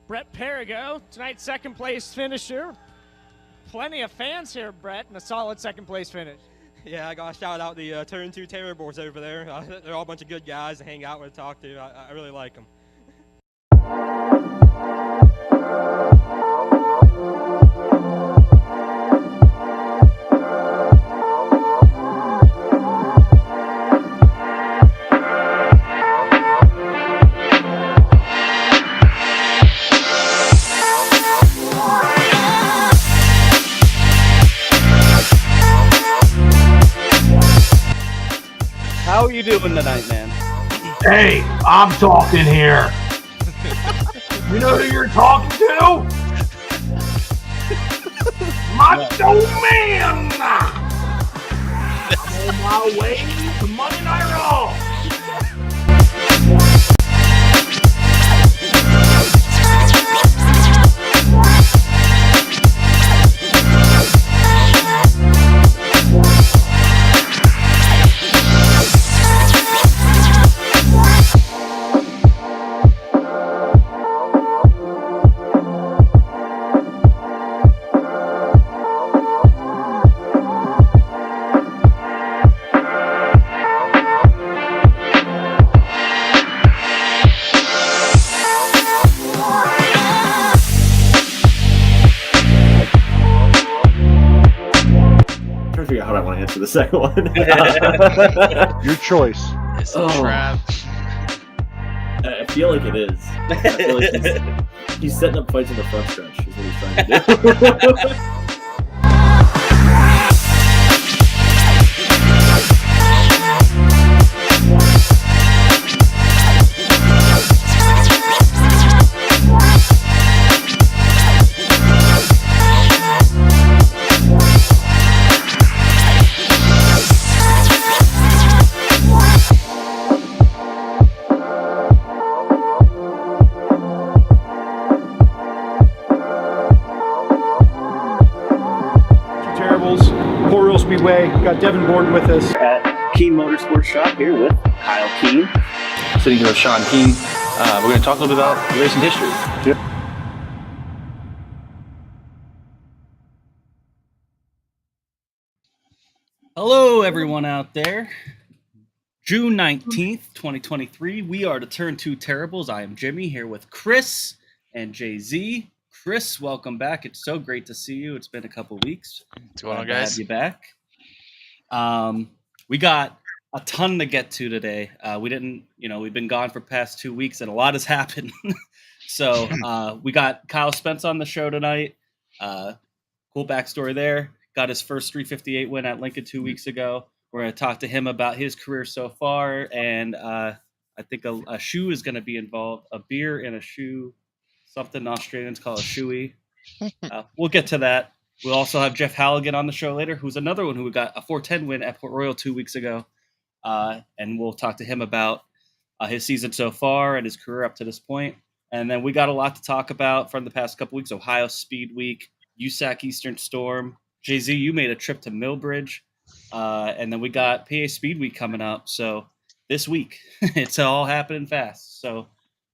Brett Perigo, tonight's second place finisher. Plenty of fans here, Brett, and a solid second place finish. Yeah, I got to shout out the Turn 2 Terribles over there. They're all a bunch of good guys to hang out with and talk to. I really like them. How are you doing tonight, man? Hey, I'm talking here. You know who you're talking to? Macho Man! I'm on my way to Monday Night Raw. The second one. Your choice. It's a trap. I feel like it is. I feel like he's setting up fights in the front stretch is what he's trying to do. Port Royal Speedway. Got Devin Gordon with us At Keen Motorsports Shop here with Kyle Keen. Sitting here with Sean Keen. We're going to talk a little bit about racing history. Yep. Hello, everyone out there. June 19th, 2023. We are the Turn 2 Terribles. I am Jimmy here with Chris and Jay-Z. Chris, welcome back. It's so great to see you. It's been a couple weeks. What's going on, guys? Have you back. We got a ton to get to today. We've been gone for past 2 weeks and a lot has happened. So we got Kyle Spence on the show tonight. Cool backstory there. Got his first 358 win at Lincoln 2 weeks ago. We're going to talk to him about his career so far. And I think a shoe is going to be involved. A beer and a shoe. Something Australians call a shoey. We'll get to that. We'll also have Jeff Halligan on the show later, who's another one who got a 410 win at Port Royal 2 weeks ago. And we'll talk to him about his season so far and his career up to this point. And then we got a lot to talk about from the past couple weeks. Ohio Speedweek, USAC Eastern Storm. Jay-Z, you made a trip to Millbridge. And then we got PA Speedweek coming up. So this week, it's all happening fast. So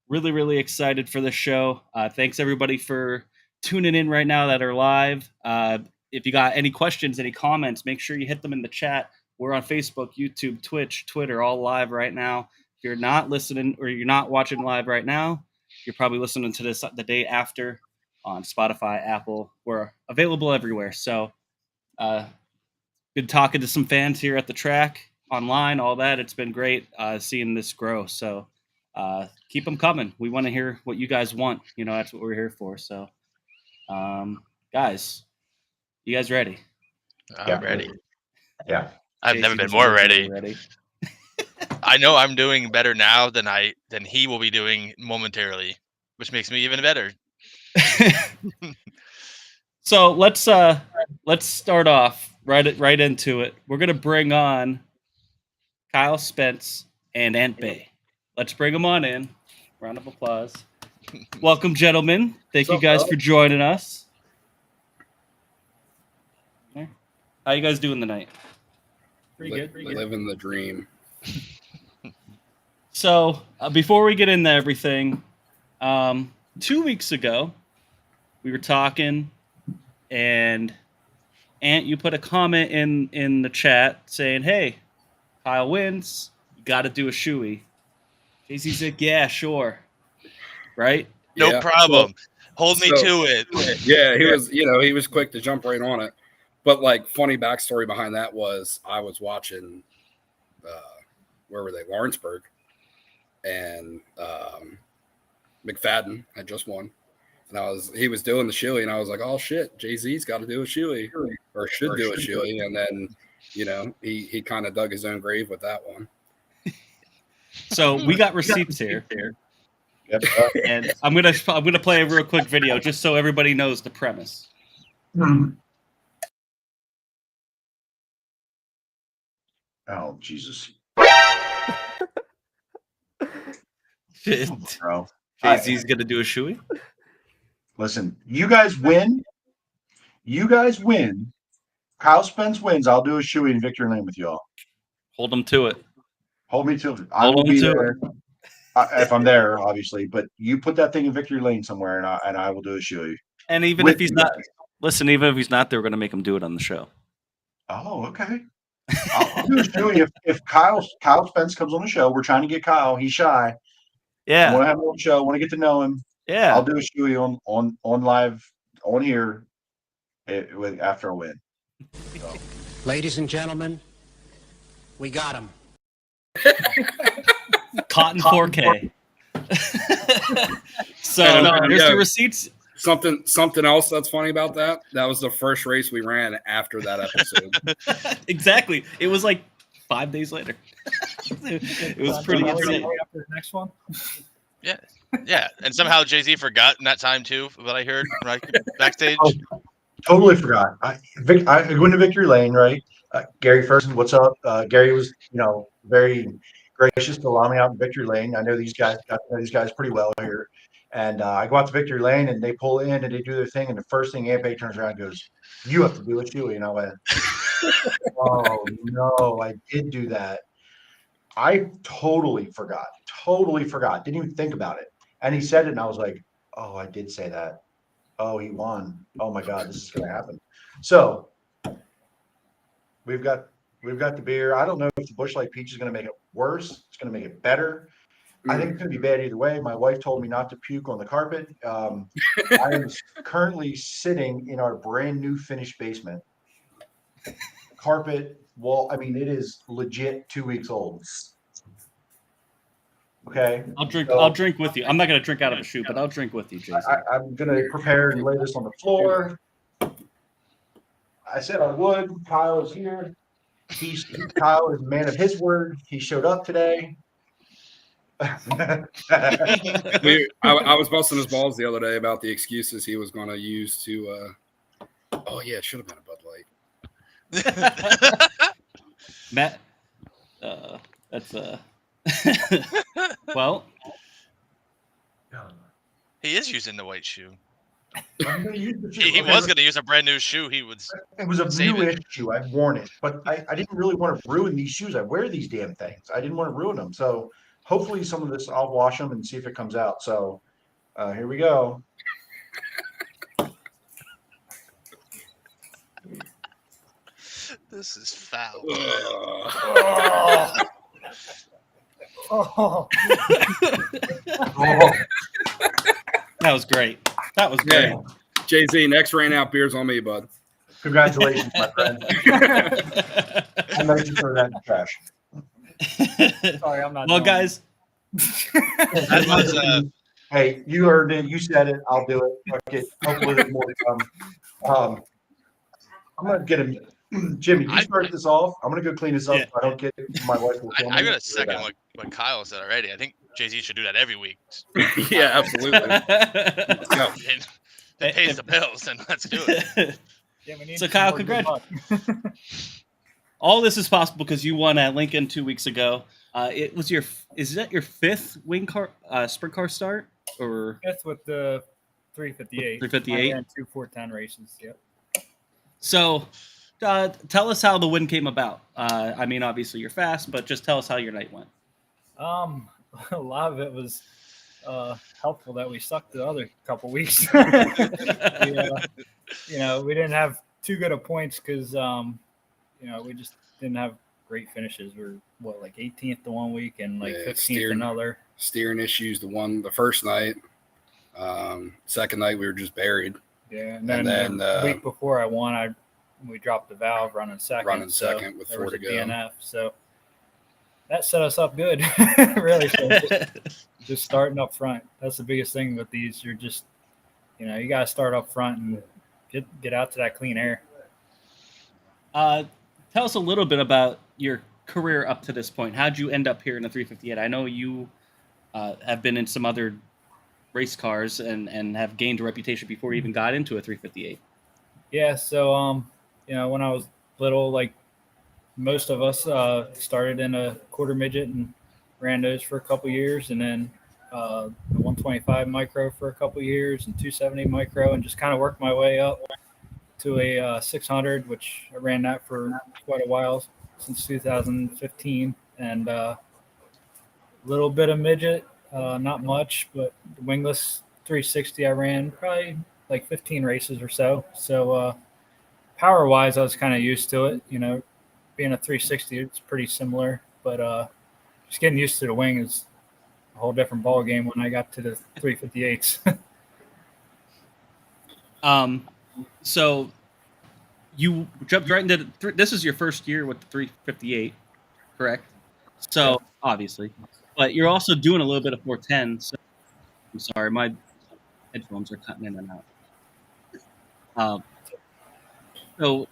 really, really excited for this show. Thanks, everybody, for tuning in right now that are live. If you got any questions, any comments, make sure you hit them in the chat. We're on Facebook, YouTube, Twitch, Twitter, all live right now. If you're not listening or you're not watching live right now, you're probably listening to this the day after on Spotify, Apple. We're available everywhere. So been talking to some fans here at the track, online, all that. It's been great seeing this grow. So keep them coming. We want to hear what you guys want. That's what we're here for. So, guys, you guys ready? I'm ready. Yeah. I've never been more ready. I know I'm doing better now than he will be doing momentarily, which makes me even better. So let's start off right into it. We're gonna bring on Kyle Spence and Ant Bay. Let's bring them on in. Round of applause. Welcome, gentlemen. Thank you guys for joining us. How you guys doing tonight? Pretty good. Living the dream. So before we get into everything, 2 weeks ago, we were talking, and Ant, you put a comment in the chat saying, "Hey, Kyle wins. You got to do a shoey." JC said, "Yeah, sure." Right? No Yeah. problem. Hold me to it. Yeah, he was quick to jump right on it. But like, funny backstory behind that was I was watching, where were they? Lawrenceburg, and McFadden had just won, and he was doing the shoey, and I was like, oh shit, Jay-Z's got to do a shoey or should do a shoey, and then he kind of dug his own grave with that one. So we got receipts here. Yep. And I'm gonna play a real quick video just so everybody knows the premise. Oh Jesus, Shit. bro! Jay-Z's gonna do a shoey. Listen, you guys win. Kyle Spence wins. I'll do a shoey in victory lane with y'all. Hold him to it. Hold me to it. I will be there if I'm there, obviously. But you put that thing in victory lane somewhere, and I will do a shoey. And even if he's not, listen. Even if he's not there, we're gonna make him do it on the show. Oh, okay. I'll do a shoey if Kyle Spence comes on the show. We're trying to get Kyle. He's shy. Yeah. I want to have him on the show. I want to get to know him. Yeah. I'll do a shoey on live on here after I win. So. Ladies and gentlemen, we got him. Cotton 4K. So here's the receipts. Something else that's funny about that. That was the first race we ran after that episode. Exactly. It was like 5 days later. It was pretty insane. After the next one. Yeah, yeah, and somehow Jay-Z forgot in that time too. What I heard right backstage. Oh, totally forgot. I went to victory lane, right? Gary Ferguson, what's up? Gary was, very gracious to allow me out in victory lane. I know these guys pretty well here. And I go out to victory lane, and they pull in, and they do their thing. And the first thing AMP turns around and goes, "You have to do a shoey." And I went, "Oh no, I did do that. I totally forgot. Didn't even think about it." And he said it, and I was like, "Oh, I did say that. Oh, he won. Oh my God, this is going to happen." So we've got the beer. I don't know if the Busch Light Peach is going to make it worse. It's going to make it better. I think it's going to be bad either way. My wife told me not to puke on the carpet. I am currently sitting in our brand new finished basement. Carpet, wall. I mean, it is legit 2 weeks old. Okay. I'll drink with you. I'm not going to drink out of a shoe, but I'll drink with you, Jason. I'm going to prepare and lay this on the floor. I said I would. Kyle is here. Kyle is a man of his word. He showed up today. I was busting his balls the other day about the excuses he was going to use to. Oh yeah, it should have been a Bud Light. Matt, that's well. He is using the white shoe. He was going to use a brand new shoe. It was a newish shoe. I've worn it, but I didn't really want to ruin these shoes. I wear these damn things. I didn't want to ruin them. So hopefully some of this, I'll wash them and see if it comes out. So here we go. This is foul. Oh. That was great. That was great. Yeah. Jay-Z, next rain out beers on me, bud. Congratulations, my friend. I'm going to throw that in the trash. Sorry, I'm not. Well, guys. That was, hey, you heard it. You said it. I'll do it. Okay. Hopefully, there's more to come. I'm going to get him. Jimmy, you start this off. I'm going to go clean this up. Yeah. So I don't get my wife will kill me. I got a second what Kyle said already. I think Jay-Z should do that every week. Yeah, absolutely. Let's go. It pays the bills, and let's do it. Yeah, we need So, Kyle, all this is possible because you won at Lincoln 2 weeks ago. It was is that your fifth wing car sprint car start, or fifth with the 358? 358. And 2 410 races. Yep. So, tell us how the win came about. I mean, obviously you're fast, but just tell us how your night went. A lot of it was helpful that we sucked the other couple weeks. We didn't have too good of points because, we just didn't have great finishes. We're like 18th the one week and like 15th another. Steering issues the first night. Second night we were just buried. Yeah, and then the week before I won, we dropped the valve running second. With 4 to go. DNF, so that set us up good. Really, so just starting up front. That's the biggest thing with these. You're just, you got to start up front and get out to that clean air. Tell us a little bit about your career up to this point. How'd you end up here in the 358? I know you have been in some other race cars and have gained a reputation before you even got into a 358. Yeah, so when I was little, like most of us, started in a quarter midget and ran those for a couple years, and then the 125 micro for a couple years and 270 micro, and just kind of worked my way up to a 600, which I ran that for quite a while, since 2015, and a little bit of midget. Not much, but the wingless 360 I ran probably like 15 races or so. So power-wise, I was kind of used to it. Being a 360, it's pretty similar. But just getting used to the wing is a whole different ball game when I got to the 358s. So you jumped right into this is your first year with the 358, correct? So obviously. But you're also doing a little bit of 410. So I'm sorry, my headphones are cutting in and out. So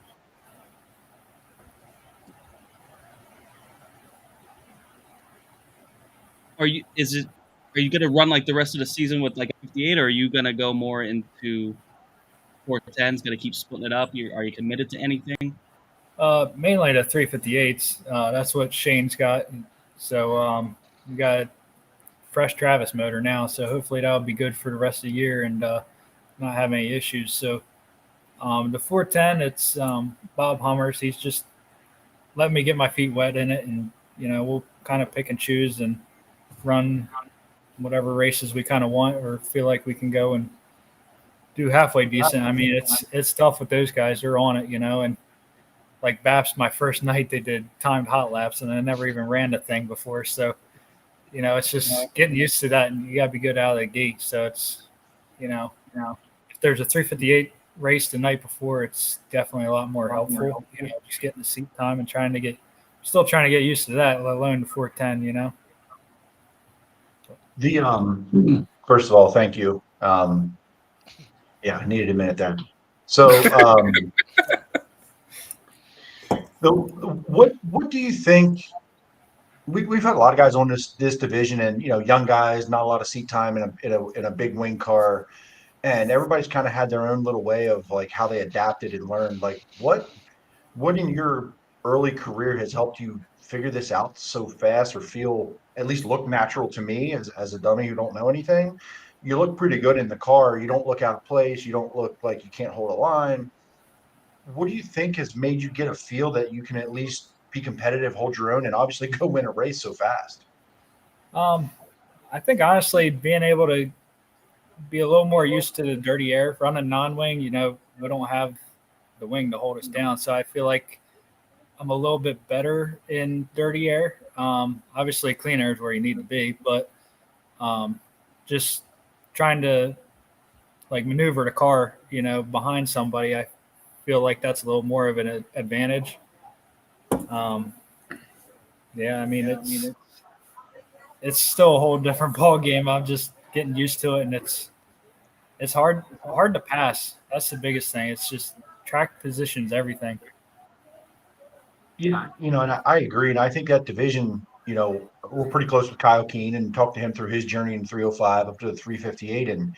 are you going to run like the rest of the season with like a 58, or are you going to go more into 410s, going to keep splitting it up? Are you committed to anything? Mainly the 358s. That's what Shane's got. So we got a fresh Travis motor now, so hopefully that'll be good for the rest of the year and not have any issues. So the 410, it's Bob Hummers. He's just letting me get my feet wet in it, and we'll kind of pick and choose and run whatever races we kind of want or feel like we can go and do halfway decent. I mean, it's tough with those guys. They're on it, and like BAPS, my first night they did timed hot laps, and I never even ran the thing before. So, it's just getting used to that, and you got to be good out of the gate. So it's, if there's a 358 race the night before, it's definitely a lot more helpful. Just getting the seat time and still trying to get used to that, let alone the 410. First of all, thank you. Yeah, I needed a minute there. So, what do you think? We've had a lot of guys on this division, and young guys, not a lot of seat time in a big wing car, and everybody's kind of had their own little way of like how they adapted and learned. Like what in your early career has helped you figure this out so fast, or feel at least look natural to me as a dummy who don't know anything? You look pretty good in the car. You don't look out of place. You don't look like you can't hold a line. What do you think has made you get a feel that you can at least be competitive, hold your own, and obviously go win a race so fast? I think honestly being able to be a little more used to the dirty air, running non-wing, we don't have the wing to hold us down. So I feel like I'm a little bit better in dirty air. Obviously clean air is where you need to be, but just trying to like maneuver the car, behind somebody, I feel like that's a little more of an advantage. It's still a whole different ball game. I'm just getting used to it, and it's hard to pass. That's the biggest thing. It's just track positions, everything. Yeah, and I agree, and I think that division, we're pretty close with Kyle Keen and talked to him through his journey in 305 up to the 358, and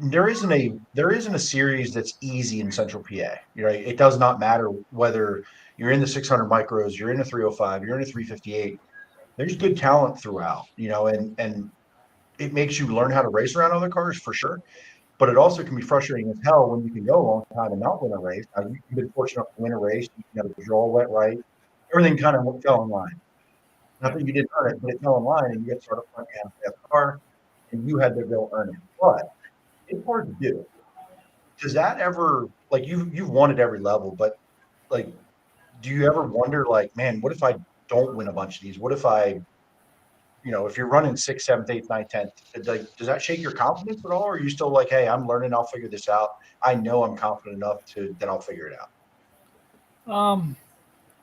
there isn't a series that's easy in Central PA. It does not matter whether you're in the 600 micros, you're in a 305, you're in a 358. There's good talent throughout, and it makes you learn how to race around other cars for sure. But it also can be frustrating as hell when you can go a long time and not win a race. You've been fortunate enough to win a race. You have the draw went right. Everything kind of fell in line. Not that you didn't earn it, but it fell in line and you get started front half of that car and you had to go earn it. But it's hard to do. Does that ever, like, you've won at every level, but like, do you ever wonder, like, man, what if I don't win a bunch of these? What if I, if you're running 6th, 7th, 8th, 9th, 10th, like, does that shake your confidence at all? Or are you still like, hey, I'm learning, I'll figure this out. I know I'm confident enough that I'll figure it out.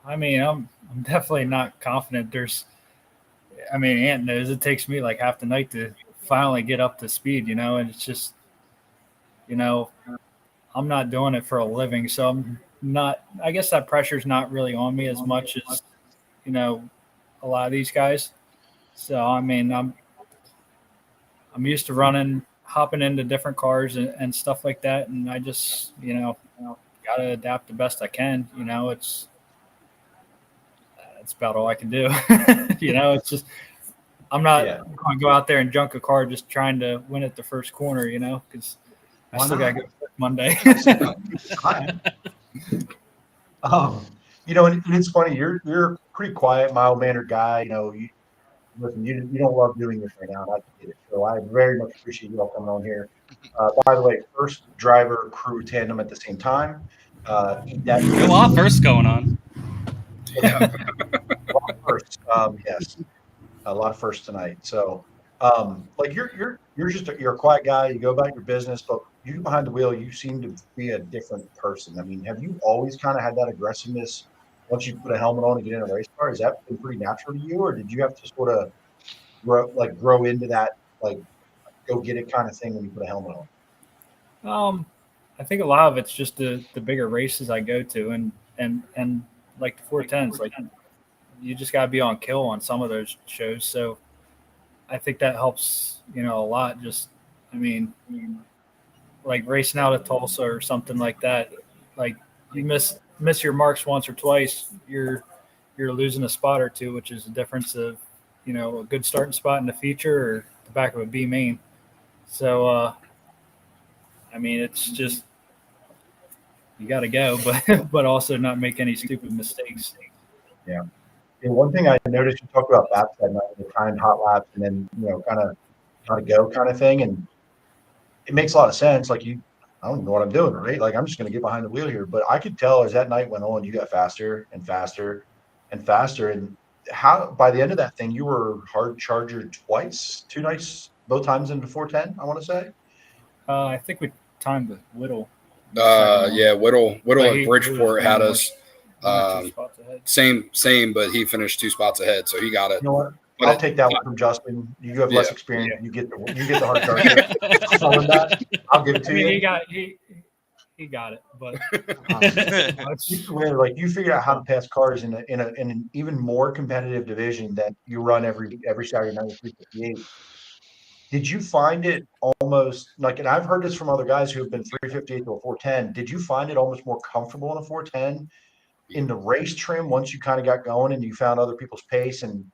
I mean, I'm definitely not confident. Ant knows it takes me like half the night to finally get up to speed, and it's just, I'm not doing it for a living. So I'm not, I guess that pressure's not really on me as much as, a lot of these guys. So, I mean, I'm used to hopping into different cars and stuff like that. And I just, got to adapt the best I can. It's about all I can do. It's just, I'm not going to go out there and junk a car just trying to win at the first corner, because I still got to go Monday. And it's funny. You're a pretty quiet, mild-mannered guy. Listen, you don't love doing this right now. I get it. So I very much appreciate you all coming on here. By the way, first driver crew tandem at the same time. A lot of firsts going on. Yeah, a lot of firsts. Yes, a lot of firsts tonight. So, like you're a quiet guy. You go about your business, but you behind the wheel, you seem to be a different person. I mean, have you always kind of had that aggressiveness once you put a helmet on and get in a race car? Has that been pretty natural to you, or did you have to sort of grow into that, like, go get it kind of thing when you put a helmet on? I think a lot of it's just the bigger races I go to, and like the 410s, like you just got to be on kill on some of those shows. So I think that helps, a lot. Just, I mean, like racing out of Tulsa or something like that. Like you miss your marks once or twice, you're losing a spot or two, which is the difference of, a good starting spot in the feature or the back of a B main. So, I mean, it's just, you got to go, but also not make any stupid mistakes. Yeah. And one thing I noticed, you talked about backside, the timed hot laps, and then kind of how to go kind of thing, and it makes a lot of sense. Like I don't even know what I'm doing, right? Like I'm just going to get behind the wheel here. But I could tell as that night went on, you got faster and faster and faster. And how by the end of that thing, you were hard charger twice, 2 nights, both times into 410. I want to say. I think we timed with Whittle. Whittle Like at Bridgeport had us. 2 spots ahead. Same, but he finished 2 spots ahead, so he got it. You know what? I'll take that one from Justin. You have less experience. You get the hard charger. I'll give it to you. He got it, but like you figured out how to pass cars in an even more competitive division that you run every Saturday night at 358. Did you find it almost like, and I've heard this from other guys who have been 358 to a 410. Did you find it almost more comfortable in a 410 in the race trim once you kind of got going and you found other people's pace? And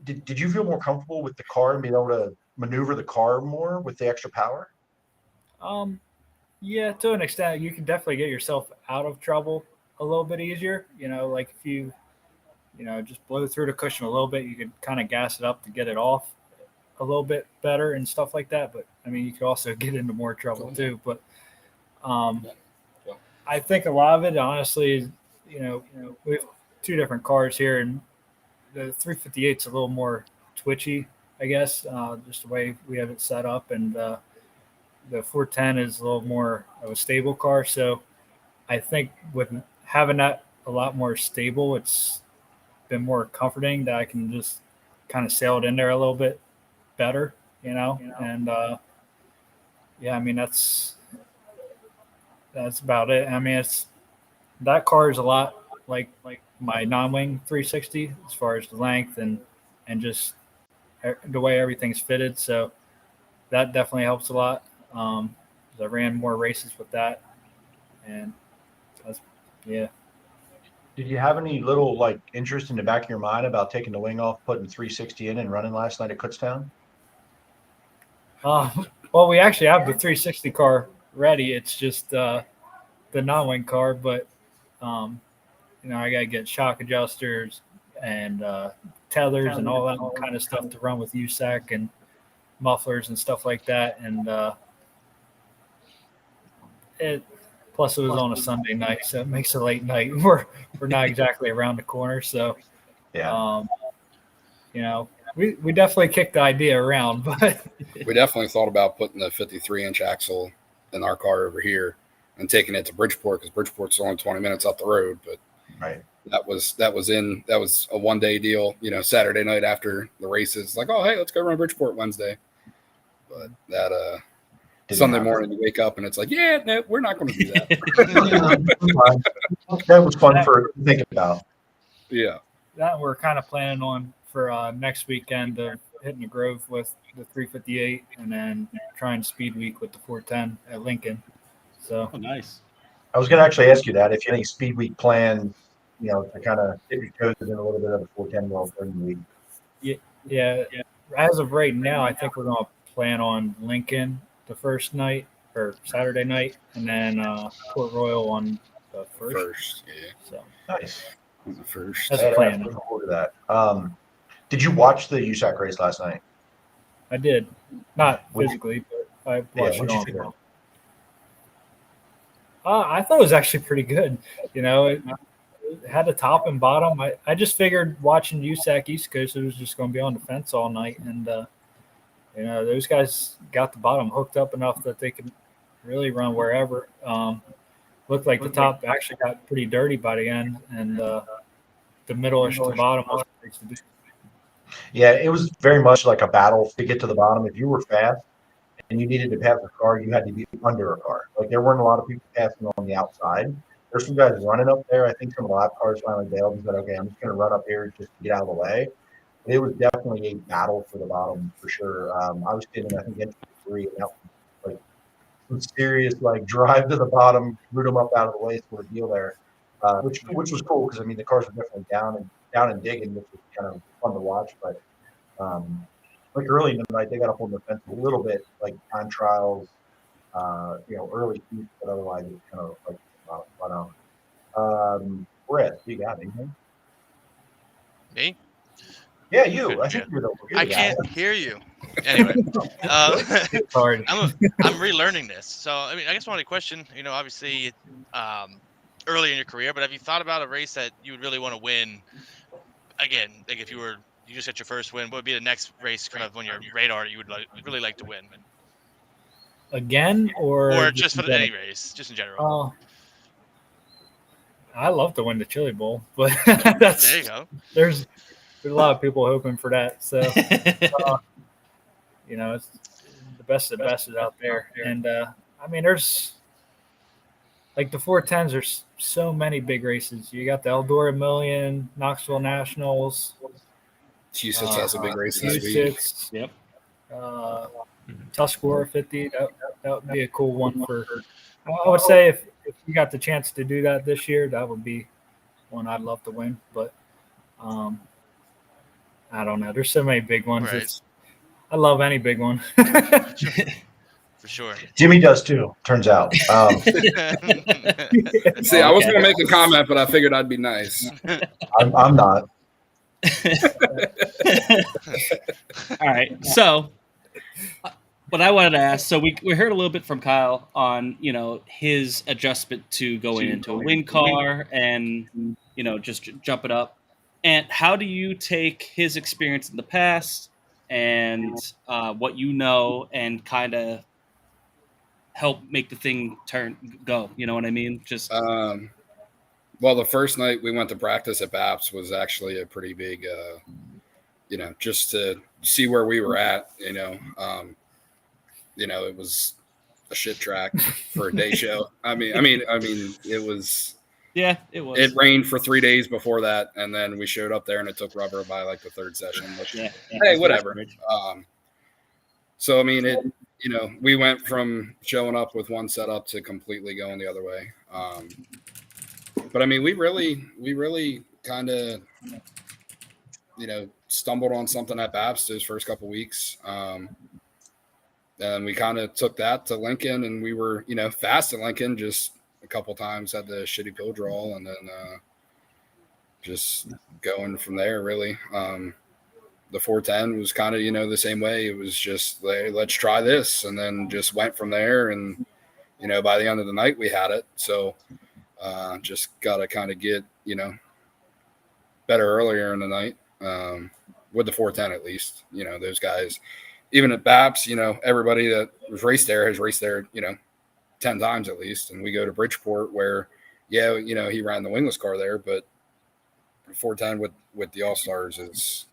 did you feel more comfortable with the car and being able to maneuver the car more with the extra power? Yeah, to an extent, you can definitely get yourself out of trouble a little bit easier. Like if you, just blow through the cushion a little bit, you could kind of gas it up to get it off a little bit better and stuff like that. But I mean, you could also get into more trouble too. But I think a lot of it, honestly, is, we have 2 different cars here, and the 358 is a little more twitchy, I guess, just the way we have it set up, and the 410 is a little more of a stable car. So I think with having that a lot more stable, it's been more comforting that I can just kind of sail it in there a little bit better, and I mean, that's about it. I mean, that car is a lot like my non-wing 360 as far as the length and just the way everything's fitted. So that definitely helps a lot. I ran more races with that, and yeah. Did you have any little interest in the back of your mind about taking the wing off, putting 360 in, and running last night at Kutztown? Well, we actually have the 360 car ready. It's just the non-wing car, but I got to get shock adjusters, and tethers and all that kind of stuff to run with USAC and mufflers and stuff like that. And plus it was on a Sunday night, so it makes a late night. We're not exactly around the corner, so Yeah. We definitely kicked the idea around, but we definitely thought about putting the 53-inch axle in our car over here and taking it to Bridgeport, because Bridgeport's only 20 minutes up the road. But right, that was a one-day deal. Saturday night after the races, like, oh hey, let's go run Bridgeport Wednesday. But that Sunday morning you wake up and it's like, yeah, no, we're not going to do that. That was fun to think about. Yeah, that we're kind of planning on for next weekend of hitting the Grove with the 358 and then trying Speed Week with the 410 at Lincoln. So nice. I was going to actually ask you that if you had any Speed Week plans, to kind of get your toes in a little bit of the 410 world during the week. Yeah. As of right now, I think we're going to plan on Lincoln the first night or Saturday night, and then Port Royal on the first. Yeah. So nice. The first. That's a plan. Looking forward to that. Did you watch the USAC race last night? I did, not physically, but I watched it on. I thought it was actually pretty good. It had the top and bottom. I just figured watching USAC East Coast, it was just going to be on the fence all night, and those guys got the bottom hooked up enough that they could really run wherever. Looked like the top actually got pretty dirty by the end, and the middle-ish to the bottom was a place to be. Yeah, it was very much like a battle to get to the bottom. If you were fast and you needed to pass a car, you had to be under a car. Like, there weren't a lot of people passing on the outside. There's some guys running up there. I think some of the lap cars finally bailed and said, okay, I'm just going to run up here just to get out of the way. But it was definitely a battle for the bottom for sure. I was getting, I think, entry 3, and that was like some serious drive to the bottom, root them up out of the way sort of deal there, which was cool because the cars were definitely down and digging, which was kind of fun to watch. But early in the night, they got up on the fence a little bit, like time trials, early heat, but otherwise it was kind of like Brett, you got anything? Me? Yeah, you. I think you're the I can't hear you. Anyway, I'm relearning this. So, I guess one question, obviously early in your career, but have you thought about a race that you would really want to win? Again, like if you just got your first win, what would be the next race kind of on your radar you would really like to win? Again, or just for any race, just in general? I love to win the Chili Bowl, but there you go. There's a lot of people hoping for that. So, it's the best of the best is out there. And, there's like the 410s, there's so many big races. You got the Eldora Million, Knoxville Nationals. USAC has a big race this week. Yep. Tuscarora 50. That would be a cool one for. I would say if you got the chance to do that this year, that would be one I'd love to win. But I don't know. There's so many big ones. Right. I love any big one. For sure. Jimmy does too, turns out. See, I was going to make a comment, but I figured I'd be nice. I'm not. All right. So, what I wanted to ask, so we heard a little bit from Kyle on, his adjustment to going into a win car and, just jump it up. And how do you take his experience in the past and what and kind of help make the thing go? You know what I mean? Just well, the first night we went to practice at BAPS was actually a pretty big, just to see where we were at. It was a shit track for a day show. It was. Yeah, it was. It rained for 3 days before that, and then we showed up there, and it took rubber by like the third session. Which, hey, whatever. So we went from showing up with one setup to completely going the other way. But we really kind of, stumbled on something at BAPS those first couple weeks. And we kind of took that to Lincoln, and we were, fast at Lincoln, just a couple times had the shitty pill draw, and then just going from there, really. The 410 was kind of, the same way. It was just, let's try this, and then just went from there. And, by the end of the night, we had it. So just got to kind of get, better earlier in the night with the 410 at least. Those guys, even at BAPS, everybody that was raced there has raced there, 10 times at least. And we go to Bridgeport where, he ran the wingless car there, but 410 with the All-Stars is,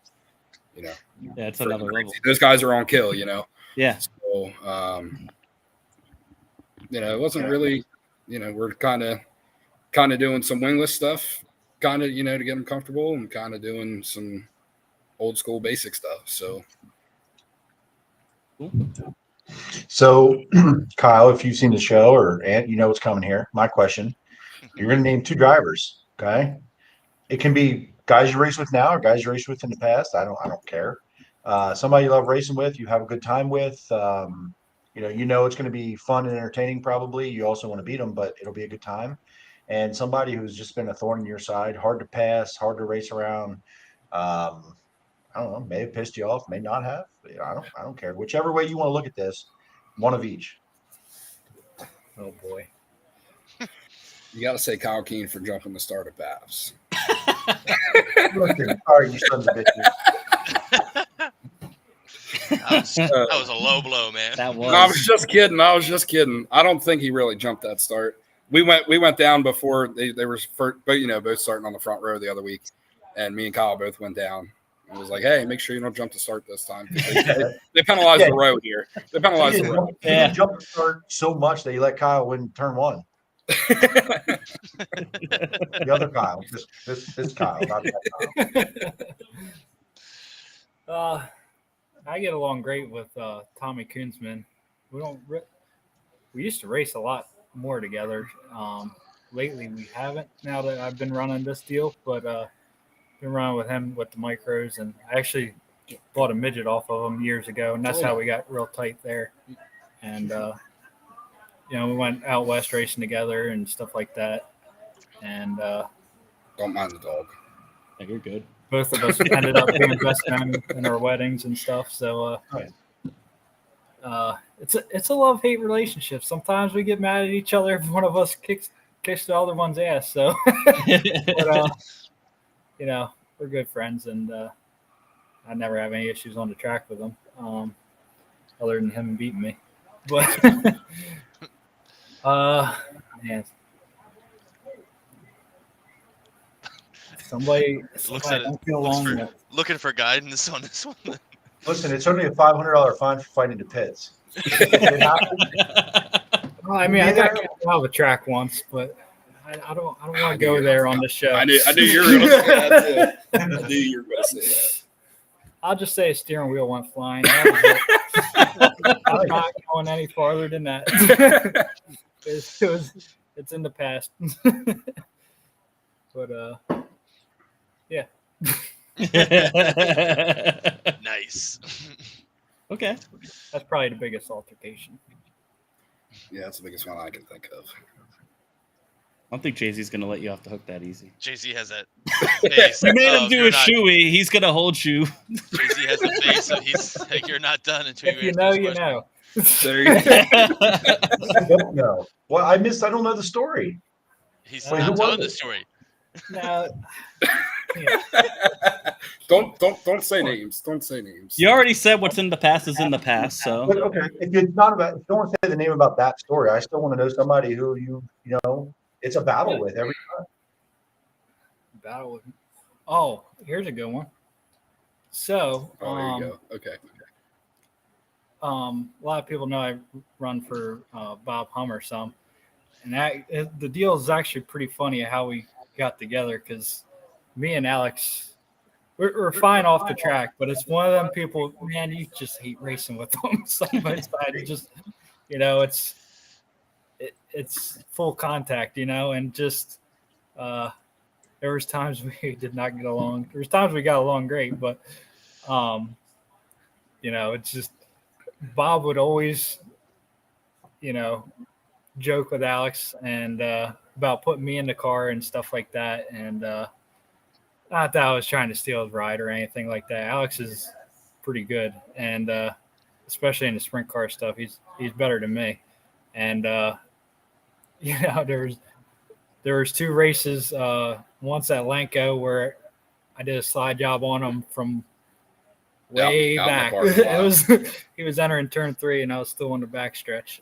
yeah, it's another level. Those guys are on kill, Yeah. So, it wasn't really, we're kind of doing some wingless stuff, kind of, to get them comfortable, and kind of doing some old school basic stuff. So, Kyle, if you've seen the show or Ant, you know what's coming here. My question: you're going to name 2 drivers, okay? It can be guys you race with now or guys you raced with in the past. I don't care. Somebody you love racing with, you have a good time with. It's going to be fun and entertaining. Probably you also want to beat them, but it'll be a good time. And somebody who's just been a thorn in your side, hard to pass, hard to race around. I don't know, may have pissed you off, may not have. I don't care. Whichever way you want to look at this, one of each. Oh boy. You got to say Kyle Keene for jumping the start at BAPS. Sorry, you sons of bitches. That was a low blow, man. That was. No, I was just kidding. I don't think he really jumped that start. We went down before they were first, but both starting on the front row the other week, and me and Kyle both went down. It was like, hey, make sure you don't jump the start this time. They penalize the road here. They penalize the road. He didn't jump the start so much that he let Kyle win turn 1. The other Kyle, this Kyle, not that Kyle. I get along great with Tommy Koonsman. We used to race a lot more together. Lately we haven't, now that I've been running this deal, but been running with him with the micros, and I actually bought a midget off of him years ago, and that's how we got real tight there. And we went out west racing together and stuff like that. And don't mind the dog. Yeah, you're good. Both of us ended up being best men in our weddings and stuff. So it's a love-hate relationship. Sometimes we get mad at each other if one of us kicks the other one's ass. So, but, we're good friends, and I never have any issues on the track with him, other than him beating me. But man. Somebody looks at it, looking for guidance on this one. Listen, it's only a $500 fine for fighting the pits. Well, I mean, I got kicked out of the track once, but I don't want to go there on the show. I knew you were going to say that too. I knew you were going to say that. I'll just say a steering wheel went flying. That I'm not going any farther than that. It's in the past. But yeah. Nice. Okay. That's probably the biggest altercation. Yeah, that's the biggest one I can think of. I don't think Jay-Z's going to let you off the hook that easy. Jay-Z has that face. You made him do a shoey. He's going to hold you. Jay-Z has the face, so he's like, you're not done until if you know, you know. There you go. I don't know. Well, I don't know the story. He's not telling the story. No. Don't say names. Don't say names. You already said what's in the past is in the past. So but, okay, if you don't want to say the name about that story, I still want to know somebody who you know it's a battle with every time. Battle with. Oh, here's a good one. So, there you go. Okay. A lot of people know I run for Bob Hummer some, and the deal is actually pretty funny how we got together, because me and Alex, we're fine off the track, but it's one of them people, man, you just hate racing with them side by side. It just, it's full contact, and just there was times we did not get along. There was times we got along great, but it's just Bob would always, joke with Alex and about putting me in the car and stuff like that. And Not that I was trying to steal his ride or anything like that. Alex is pretty good, and especially in the sprint car stuff, he's better than me. And there was 2 races. Once at Lanco where I did a slide job on him from way back. It was he was entering turn 3, and I was still on the back stretch,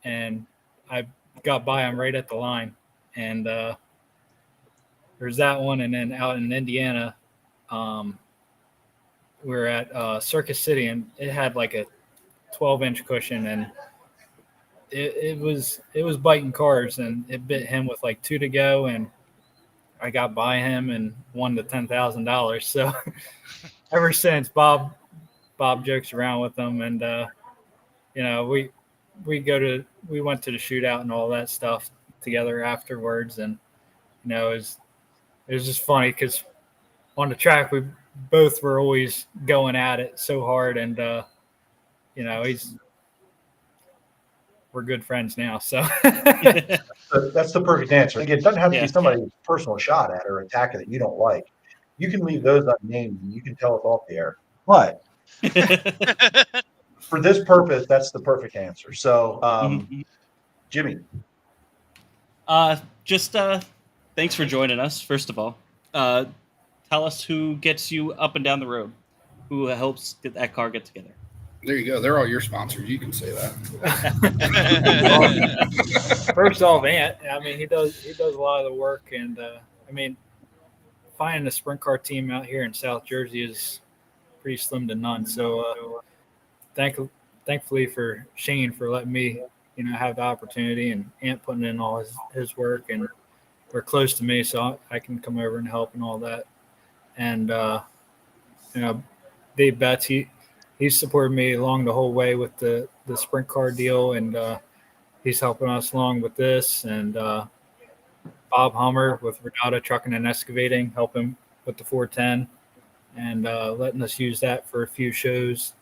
and I got by him right at the line. And there's that one, and then out in Indiana, we were at Circus City, and it had like a 12-inch cushion, and it was biting cars, and it bit him with like 2 to go, and I got by him and won the $10,000. So ever since, Bob jokes around with them, and we went to the shootout and all that stuff together afterwards, and it was just funny because on the track we both were always going at it so hard, and we're good friends now. So that's the perfect answer. Again, it doesn't have to be somebody's personal shot at or attack that you don't like. You can leave those unnamed and you can tell us off the air. But for this purpose, that's the perfect answer. So, Jimmy. Thanks for joining us, first of all. Tell us who gets you up and down the road, who helps get that car get together. There you go. They're all your sponsors. You can say that. First off, Ant. I mean, he does a lot of the work, and finding a sprint car team out here in South Jersey is pretty slim to none. So, thankfully for Shane for letting me, have the opportunity, and Ant putting in all his work, and they're close to me, so I can come over and help and all that. And Dave Betts, he's supported me along the whole way with the sprint car deal, and he's helping us along with this. And Bob Hummer with Regatta Trucking and Excavating, helping with the 410, and letting us use that for a few shows.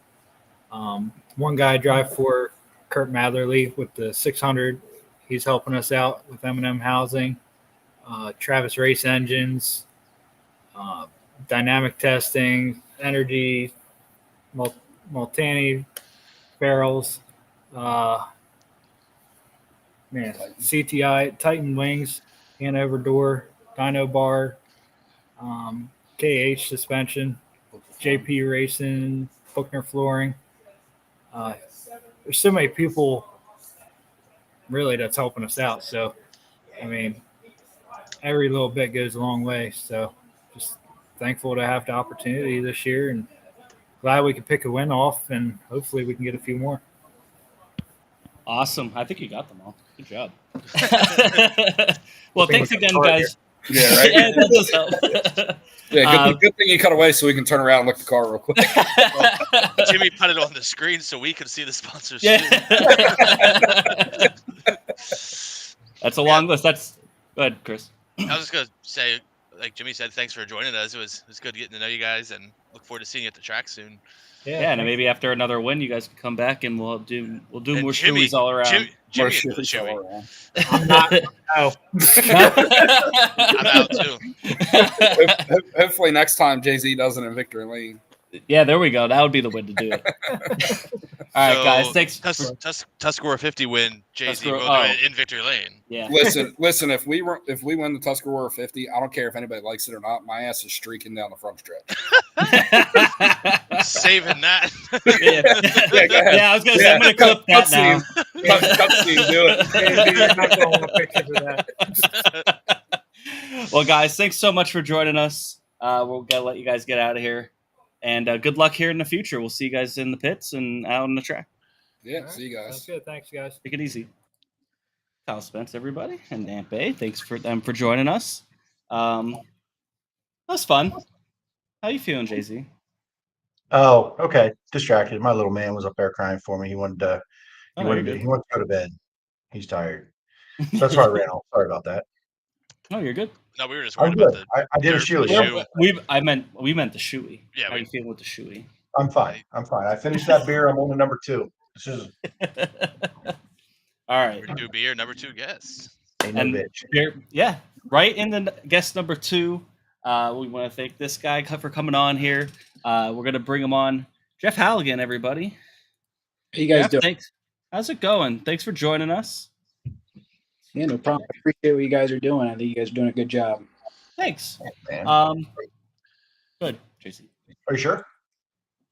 One guy I drive for, Kurt Matherly, with the 600. He's helping us out with M&M Housing, Travis Race Engines, Dynamic Testing, Energy, Multani Barrels, CTI, Titan Wings, Hanover Door, Dyno Bar, KH Suspension, JP Racing, Buckner Flooring. There's so many people really that's helping us out. So, I mean, every little bit goes a long way. So just thankful to have the opportunity this year, and glad we could pick a win off, and hopefully we can get a few more. Awesome. I think you got them all. Good job. Well, thanks again, guys. Yeah, right. Yeah, that does help. Yeah, good thing you cut away so we can turn around and look at the car real quick. Jimmy put it on the screen so we could see the sponsors. Yeah. That's a long list. Go ahead, Chris. I was just gonna say, like Jimmy said, thanks for joining us. It was good getting to know you guys, and look forward to seeing you at the track soon. Yeah, and maybe after another win, you guys can come back and we'll do more Shoeys all around. Jimmy Shoey. I'm not. No. I'm out too. Hopefully next time Jay-Z does it in Victory Lane. Yeah, there we go. That would be the way to do it. All right, guys. Thanks. Tuscarora 50 win. Jay-Z will do it in Victory Lane. Yeah. Listen. If we win the Tuscarora 50, I don't care if anybody likes it or not. My ass is streaking down the front stretch. Saving that. Yeah, I was gonna say I'm gonna clip that now. Cut scene, do it. I'm not going to want pictures of that. Well, guys, thanks so much for joining us. We're gonna let you guys get out of here. And good luck here in the future. We'll see you guys in the pits and out on the track. Yeah, see you guys. That's good. Thanks, guys. Take it easy. Kyle Spence, everybody, and Ampe. Thanks for them for joining us. That was fun. How you feeling, Jay-Z? Oh, okay. Distracted. My little man was up there crying for me. He wanted to go to bed. He's tired. So that's why I ran off. Sorry about that. No, you're good. No, we were just I'm worried good. about I did a shoe. We meant the Shoey. Yeah, how you feeling with the Shoey? I'm fine. I finished that beer. I'm on to number 2. This is all right. Number 2 beer, number 2 guest. a no bitch. Yeah, right in the guest number 2. We want to thank this guy for coming on here. We're going to bring him on. Jeff Halligan, everybody. How you guys Jeff, doing? thanks. How's it going? Thanks for joining us. Yeah, no problem. I appreciate what you guys are doing. I think you guys are doing a good job. Thanks. Man. Good, JC. Are you sure?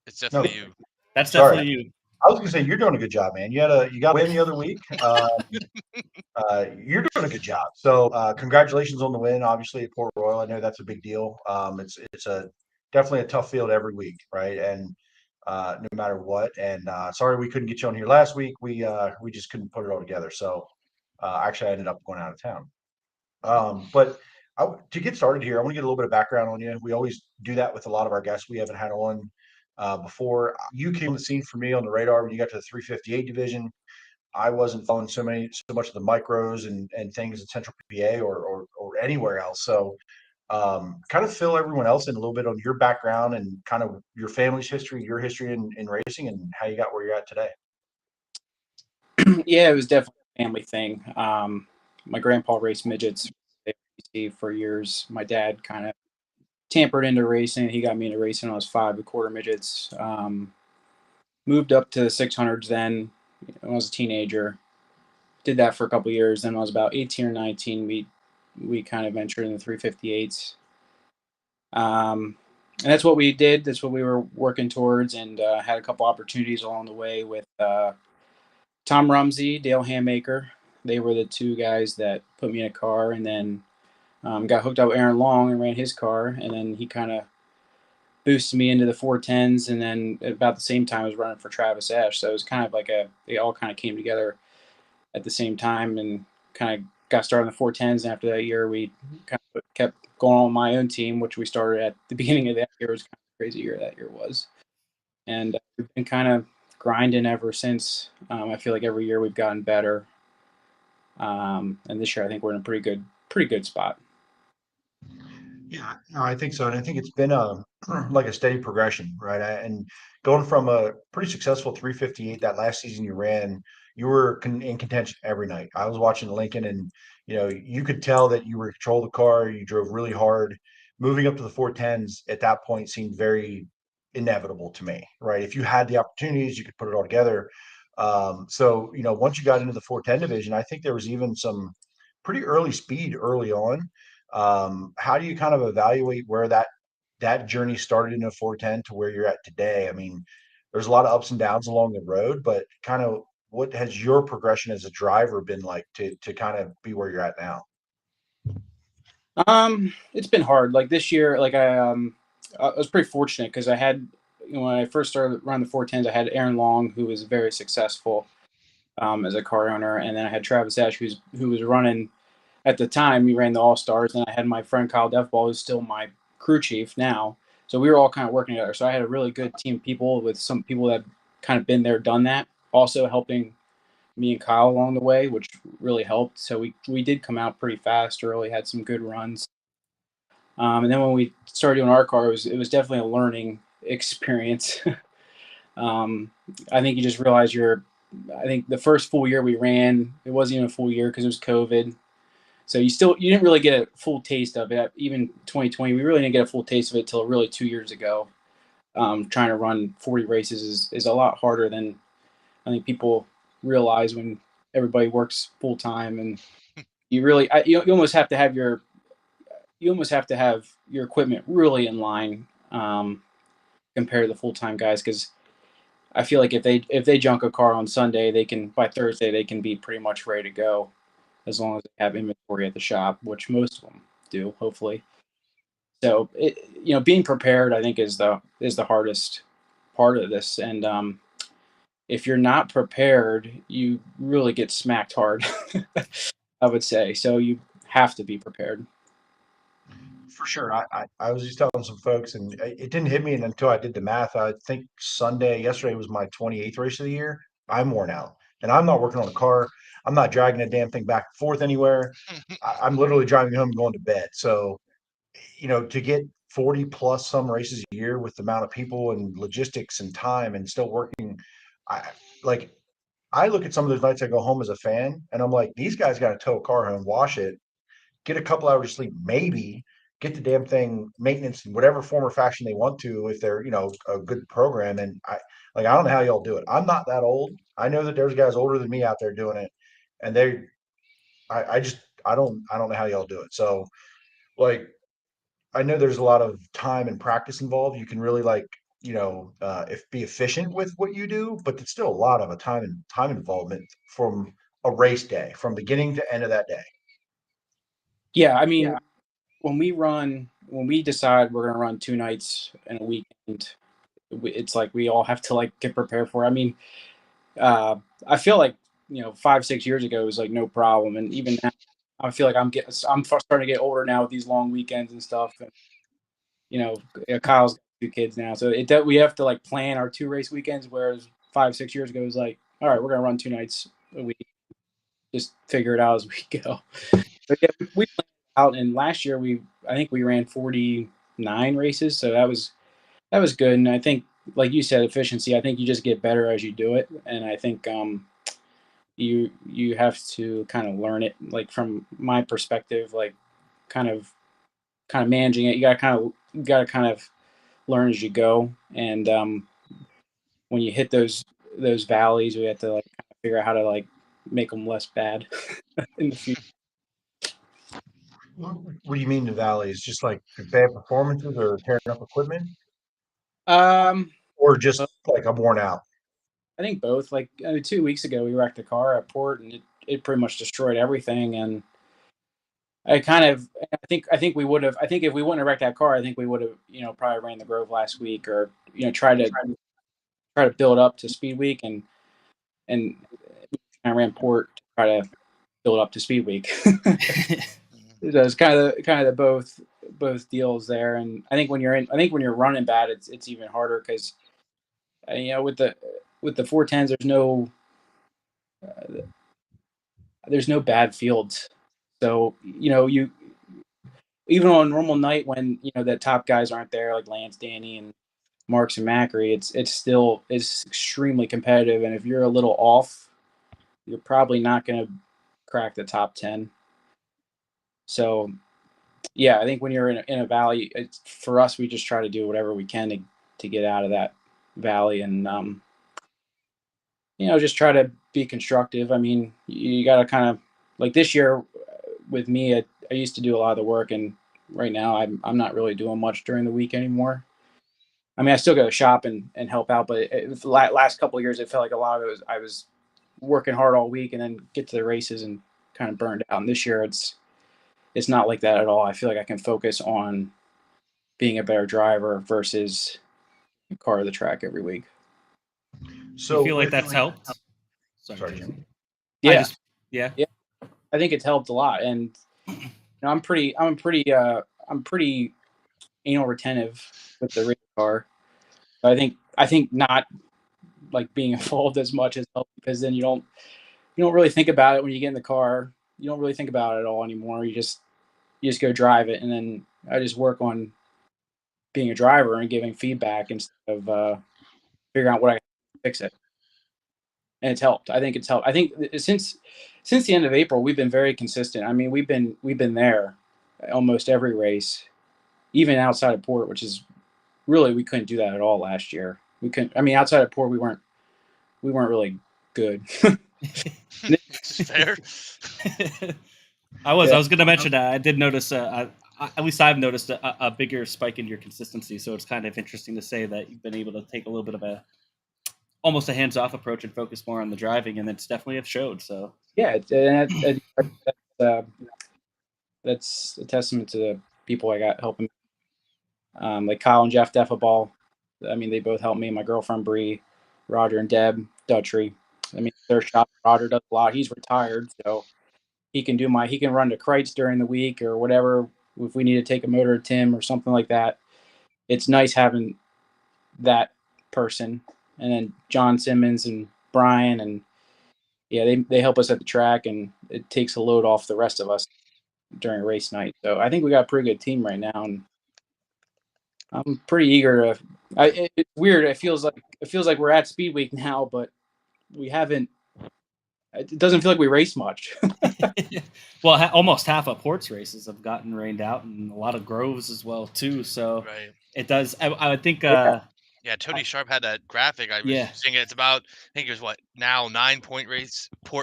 It's definitely you. That's Sorry. definitely you. I was gonna say you're doing a good job, man. You got a win the other week. You're doing a good job. So congratulations on the win. Obviously at Port Royal, I know that's a big deal. It's definitely a tough field every week, right? And no matter what. And sorry we couldn't get you on here last week. We just couldn't put it all together. So actually I ended up going out of town. But to get started here, I want to get a little bit of background on you. We always do that with a lot of our guests we haven't had on before. You came on the scene for me on the radar when you got to the 358 division. I wasn't following so much of the micros and things in Central PA or anywhere else. So kind of fill everyone else in a little bit on your background and kind of your family's history, your history in racing, and how you got where you're at today. Yeah, it was definitely a family thing. My grandpa raced midgets for years. My dad kind of tampered into racing. He got me into racing when I was 5 1/4 midgets. Moved up to 600s then when I was a teenager. Did that for a couple of years. Then when I was about 18 or 19, we kind of ventured in the 358s. And that's what we did. That's what we were working towards, and had a couple opportunities along the way with Tom Rumsey, Dale Hammaker. They were the two guys that put me in a car, and then got hooked up with Aaron Long and ran his car, and then he kind of boosted me into the 410s, and then about the same time I was running for Travis Ash. So it was kind of like they all kind of came together at the same time and kind of got started on the 410s. And after that year, we kind of kept going on my own team, which we started at the beginning of that year. It was kind of a crazy year that year was. And we've been kind of grinding ever since. I feel like every year we've gotten better. And this year I think we're in a pretty good spot. Yeah, no, I think so, and I think it's been like a steady progression, right? And going from a pretty successful 358 that last season you ran, you were in contention every night. I was watching Lincoln, and you could tell that you were in control of the car. You drove really hard. Moving up to the 410s at that point seemed very inevitable to me, right? If you had the opportunities, you could put it all together. So once you got into the 410 division, I think there was even some pretty early speed early on. How do you kind of evaluate where that journey started in a 410 to where you're at today? I mean, there's a lot of ups and downs along the road, but kind of what has your progression as a driver been like to kind of be where you're at now? It's been hard. Like this year, like I was pretty fortunate because I had, when I first started running the 410s, I had Aaron Long, who was very successful as a car owner, and then I had Travis Ash, who was running. At the time, we ran the All-Stars, and I had my friend Kyle Defball, who's still my crew chief now. So we were all kind of working together. So I had a really good team of people with some people that kind of been there, done that, also helping me and Kyle along the way, which really helped. So we did come out pretty fast early, had some good runs. And then when we started doing our car, it was definitely a learning experience. I think you just realize I think the first full year we ran, it wasn't even a full year because it was COVID. So you didn't really get a full taste of it. Even 2020, we really didn't get a full taste of it till really 2 years ago. Trying to run 40 races is a lot harder than I think people realize when everybody works full time, and you really you almost have to have your equipment really in line compared to the full time guys, because I feel like if they junk a car on Sunday, by Thursday they can be pretty much ready to go, as long as they have inventory at the shop, which most of them do, hopefully. So being prepared, I think, is the hardest part of this. And if you're not prepared, you really get smacked hard, I would say. So you have to be prepared. For sure. I was just telling some folks, and it didn't hit me until I did the math. I think yesterday was my 28th race of the year. I'm worn out, and I'm not working on a car. I'm not dragging a damn thing back and forth anywhere. I'm literally driving home and going to bed. So, to get 40 plus some races a year with the amount of people and logistics and time and still working, I look at some of those nights I go home as a fan, and I'm like, these guys got to tow a car home, wash it, get a couple hours of sleep, maybe, get the damn thing maintenance in whatever form or fashion they want to if they're, a good program. And I don't know how y'all do it. I'm not that old. I know that there's guys older than me out there doing it, and I don't know how y'all do it. So like, I know there's a lot of time and practice involved. You can really if be efficient with what you do, but it's still a lot of a time involvement from a race day, from beginning to end of that day. Yeah, I mean, when we decide we're gonna run 2 nights in a weekend, it's like we all have to like get prepared for it. I mean, I feel like 5-6 years ago it was like no problem, and even now I feel like I'm starting to get older now with these long weekends and stuff. And Kyle's got 2 kids now, so we have to like plan our 2 race weekends. Whereas 5-6 years ago it was like, all right, we're gonna run 2 nights a week, just figure it out as we go. But yeah, we planned out, and last year I think we ran 49 races, so that was good. And I think, like you said, efficiency. I think you just get better as you do it, and I think you have to kind of learn it. Like from my perspective, like kind of managing it. You got to kind of learn as you go, and when you hit those valleys, we have to like kind of figure out how to like make them less bad in the future. What do you mean the valleys? Just like bad performances or tearing up equipment? Or just like I'm worn out? I think both. Like 2 weeks ago, we wrecked a car at Port, and it pretty much destroyed everything. And I think we would have. I think if we wouldn't have wrecked that car, I think we would have, probably ran the Grove last week, or try to build up to Speed Week, and I ran Port to try to build up to Speed Week. It's kind of the both deals there. And I think when you're running bad, it's even harder because with the 410s, there's no bad fields. So you even on a normal night when the top guys aren't there, like Lance, Danny, and Marks and Macri, it's extremely competitive. And if you're a little off, you're probably not going to crack the top 10. So yeah, I think when you're in a valley, for us, we just try to do whatever we can to get out of that valley, and just try to be constructive. I mean, you got to kind of like this year with me. I used to do a lot of the work, and right now I'm not really doing much during the week anymore. I mean, I still go to shop and help out, but the last couple of years, it felt like a lot of it was I was working hard all week and then get to the races and kind of burned out. And this year, it's not like that at all. I feel like I can focus on being a better driver versus car of the track every week. So you feel like that's helped? Sorry, Jim. Yeah. I think it's helped a lot, and I'm pretty anal retentive with the race car. But I think not like being involved as much as helped, because then you don't really think about it when you get in the car. You don't really think about it at all anymore. You just go drive it, and then I just work on being a driver and giving feedback instead of figuring out what I can fix it. And it's helped. I think it's helped. I think since the end of April, we've been very consistent. I mean, we've been there almost every race, even outside of Port, which is really, we couldn't do that at all last year. We couldn't. I mean, outside of Port, we weren't really good. Fair. I was going to mention that. I did notice, at least I've noticed a bigger spike in your consistency. So it's kind of interesting to say that you've been able to take a little bit of almost a hands-off approach and focus more on the driving, and it's definitely have showed. So yeah, that's a testament to the people I got helping. Like Kyle and Jeff Defaball. I mean, they both helped me. My girlfriend Bree, Roger and Deb Dutry. I mean, their shop. Roger does a lot. He's retired, so he can run to Kreitz during the week or whatever. If we need to take a motor to Tim or something like that, it's nice having that person. And then John Simmons and Brian, and yeah, they help us at the track, and it takes a load off the rest of us during race night. So I think we got a pretty good team right now, and I'm pretty eager to. It's weird. It feels like we're at Speed Week now, but we haven't it doesn't feel like we race much. Well, almost half of Port's races have gotten rained out, and a lot of Groves as well too. So Right. it does. I would think. Yeah, Tony Sharp had that graphic. I was Yeah. seeing it. It's about, I think it was what, now 9 port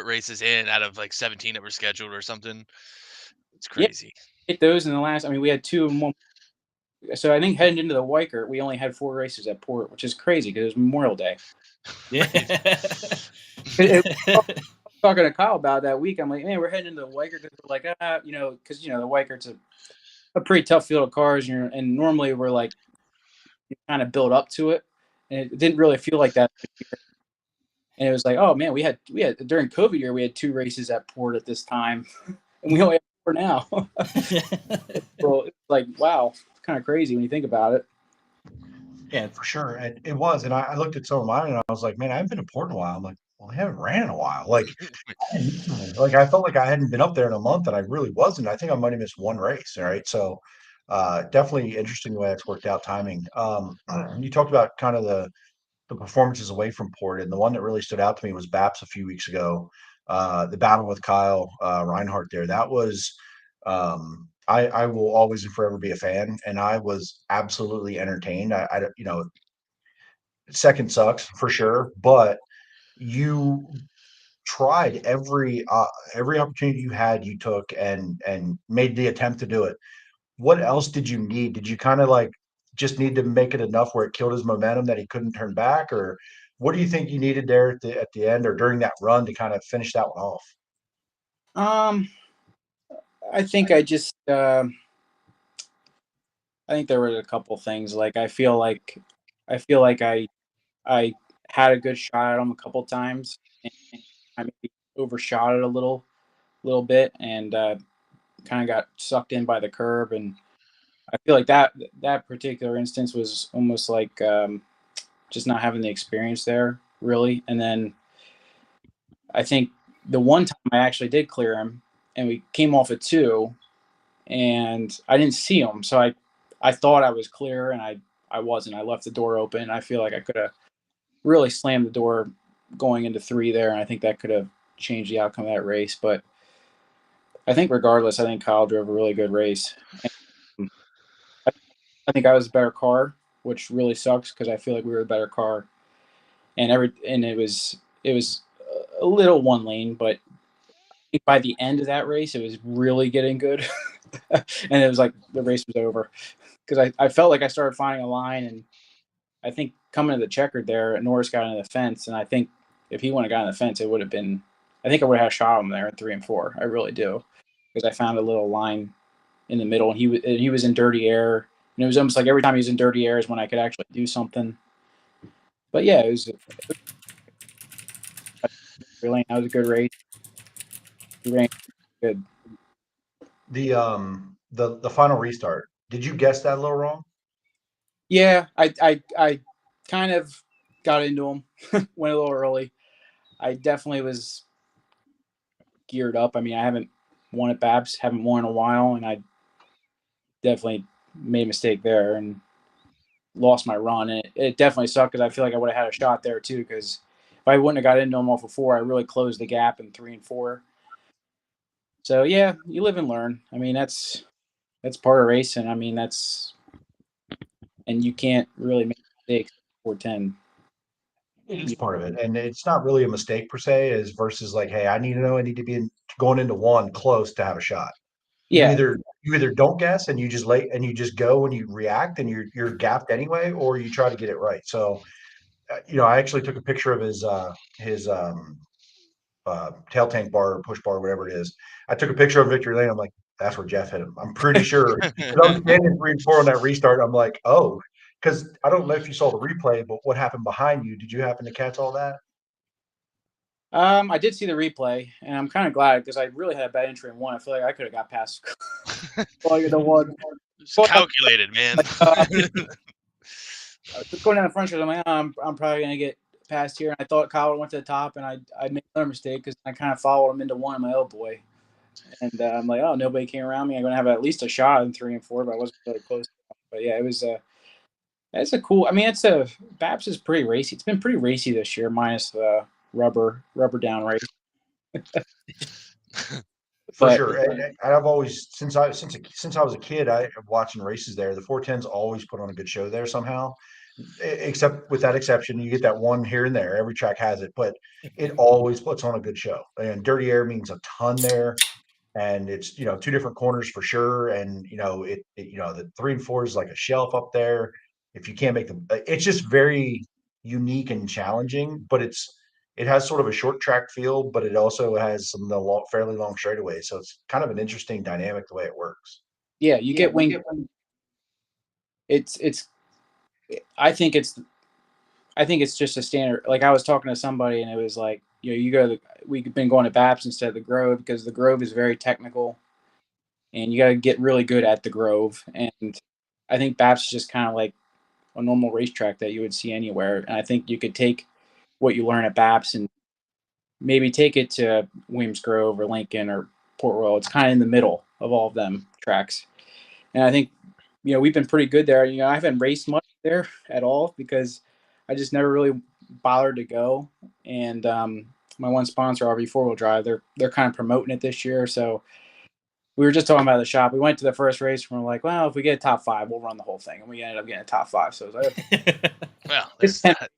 races in out of like 17 that were scheduled or something. It's Yeah, crazy. hit those in the last. I mean, we had 2 and 1. So I think heading into the Weichert, we only had 4 races at Port, which is crazy because it was Memorial Day. Yeah. Talking to Kyle about that week, I'm like, man, we're heading into the Weichert because we're like, because the Weichert's a pretty tough field of cars, and normally we're like, you kind of build up to it, and it didn't really feel like that this year. And it was like, oh man, we had during COVID year we had 2 races at Port at this time, and we only have 4 now. Well, it's like, wow, it's kind of crazy when you think about it. Yeah, for sure. And it was. And I looked at some of mine and I was like, man, I haven't been to Port in a while. I'm like, well, I haven't ran in a while. Like I felt like I hadn't been up there in a month, and I really wasn't. I think I might have missed 1 race. All right. So definitely interesting the way that's worked out timing. You talked about kind of the performances away from Port, and the one that really stood out to me was Baps a few weeks ago. The battle with Kyle Reinhardt there. That was I will always and forever be a fan, and I was absolutely entertained. Second sucks for sure, but you tried every opportunity you had, you took and made the attempt to do it. What else did you need? Did you kind of like just need to make it enough where it killed his momentum that he couldn't turn back, or what do you think you needed there at the end or during that run to kind of finish that one off? I think I think there were a couple things. Like I feel like I had a good shot at him a couple times, and I maybe overshot it a little bit, and kind of got sucked in by the curb. And I feel like that particular instance was almost like just not having the experience there, really. And then I think the one time I actually did clear him, and we came off at 2, and I didn't see him, so I thought I was clear, and I wasn't. I left the door open. I feel like I could have really slammed the door going into 3 there, and I think that could have changed the outcome of that race. But I think regardless, I think Kyle drove a really good race. And I think I was a better car, which really sucks because I feel like we were a better car. And it was a little 1 lane, but I think by the end of that race, it was really getting good. And it was like the race was over because I felt like I started finding a line, and I think coming to the checkered there, Norris got into the fence, and I think if he wouldn't have gotten the fence, it would have been. I think I would have had a shot him there at 3 and 4. I really do, because I found a little line in the middle, and he was in dirty air, and it was almost like every time he was in dirty air is when I could actually do something. But yeah, it was really that was a good race. He ran good. The final restart. Did you guess that a little wrong? Yeah, I kind of got into him, went a little early. I definitely was geared up. I mean, I haven't won at Babs, haven't won in a while, and I definitely made a mistake there and lost my run. And it definitely sucked because I feel like I would have had a shot there too, because if I wouldn't have got into him off of 4, I really closed the gap in 3 and 4. So yeah, you live and learn. I mean, that's part of racing. I mean, and you can't really make mistakes before 10. It's part of it, and it's not really a mistake per se, as versus like, hey, I need to be going into 1 close to have a shot. Yeah. You either don't guess and you just go and you react and you're gapped anyway, or you try to get it right. So, I actually took a picture of his tail tank bar or push bar, whatever it is. I took a picture of Victory Lane. I'm like, that's where Jeff hit him. I'm pretty sure. I was standing 3 and 4 on that restart. I'm like, oh, because I don't know if you saw the replay, but what happened behind you? Did you happen to catch all that? I did see the replay, and I'm kind of glad because I really had a bad entry in 1. I feel like I could have got past the 1. It's calculated, man. Going down the front stretch, I'm like, I'm probably gonna get past here, and I thought Kyle went to the top, and I made another mistake because I kind of followed him into 1. I'm like, oh boy, and I'm like, oh, nobody came around me. I'm gonna have at least a shot in 3 and 4, but I wasn't really close. But yeah, it was it's a cool. I mean, Babs is pretty racy. It's been pretty racy this year, minus the rubber down race. For But sure. And I've always since I was a kid, I watching races there. The 410s always put on a good show there somehow. Except with that exception, you get that one here and there. Every track has it, but it always puts on a good show. And Dirty Air means a ton there. And it's two different corners for sure. And the 3 and 4 is like a shelf up there. If you can't make them, it's just very unique and challenging. But it has sort of a short track feel, but it also has some of the fairly long straightaways. So it's kind of an interesting dynamic the way it works. yeah, you get wing. It's I think it's just a standard. Like I was talking to somebody and it was like, we've been going to BAPS instead of the Grove because the Grove is very technical and you got to get really good at the Grove. And I think BAPS is just kind of like a normal racetrack that you would see anywhere. And I think you could take what you learn at BAPS and maybe take it to Williams Grove or Lincoln or Port Royal. It's kind of in the middle of all of them tracks. And I think, we've been pretty good there. I haven't raced much there at all because I just never really bothered to go. And my one sponsor, RV 4-Wheel Drive, they're kind of promoting it this year. So we were just talking about the shop. We went to the first race and we're like, well, if we get a top 5, we'll run the whole thing. And we ended up getting a top 5. So it was like, well, there's that.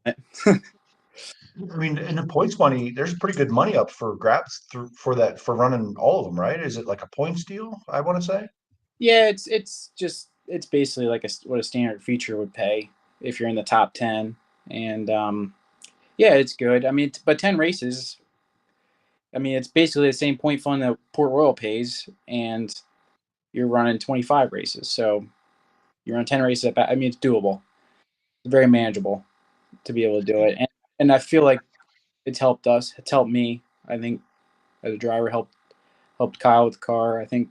I mean, in the points money, there's pretty good money up for grabs for running all of them, right? Is it like a points deal? I want to say. Yeah, it's basically like what a standard feature would pay if you're in the top 10, and yeah, it's good. I mean, but 10 races. I mean, it's basically the same point fund that Port Royal pays, and you're running 25 races. So you're on 10 races. I mean, it's doable. It's very manageable to be able to do it, and I feel like it's helped us. It's helped me. I think as a driver, helped Kyle with the car. I think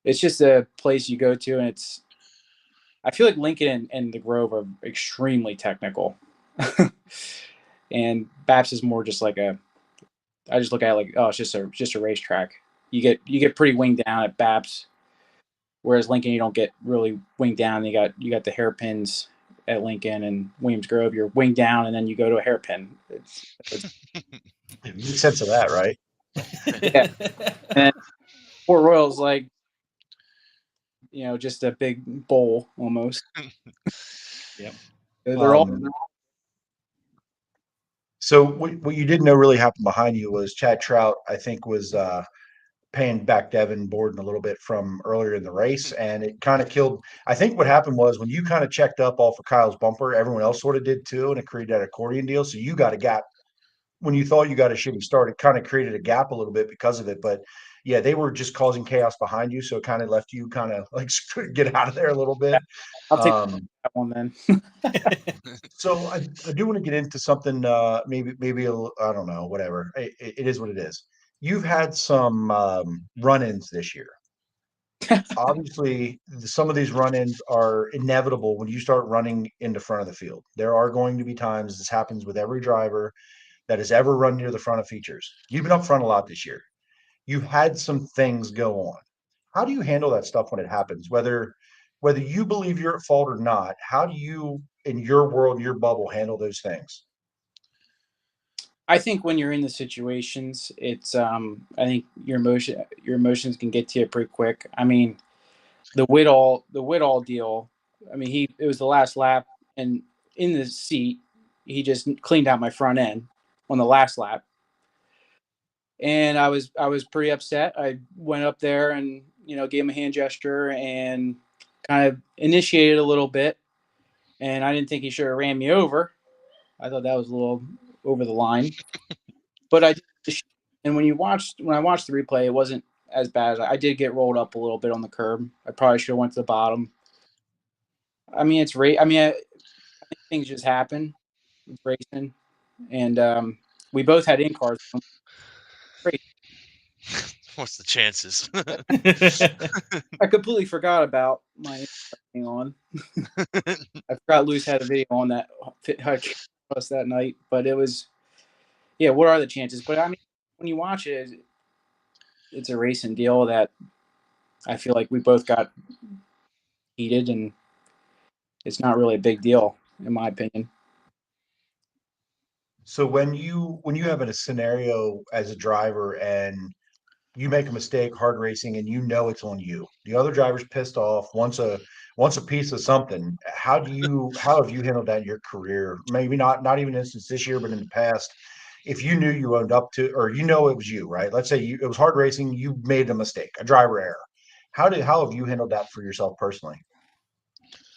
it's just a place you go to, and I feel like Lincoln and the Grove are extremely technical, and BAPS is more just like I just look at it like, oh, it's just a racetrack. You get pretty winged down at BAPS, whereas Lincoln you don't get really winged down. You got the hairpins at Lincoln and Williams Grove. You're winged down, and then you go to a hairpin. It makes sense of that, right? Yeah. And Port Royal's like, just a big bowl almost. Yep. They're all. So what you didn't know really happened behind you was Chad Trout, I think, was paying back Devin Borden a little bit from earlier in the race, and it kind of killed. I think what happened was when you kind of checked up off of Kyle's bumper, everyone else sort of did too, and it created that accordion deal. So you got a gap when you thought you got a shitty start. It kind of created a gap a little bit because of it, but yeah, they were just causing chaos behind you, so it kind of left you kind of like get out of there a little bit. I'll take that one then. So I do want to get into something. Maybe I don't know. Whatever. It is what it is. You've had some run-ins this year. Obviously, some of these run-ins are inevitable when you start running in the front of the field. There are going to be times, this happens with every driver that has ever run near the front of features. You've been up front a lot this year. You've had some things go on. How do you handle that stuff when it happens? Whether you believe you're at fault or not, how do you, in your world, your bubble, handle those things? I think when you're in the situations, it's I think your emotions can get to you pretty quick. I mean, the Whitall deal. I mean, it was the last lap, and in the seat, he just cleaned out my front end on the last lap, and I was pretty upset. I went up there and gave him a hand gesture and kind of initiated a little bit, and I didn't think he should have ran me over. I thought that was a little over the line, but I did. And when I watched the replay, it wasn't as bad. I did get rolled up a little bit on the curb. I probably should have went to the bottom. I mean, it's I think things just happen. It's racing, and we both had in cars. What's the chances? I completely forgot about my thing on. I forgot Luce had a video on that us that night, but it was, yeah. What are the chances? But I mean, when you watch it, it's a racing deal that I feel like we both got heated, and it's not really a big deal in my opinion. So when you have in a scenario as a driver and you make a mistake hard racing and you know it's on you, the other driver's pissed off, wants a piece of something. How have you handled that in your career? Maybe not even instance this year, but in the past, if you knew you owned up to, or you know it was you, right? Let's say it was hard racing, you made a mistake, a driver error. How have you handled that for yourself personally?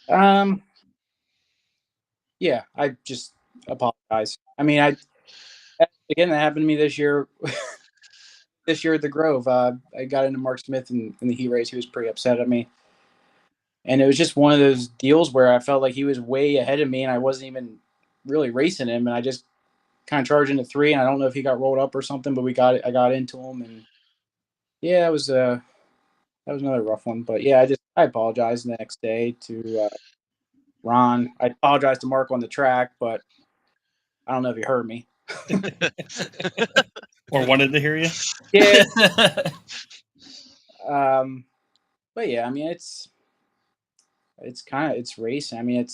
Um, yeah, I just apologize. I mean, again, that happened to me this year. This year at the Grove, I got into Mark Smith in the heat race. He was pretty upset at me, and it was just one of those deals where I felt like he was way ahead of me, and I wasn't even really racing him, and I just kind of charged into three, and I don't know if he got rolled up or something, but I got into him, and yeah, that was another rough one. But yeah, I apologized the next day to Ron. I apologized to Mark on the track, but I don't know if he heard me. Or wanted to hear you. Yeah. But yeah, I mean, it's racing. I mean,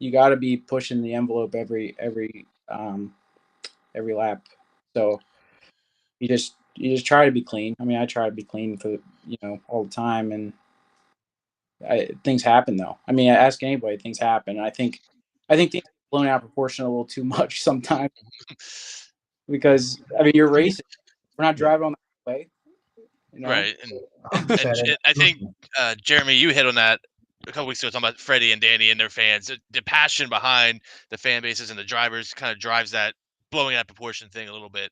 you got to be pushing the envelope every lap. So you just try to be clean. I mean, I try to be clean for all the time, and things happen though. I mean, ask anybody, things happen. I think things get blown out of proportion a little too much sometimes because I mean, you're racing. We're not driving on the way. Right. And I think, Jeremy, you hit on that a couple weeks ago talking about Freddie and Danny and their fans. The passion behind the fan bases and the drivers kind of drives that blowing out proportion thing a little bit.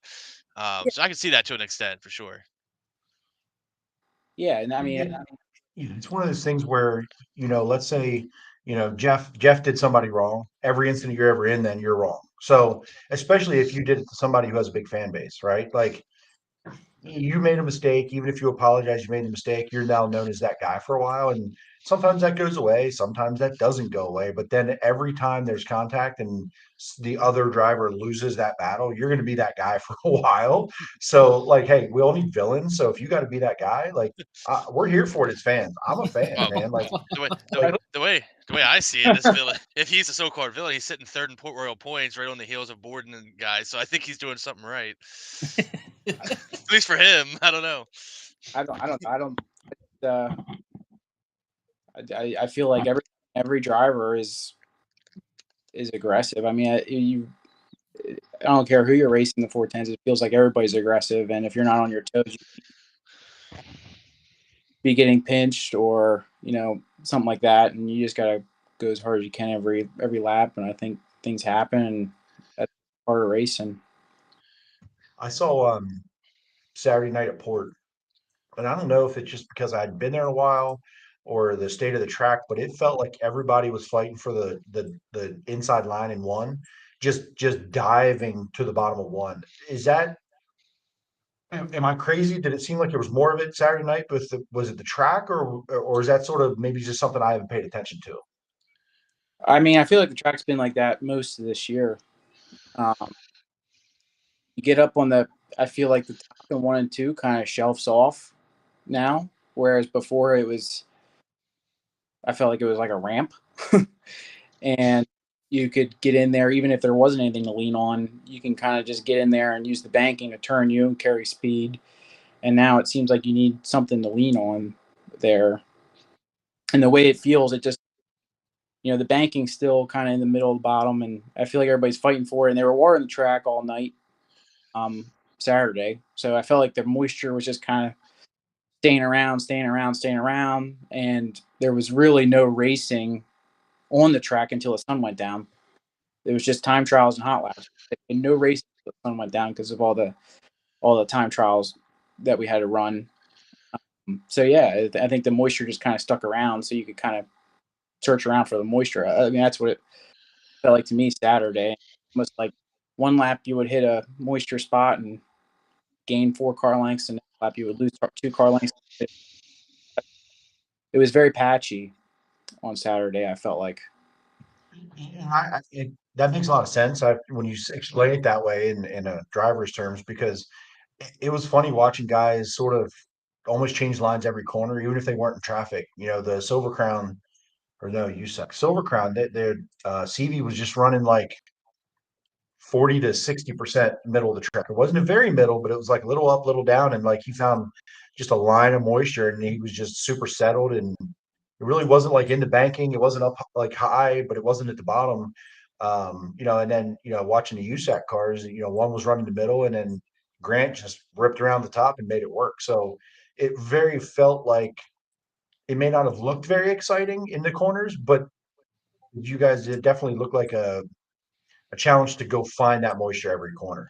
So I can see that to an extent for sure. Yeah, and I mean, It's one of those things where, let's say, Jeff did somebody wrong. Every incident you're ever in, then you're wrong. So especially if you did it to somebody who has a big fan base, right? Like you made a mistake, even if you apologize, you made a mistake, you're now known as that guy for a while. And sometimes that goes away, sometimes that doesn't go away. But then every time there's contact and the other driver loses that battle, you're going to be that guy for a while. So, like, hey, we all need villains. So if you got to be that guy, like, we're here for it as fans. I'm a fan, man. Like, the way I see it, this villain, if he's a so-called villain, he's sitting third in Port Royal points, right on the heels of Borden and guys. So I think he's doing something right. At least for him, I don't know. I feel like every driver is aggressive. I mean, I don't care who you're racing the 410s. It feels like everybody's aggressive, and if you're not on your toes, you be getting pinched or something like that, and you just gotta go as hard as you can every lap. And I think things happen, and that's part of racing. I saw Saturday night at Port, and I don't know if it's just because I'd been there a while or the state of the track, but it felt like everybody was fighting for the inside line in one, just diving to the bottom of one. Is that am I crazy? Did it seem like there was more of it Saturday night? Was it the track, or is that sort of maybe just something I haven't paid attention to? I mean, I feel like the track's been like that most of this year. You get up on I feel like the top 1 and 2 kind of shelves off now, whereas before I felt like it was like a ramp, and you could get in there even if there wasn't anything to lean on. You can kind of just get in there and use the banking to turn you and carry speed. And now it seems like you need something to lean on there. And the way it feels, it just the banking's still kind of in the middle of the bottom, and I feel like everybody's fighting for it. And they were watering the track all night Saturday, so I felt like the moisture was just kind of staying around, and there was really no racing on the track until the sun went down. It was just time trials and hot laps, and no racing until the sun went down because of all the time trials that we had to run. So yeah, I think the moisture just kind of stuck around, so you could kind of search around for the moisture. I mean, that's what it felt like to me Saturday. Almost like one lap you would hit a moisture spot and gain 4 car lengths, and next lap you would lose 2 car lengths. It was very patchy on Saturday, I felt like. That makes a lot of sense when you explain it that way in a driver's terms, because it was funny watching guys sort of almost change lines every corner, even if they weren't in traffic. The Silver Crown, or no, USAC Silver Crown, their CV was just running like 40 to 60% middle of the track. It wasn't a very middle, but it was like a little up, little down. And like he found just a line of moisture and he was just super settled. And it really wasn't like in the banking. It wasn't up like high, but it wasn't at the bottom. And then, watching the USAC cars, one was running the middle and then Grant just ripped around the top and made it work. So it very felt like it may not have looked very exciting in the corners, but you guys did definitely look like a challenge to go find that moisture every corner.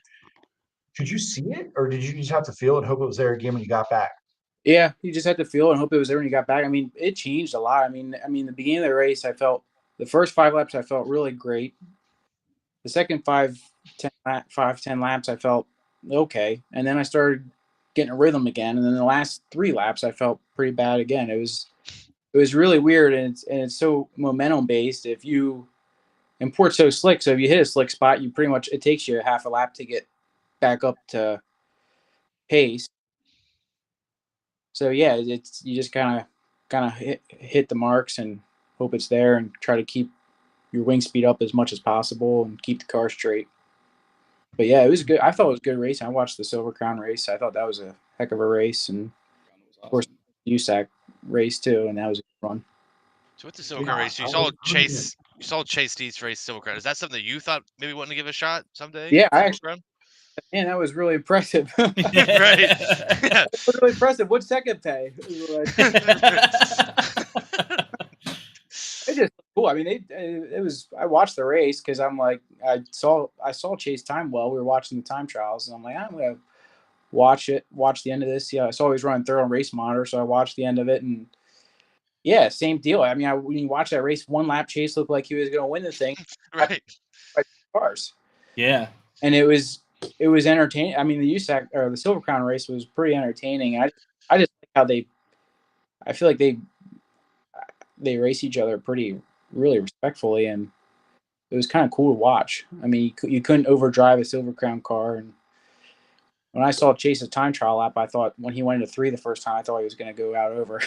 Could you see it, or did you just have to feel it and hope it was there again when you got back? Yeah, you just had to feel it and hope it was there when you got back. I mean, it changed a lot. I mean, the beginning of the race, I felt the first 5 laps, I felt really great. The second 10 laps, I felt okay. And then I started getting a rhythm again. And then the last 3 laps, I felt pretty bad again. It was really weird. And it's so momentum based. And Port's so slick. So if you hit a slick spot, it takes you a half a lap to get back up to pace. So yeah, you just kind of hit the marks and hope it's there and try to keep your wing speed up as much as possible and keep the car straight. But yeah, it was good. I thought it was a good race. I watched the Silver Crown race. I thought that was a heck of a race, and of course USAC race too, and that was a good run. So with the Silver Crown race, you saw Chase Dees race Silver Crown. Is that something that you thought maybe wanting to give a shot someday? Yeah, man, that was really impressive. Right. That was really impressive. What's second pay? It just cool. I mean, it was. I watched the race because I'm like, I saw Chase time well. We were watching the time trials, and I'm like, I'm gonna watch the end of this. Yeah, I saw he was running third on Race Monitor, so I watched the end of it, and yeah, same deal. I mean, when you watch that race, one lap, Chase looked like he was gonna win the thing. Right. Cars. Yeah. And it was entertaining. I mean, the USAC or the Silver Crown race was pretty entertaining. I just like how I feel like they race each other really respectfully, and it was kind of cool to watch. I mean, you couldn't overdrive a Silver Crown car. And when I saw Chase's time trial lap, I thought when he went into 3 the first time, I thought he was going to go out over.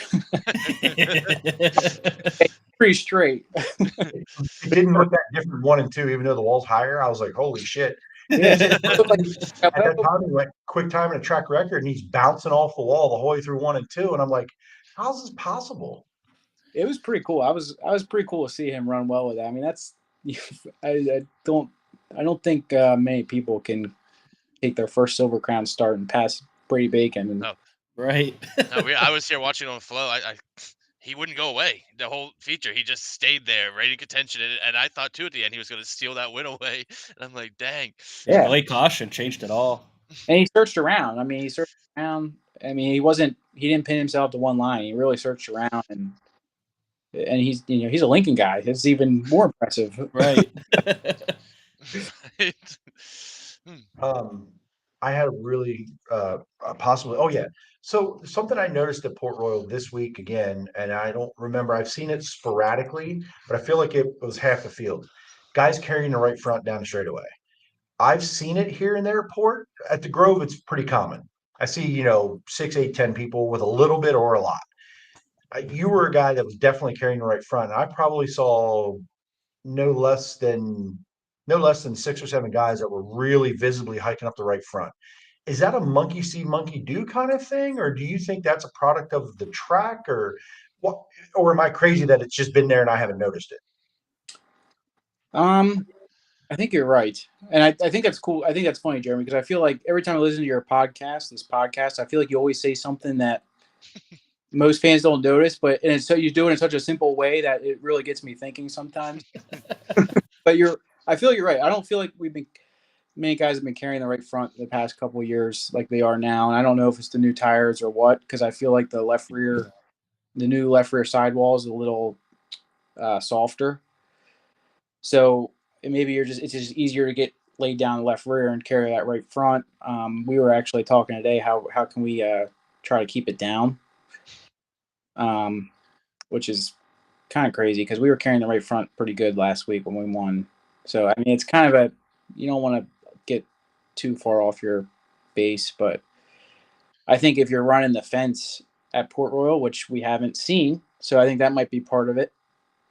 Pretty straight. It didn't look that different 1 and 2, even though the wall's higher. I was like, holy shit. Yeah. At that time, he went quick time and a track record, and he's bouncing off the wall the whole way through 1 and 2. And I'm like, how's this possible? It was pretty cool. I was pretty cool to see him run well with that. I mean, I don't think many people can take their first Silver Crown start and pass Brady Bacon. And, no. Right. I was here watching on flow. He wouldn't go away. The whole feature, he just stayed there, ready to contention. And I thought too at the end he was going to steal that win away. And I'm like, dang. Yeah. Late caution changed it all. And he searched around. I mean, he didn't pin himself to one line. He really searched around, and he's a Lincoln guy. It's even more impressive. Right. I had a really possibly. Oh yeah. So something I noticed at Port Royal this week again, and I don't remember. I've seen it sporadically, but I feel like it was half the field. Guys carrying the right front down the straightaway. I've seen it here and there at Port. At the Grove, it's pretty common. I see 6, 8, 10 people with a little bit or a lot. You were a guy that was definitely carrying the right front. And I probably saw no less than 6 or 7 guys that were really visibly hiking up the right front. Is that a monkey see, monkey do kind of thing? Or do you think that's a product of the track, or what? Or am I crazy that it's just been there and I haven't noticed it? I think you're right. And I think that's cool. I think that's funny, Jeremy, because I feel like every time I listen to your podcast, I feel like you always say something that most fans don't notice, and so you do it in such a simple way that it really gets me thinking sometimes. But I feel you're right. I don't feel like many guys have been carrying the right front the past couple of years like they are now. And I don't know if it's the new tires or what, because I feel like the new left rear sidewall is a little softer. So maybe it's just easier to get laid down the left rear and carry that right front. We were actually talking today, how can we try to keep it down? Which is kind of crazy because we were carrying the right front pretty good last week when we won. So, I mean, it's kind of you don't want to get too far off your base, but I think if you're running the fence at Port Royal, which we haven't seen, so I think that might be part of it.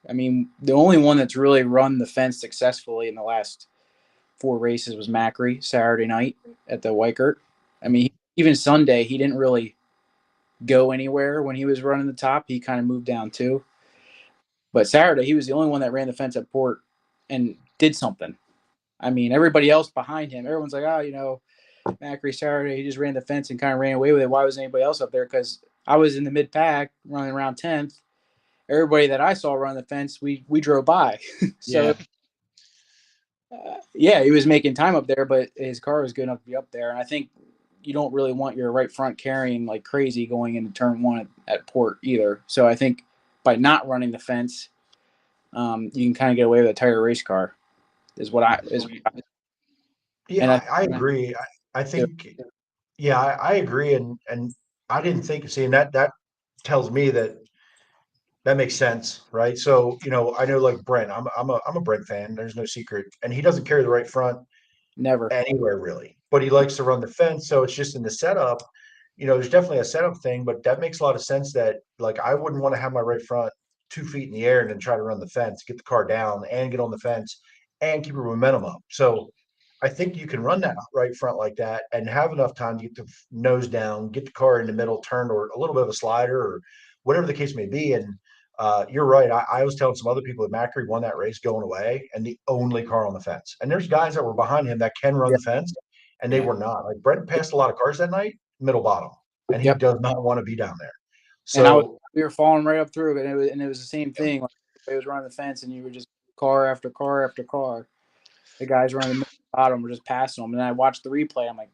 I mean, the only one that's really run the fence successfully in the last 4 races was Macri Saturday night at the Weikert. I mean, even Sunday, he didn't really go anywhere when he was running the top. He kind of moved down too. But Saturday, he was the only one that ran the fence at Port and did something. I mean, everybody else behind him, everyone's like, Macri Saturday, he just ran the fence and kind of ran away with it. Why was anybody else up there? Because I was in the mid pack running around 10th. Everybody that I saw run the fence, we drove by. So, he was making time up there, but his car was good enough to be up there. And I think you don't really want your right front carrying like crazy going into turn 1 at Port either. So I think by not running the fence, you can kind of get away with a tighter race car. I agree. I think, I agree, and I didn't think. See, and that tells me that makes sense, right? So I know like Brent. I'm a Brent fan. There's no secret, and he doesn't carry the right front never anywhere really, but he likes to run the fence. So it's just in the setup. There's definitely a setup thing, but that makes a lot of sense. That like I wouldn't want to have my right front 2 feet in the air and then try to run the fence, get the car down, and get on the fence, and keep your momentum up. So I think you can run that right front like that and have enough time to get the nose down, get the car in the middle turn or a little bit of a slider or whatever the case may be. And you're right. I was telling some other people that Macri won that race going away and the only car on the fence. And there's guys that were behind him that can run the fence and they were not. Like Brent passed a lot of cars that night, middle bottom, and he does not want to be down there. So we were falling right up through it, and it was the same thing. Like it was running the fence, and you were just car after car after car. The guys running the middle bottom were just passing them, and I watched the replay. I'm like,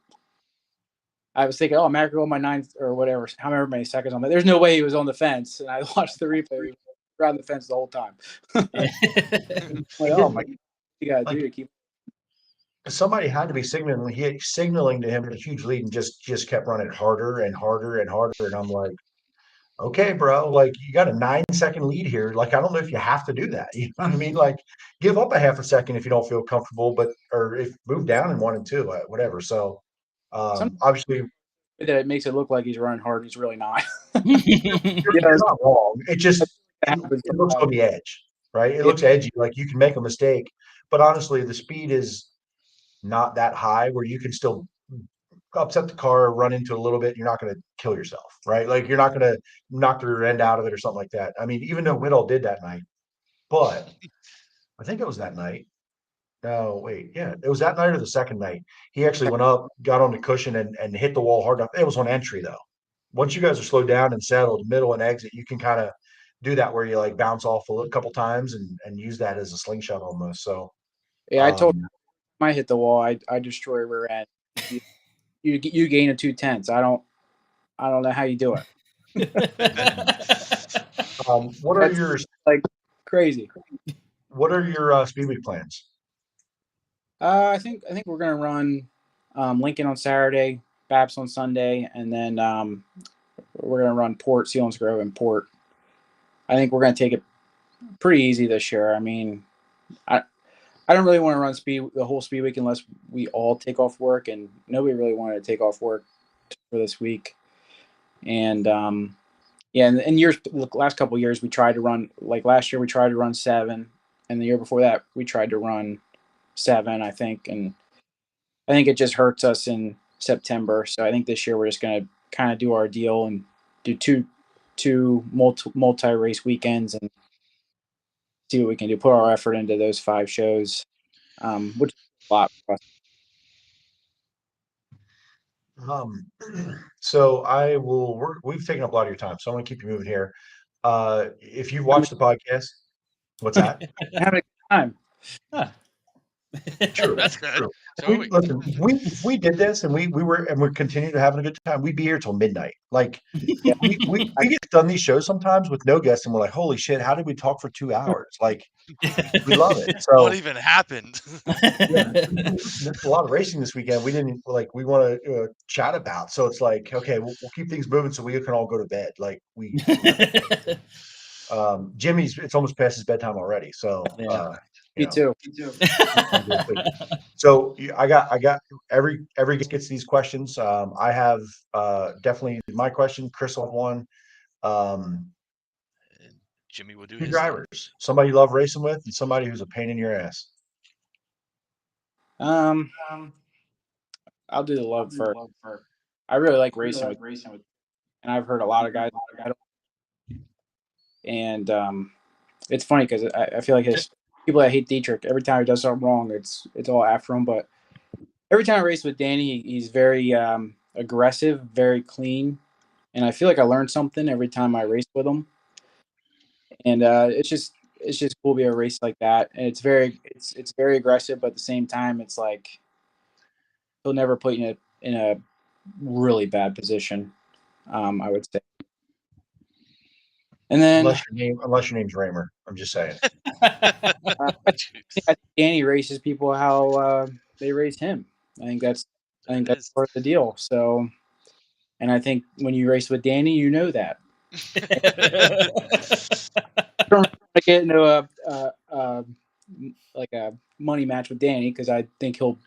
I was thinking, Macri on my 9th or whatever, however many seconds on that. There's no way he was on the fence, and I watched the replay. He was around the fence the whole time. Like, oh my, you gotta do to keep. Somebody had to be signaling to him a huge lead and just kept running harder and harder and harder. And I'm like, okay, bro, like you got a 9-second lead here. Like, I don't know if you have to do that. You know what I mean? Like give up a half a second if you don't feel comfortable, or if move down in 1 and 2, whatever. So obviously that it makes it look like he's running hard. He's really not. You're not wrong. It looks on the edge, right? It looks edgy. Like you can make a mistake, but honestly, the speed is not that high where you can still upset the car, run into a little bit. You're not going to kill yourself, right? Like you're not going to knock the rear end out of it or something like that. I mean, even though Whittle did that night, but I think it was that night. No, wait, yeah, it was that night or the second night. He actually went up, got on the cushion, and hit the wall hard enough. It was on entry though. Once you guys are slowed down and settled, middle and exit, you can kind of do that where you like bounce off a couple times and use that as a slingshot almost. So I told him I hit the wall, I destroy rear end. You gain a 2/10. I don't know how you do it. What are your like crazy? What are your Speedweek plans? I think we're gonna run Lincoln on Saturday, Babs on Sunday, and then we're gonna run Port, Selinsgrove, and Port. I think we're gonna take it pretty easy this year. I mean, I don't really want to run the whole speed week unless we all take off work, and nobody really wanted to take off work for this week. And and the last couple of years we tried to run, like last year we tried to run 7, and the year before that we tried to run 7, I think, and I think it just hurts us in September. So I think this year we're just gonna kind of do our deal and do two multi-race weekends and see what we can do. Put our effort into those 5 shows, which is a lot for us. So we've taken up a lot of your time, so I'm going to keep you moving here. If you've watched the podcast, what's that? Having a good time. Huh. True. That's good. True. So If we did this and we continue to having a good time, we'd be here till midnight. Like we get done these shows sometimes with no guests and we're like, holy shit, how did we talk for 2 hours? Like we love it. So what even happened? There's a lot of racing this weekend. We didn't we want to chat about. So it's like, okay, we'll keep things moving so we can all go to bed. Like Jimmy's, it's almost past his bedtime already. So Me too. So I got every guest gets these questions. I have definitely my question. Chris will have one. Jimmy will do 2 his drivers. Somebody you love racing with, and somebody who's a pain in your ass. Um, I'll do the love first. I really like racing with, and I've heard a lot of guys, and it's funny because I feel like his people that hate Dietrich, every time he does something wrong, it's all after him. But every time I race with Danny, he's very aggressive, very clean, and I feel like I learn something every time I race with him. And it's just cool to be a race like that, and it's very aggressive, but at the same time, it's like he'll never put you in a really bad position. I would say. And then unless your name's Raymer, I'm just saying. I think Danny races people how they race him. I think that's part of the deal. So, and I think when you race with Danny, you know that. I don't get into a money match with Danny because I think he'll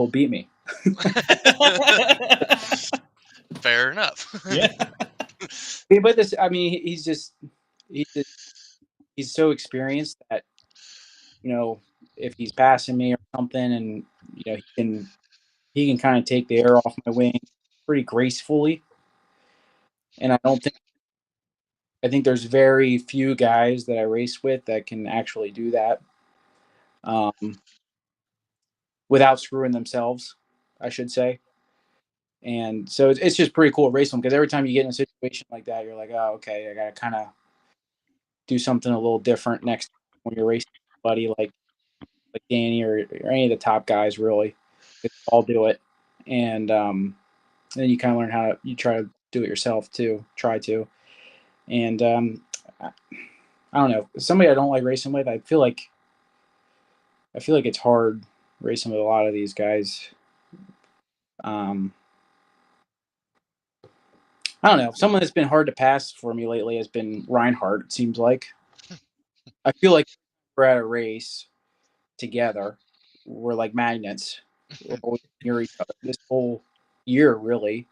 beat me. Fair enough. Yeah. But this, I mean, he's so experienced that, you know, if he's passing me or something, and you know, he can kind of take the air off my wing pretty gracefully. And I think there's very few guys that I race with that can actually do that, without screwing themselves, I should say. And so it's just pretty cool racing because every time you get in a situation like that, you're like, oh, okay, I got to kind of do something a little different next time when you're racing somebody like Danny or any of the top guys, really. They all do it. And then you kind of learn how you try to do it yourself too, And I don't know, somebody I don't like racing with, I feel like it's hard racing with a lot of these guys. I don't know. Someone that's been hard to pass for me lately has been Reinhardt, it seems like. I feel like we're at a race together. We're like magnets. We're always near each other this whole year, really,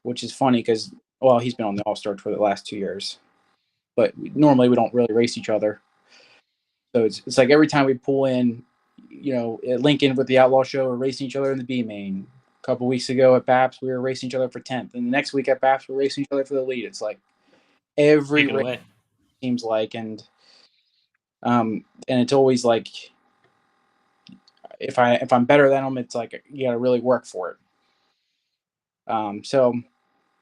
which is funny because, well, he's been on the All-Star for the last 2 years. But normally we don't really race each other. So it's like every time we pull in, you know, at Lincoln with the Outlaw Show, we're racing each other in the B main. A couple weeks ago at BAPS, we were racing each other for 10th. And the next week at BAPS, we're racing each other for the lead. It's like every race seems like, and it's always like if I'm better than them, it's like you got to really work for it. So,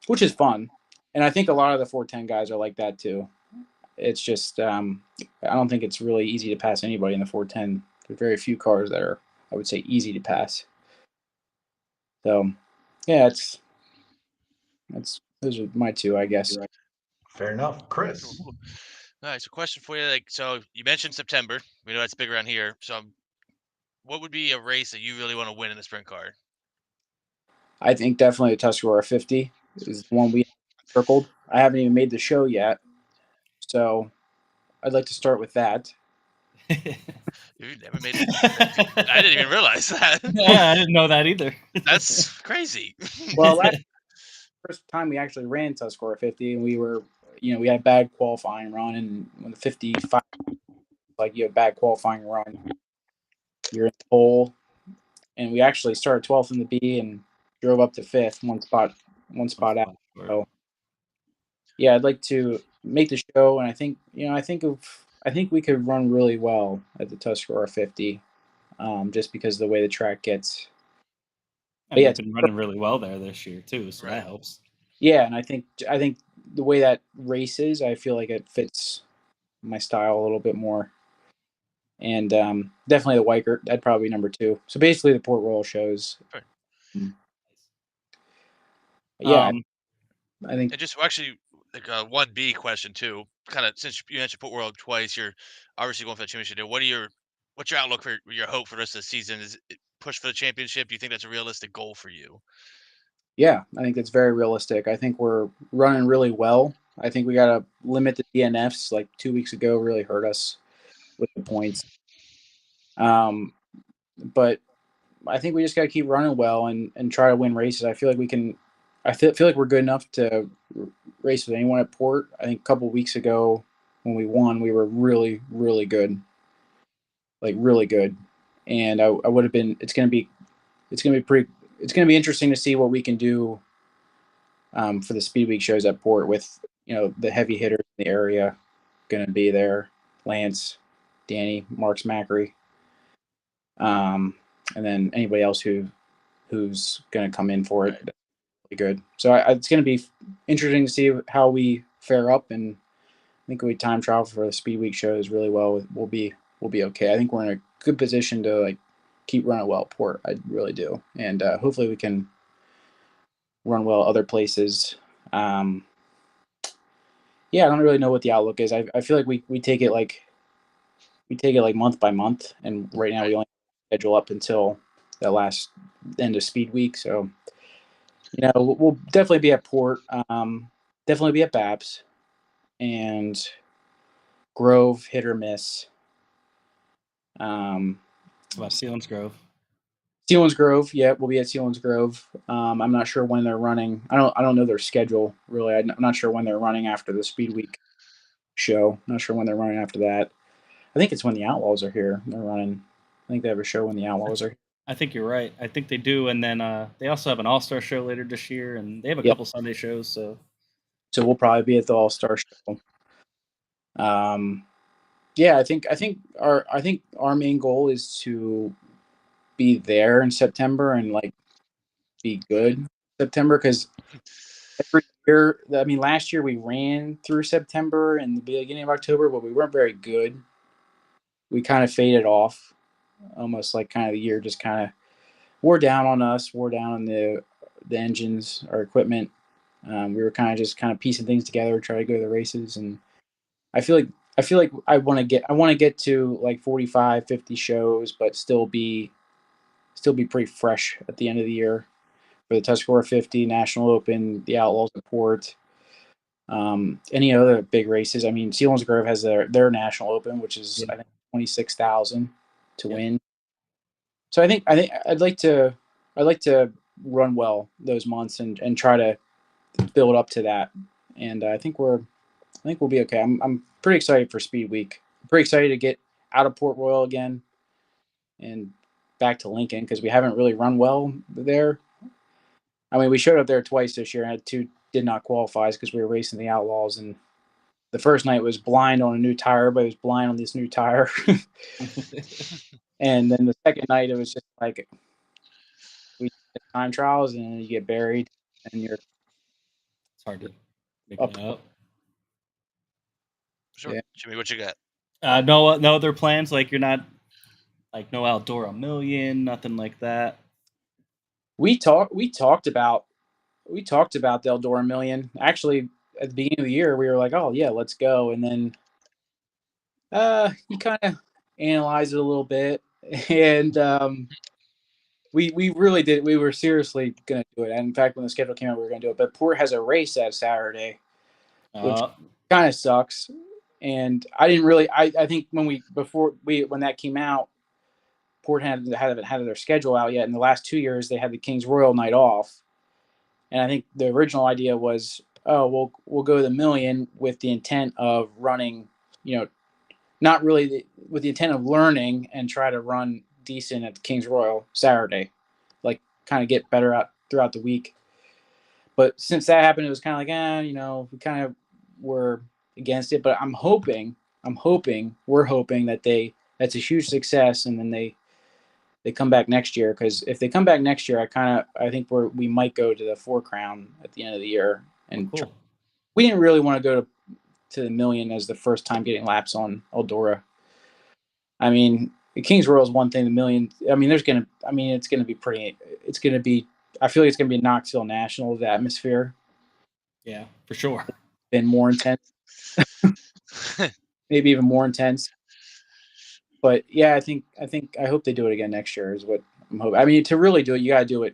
which is fun, and I think a lot of the 410 guys are like that too. It's just I don't think it's really easy to pass anybody in the 410. There are very few cars that are, I would say, easy to pass. So, yeah, those are my two, I guess. Fair enough, Chris. All right, so question for you. Like, so you mentioned September. We know that's big around here. So, what would be a race that you really want to win in the sprint car? I think definitely the Tuscarora 50 is the one we circled. I haven't even made the show yet, so I'd like to start with that. You never made it. I didn't even realize that. Yeah, I didn't know that either. That's crazy. Well, first time we actually ran Tuscarora 50, and we were, you know, we had a bad qualifying run, and when the 55, like you have a bad qualifying run, you're in the pole, and we actually started 12th in the B and drove up to 5th, one spot out. So, yeah, I'd like to make the show, and I think we could run really well at the Tuscarora 50, just because of the way the track gets. And yeah, it's been running really well there this year too, so that helps. Yeah, and I think the way that races, I feel like it fits my style a little bit more. And definitely the Weikert, that'd probably be number 2. So basically the Port Royal shows. Yeah, I think. And just actually, like a 1B question too. Kind of, since you mentioned Port Royal twice, you're obviously going for the championship. What's your outlook for your hope for the rest of the season? Is it push for the championship? Do you think that's a realistic goal for you? Yeah, I think that's very realistic. I think we're running really well. I think we got to limit the DNFs. Like 2 weeks ago, really hurt us with the points. But I think we just got to keep running well and try to win races. I feel like we can. I feel like we're good enough to race with anyone at Port. I think a couple weeks ago when we won, we were really, really good. Like really good. and I would have been. It's gonna be interesting to see what we can do for the Speedweek shows at Port with the heavy hitters in the area going to be there. Lance, Danny, Marks Macri, and then anybody else who's going to come in for it. Really good. So it's going to be interesting to see how we fare up, and I think we time trial for the Speedweek shows really well. We'll be okay. I think we're in a good position to keep running well at Port. I really do, and hopefully we can run well other places. Yeah, I don't really know what the outlook is. I feel like we take it month by month, and right now we only schedule up until the last end of Speed Week. So, we'll definitely be at Port, definitely be at Babs, and Grove, hit or miss. About Sealands Grove. Sealands Grove, yeah, we'll be at Sealands Grove. I'm not sure when they're running. I don't know their schedule really. I'm not sure when they're running after the Speed Week show. Not sure when they're running after that. I think it's when the Outlaws are here. They're running. I think they have a show when the Outlaws are here. I think you're right. I think they do, and then they also have an All-Star show later this year, and they have a couple Sunday shows. So we'll probably be at the All-Star show. Yeah, I think our main goal is to be there in September and be good in September, because every year, last year we ran through September and the beginning of October, but we weren't very good. We kind of faded off, almost like kind of the year just kind of wore down on us, wore down on the engines, our equipment. We were kind of piecing things together, try to go to the races, and I feel like I want to get to 45, 50 shows, but still be pretty fresh at the end of the year for the Tuscarora 50, National Open, the Outlaws at Port, any other big races. Sealands Grove has their National Open, which is I think 26,000 to win. So I think I'd like to run well those months and try to build up to that. And I think we'll be okay. I'm pretty excited for Speed Week. I'm pretty excited to get out of Port Royal again and back to Lincoln, because we haven't really run well there. We showed up there twice this year and had two did not qualify because we were racing the Outlaws, and the first night was blind on a new tire, but it was blind on this new tire. And then the second night it was just we did time trials and you get buried and it's hard to make it up. Sure. Yeah. Jimmy, what you got? No other plans? You're not no Eldora Million, nothing like that. We talked about the Eldora Million. Actually, at the beginning of the year, we were like, "Oh yeah, let's go." And then you kind of analyzed it a little bit, and we really did. We were seriously going to do it. And in fact, when the schedule came out, we were going to do it. But Port has a race that Saturday, which kind of sucks. And I didn't really. I think when that came out, Port haven't had their schedule out yet. In the last 2 years, they had the Kings Royal night off, and I think the original idea was, we'll go to the Million with the intent of running, not really with the intent of learning and try to run decent at the Kings Royal Saturday, kind of get better out throughout the week. But since that happened, it was kind of we kind of were against it. But we're hoping that that's a huge success, and then they come back next year. Because if they come back next year, I think we might go to the 4 Crown at the end of the year. And cool. We didn't really want to go to the Million as the first time getting laps on Eldora. The Kings Royal is one thing. The Million, it's going to be pretty. It's going to be. I feel like it's going to be a Knoxville National, the atmosphere. Yeah, for sure. Been more intense. Maybe even more intense. But yeah, I hope they do it again next year is what I'm hoping. To really do it, you got to do what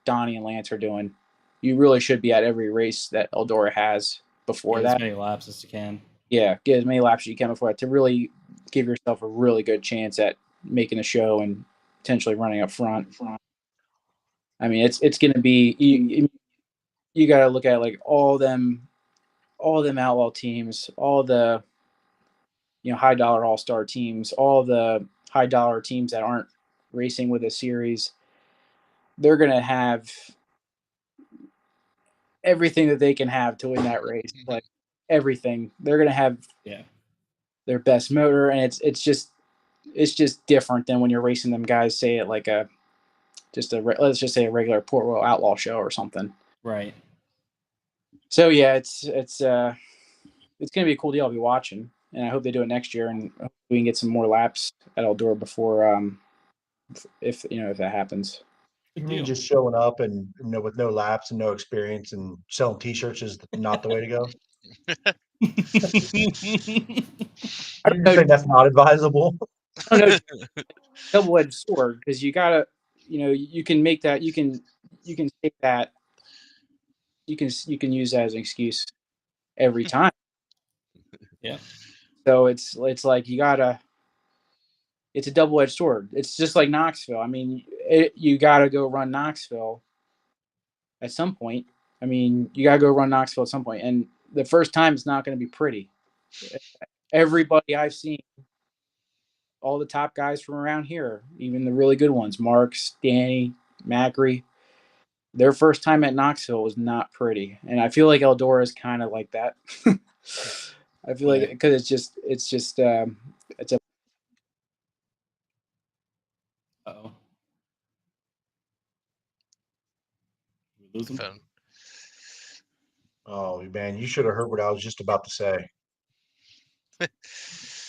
Donnie and Lance are doing. You really should be at every race that Eldora has before that. As many laps as you can. Yeah, get as many laps as you can before that to really give yourself a really good chance at making a show and potentially running up front. It's going to be you got to look at all them outlaw teams, all the high dollar all-star teams, all the high dollar teams that aren't racing with a series, they're going to have everything that they can have to win that race. Like everything, they're going to have their best motor, and it's just different than when you're racing them guys, say at like let's just say a regular Port Royal Outlaw show or something. Right. So yeah, it's going to be a cool deal. I'll be watching, and I hope they do it next year, and we can get some more laps at Eldora before if that happens. You mean just showing up and with no laps and no experience and selling T-shirts is not the way to go? I don't know. Saying that's not advisable. I don't know. Double-edged sword, because you gotta, you can make that, you can take that, you can use that as an excuse every time. Yeah. So it's like it's a double-edged sword. It's just like Knoxville. I mean, you gotta go run Knoxville at some point. I mean, you gotta go run Knoxville at some point, and the first time it's not going to be pretty. Everybody I've seen, all the top guys from around here, even the really good ones, Marks, Danny, Macri, their first time at Knoxville was not pretty. And I feel like Eldora is kind of like that. I feel like, because it's a. Uh-oh. We lose him? Oh man, you should have heard what I was just about to say.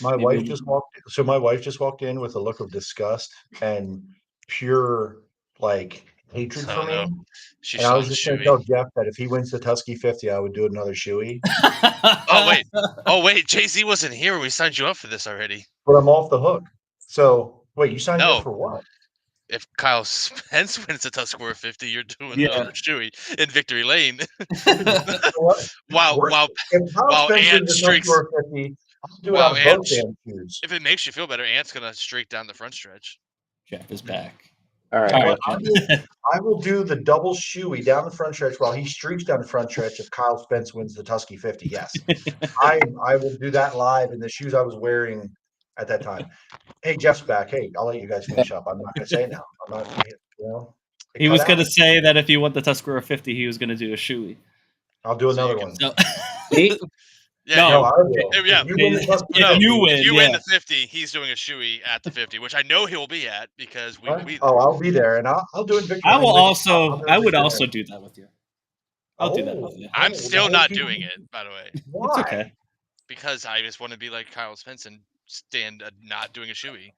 My wife just walked in with a look of disgust and pure hatred for me. She's And I was showing just going to Shoey. tell Jeff that if he wins the Tusky 50, I would do another Shoey. Oh wait, Jay-Z wasn't here. We signed you up for this already. But I'm off the hook. So wait, you signed me up for what? If Kyle Spence wins the Tuscarora 50, you're doing another Shoey in Victory Lane. While Ant streaks. If it makes you feel better, Ant's gonna streak down the front stretch. Jeff is back. All right. I will do the double Shoey down the front stretch while he streaks down the front stretch if Kyle Spence wins the Tusky 50. Yes. I will do that live in the shoes I was wearing at that time. Hey, Jeff's back. Hey, I'll let you guys finish up. I'm not going to say it now. I'm not, He was going to say that if he won the Tuscarora 50, he was going to do a Shoey. I'll do another one. So, Yeah, I will. Yeah. If you win the 50, he's doing a Shoey at the 50, which I know he'll be at because we will be there. Oh, I'll be there, and I'll do it. I would also do that with you. I'll do that with you. I'm still not doing it, by the way. Why? It's okay. Because I just want to be like Kyle Spence and stand not doing a Shoey.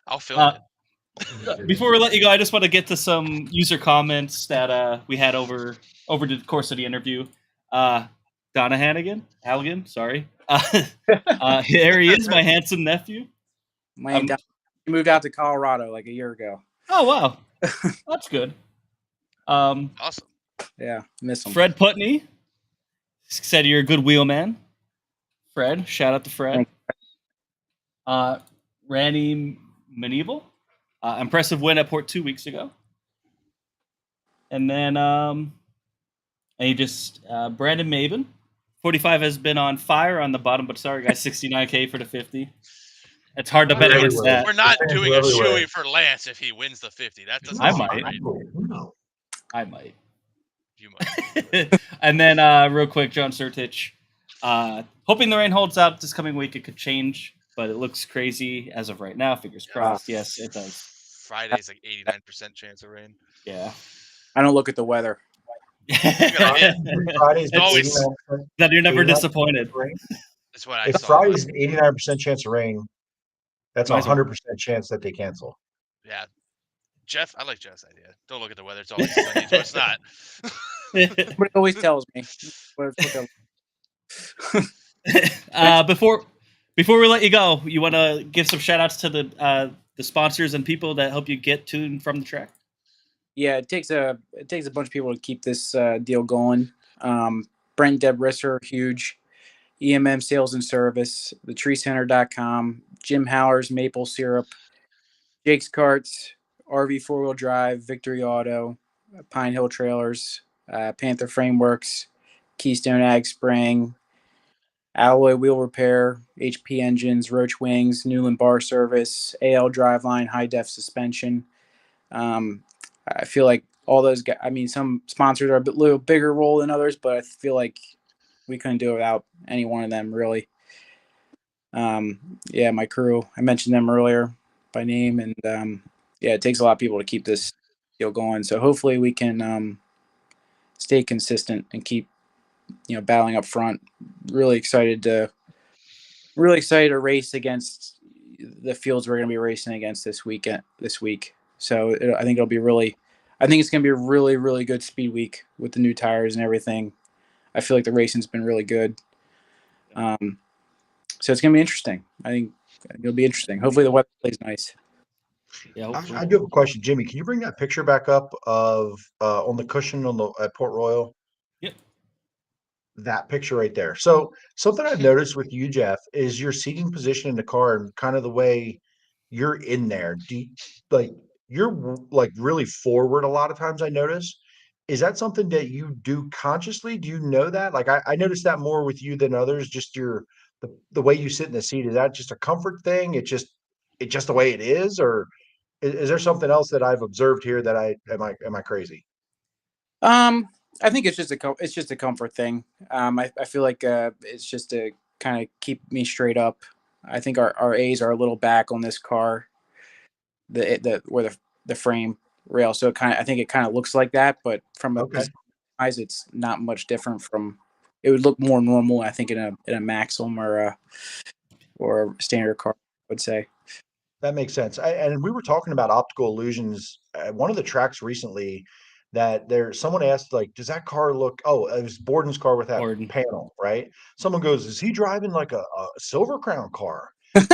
I'll film it. Before we let you go, I just want to get to some user comments that we had over the course of the interview. Donna Halligan, sorry. Here he is, my handsome nephew. He moved out to Colorado like a year ago. Oh, wow. That's good. Awesome. Yeah, miss him. Fred Putney said you're a good wheelman. Fred, shout out to Fred. Randy Maneval, impressive win at Port 2 weeks ago. And then Brandon Maben, 45 has been on fire on the bottom, but sorry guys, 69K for the 50. It's hard to bet against that. We're not doing a Shoey for Lance if he wins the 50. That doesn't seem right. I might. You might. And then real quick, John Sertich, hoping the rain holds out this coming week. It could change, but it looks crazy as of right now. Fingers crossed. Yes, it does. Friday's like 89% chance of rain. Yeah. I don't look at the weather. Friday's always that you're never disappointed. That's what I if saw. Friday's 89% chance of rain, that's a 100% chance that they cancel. Yeah. Jeff, I like Jeff's idea. Don't look at the weather. It's always sunny, so it's not. Somebody always tells me. Before we let you go, you want to give some shout outs to the sponsors and people that help you get to and from the track? Yeah, it takes a bunch of people to keep this deal going. Brent Debrisser, huge. EMM Sales and Service, thetreecenter.com, Jim Haller's Maple Syrup, Jake's Carts, RV 4-Wheel Drive, Victory Auto, Pine Hill Trailers, Panther Frameworks, Keystone Ag Spring, alloy wheel repair, HP engines, Roach wings, Newland bar service, AL driveline, high def suspension. I feel like all those guys, I mean, some sponsors are a little bigger role than others, but I feel like we couldn't do it without any one of them, really. Yeah, my crew, I mentioned them earlier by name, and yeah, it takes a lot of people to keep this deal going. So hopefully we can stay consistent and keep, battling up front. Really excited to race against the fields we're going to be racing against this week. So I think it's going to be a really, really good speed week with the new tires and everything. I feel like the racing's been really good. So it's going to be interesting. I think it'll be interesting. Hopefully the weather plays nice. Yeah, I do have a question, Jimmy. Can you bring that picture back up of on the cushion at Port Royal? Yep. That picture right there. So something I've noticed with you, Jeff, is your seating position in the car and kind of the way you're in there. You're like really forward a lot of times, I notice. Is that something that you do consciously? Do you know that? Like I noticed that more with you than others, just the way you sit in the seat. Is that just a comfort thing? It's just the way it is, or is there something else that I've observed here that am I crazy? I think it's just a comfort thing. I feel like it's just to kind of keep me straight up. I think our A's are a little back on this car, where the frame rail. So I think it kind of looks like that, but from a size, it's not much different from. It would look more normal, I think, in a Maxim or a standard car, I would say. That makes sense. And we were talking about optical illusions at one of the tracks recently. That someone asked, like, does that car look? Oh, it was Borden's car with that panel, right? Someone goes, is he driving like a Silver Crown car?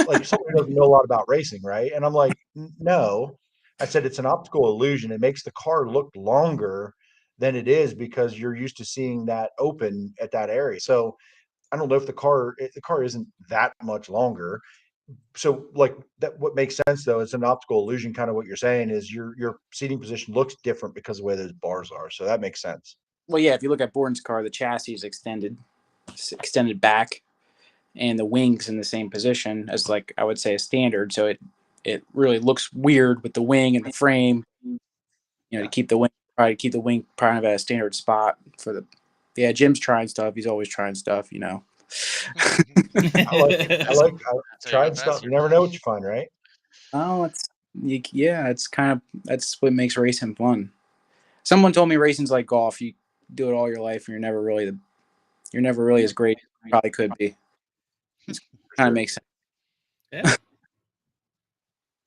Like someone doesn't know a lot about racing, right? And I'm like, no. I said it's an optical illusion. It makes the car look longer than it is because you're used to seeing that open at that area. So I don't know if the car isn't that much longer. So like that, what makes sense though, it's an optical illusion. Kind of what you're saying is your seating position looks different because of the way those bars are. So that makes sense. Well, yeah, if you look at Borden's car, the chassis is extended back, and the wings in the same position as, like, I would say, a standard. So it really looks weird with the wing and the frame. To keep the wing kind of at a standard spot for the. Yeah, Jim's trying stuff. He's always trying stuff. I like trying stuff. You never know what you find, right? Oh, it's kind of, that's what makes racing fun. Someone told me racing's like golf. You do it all your life, and you're never really as great as you probably could be. It kind of makes sense. Yeah.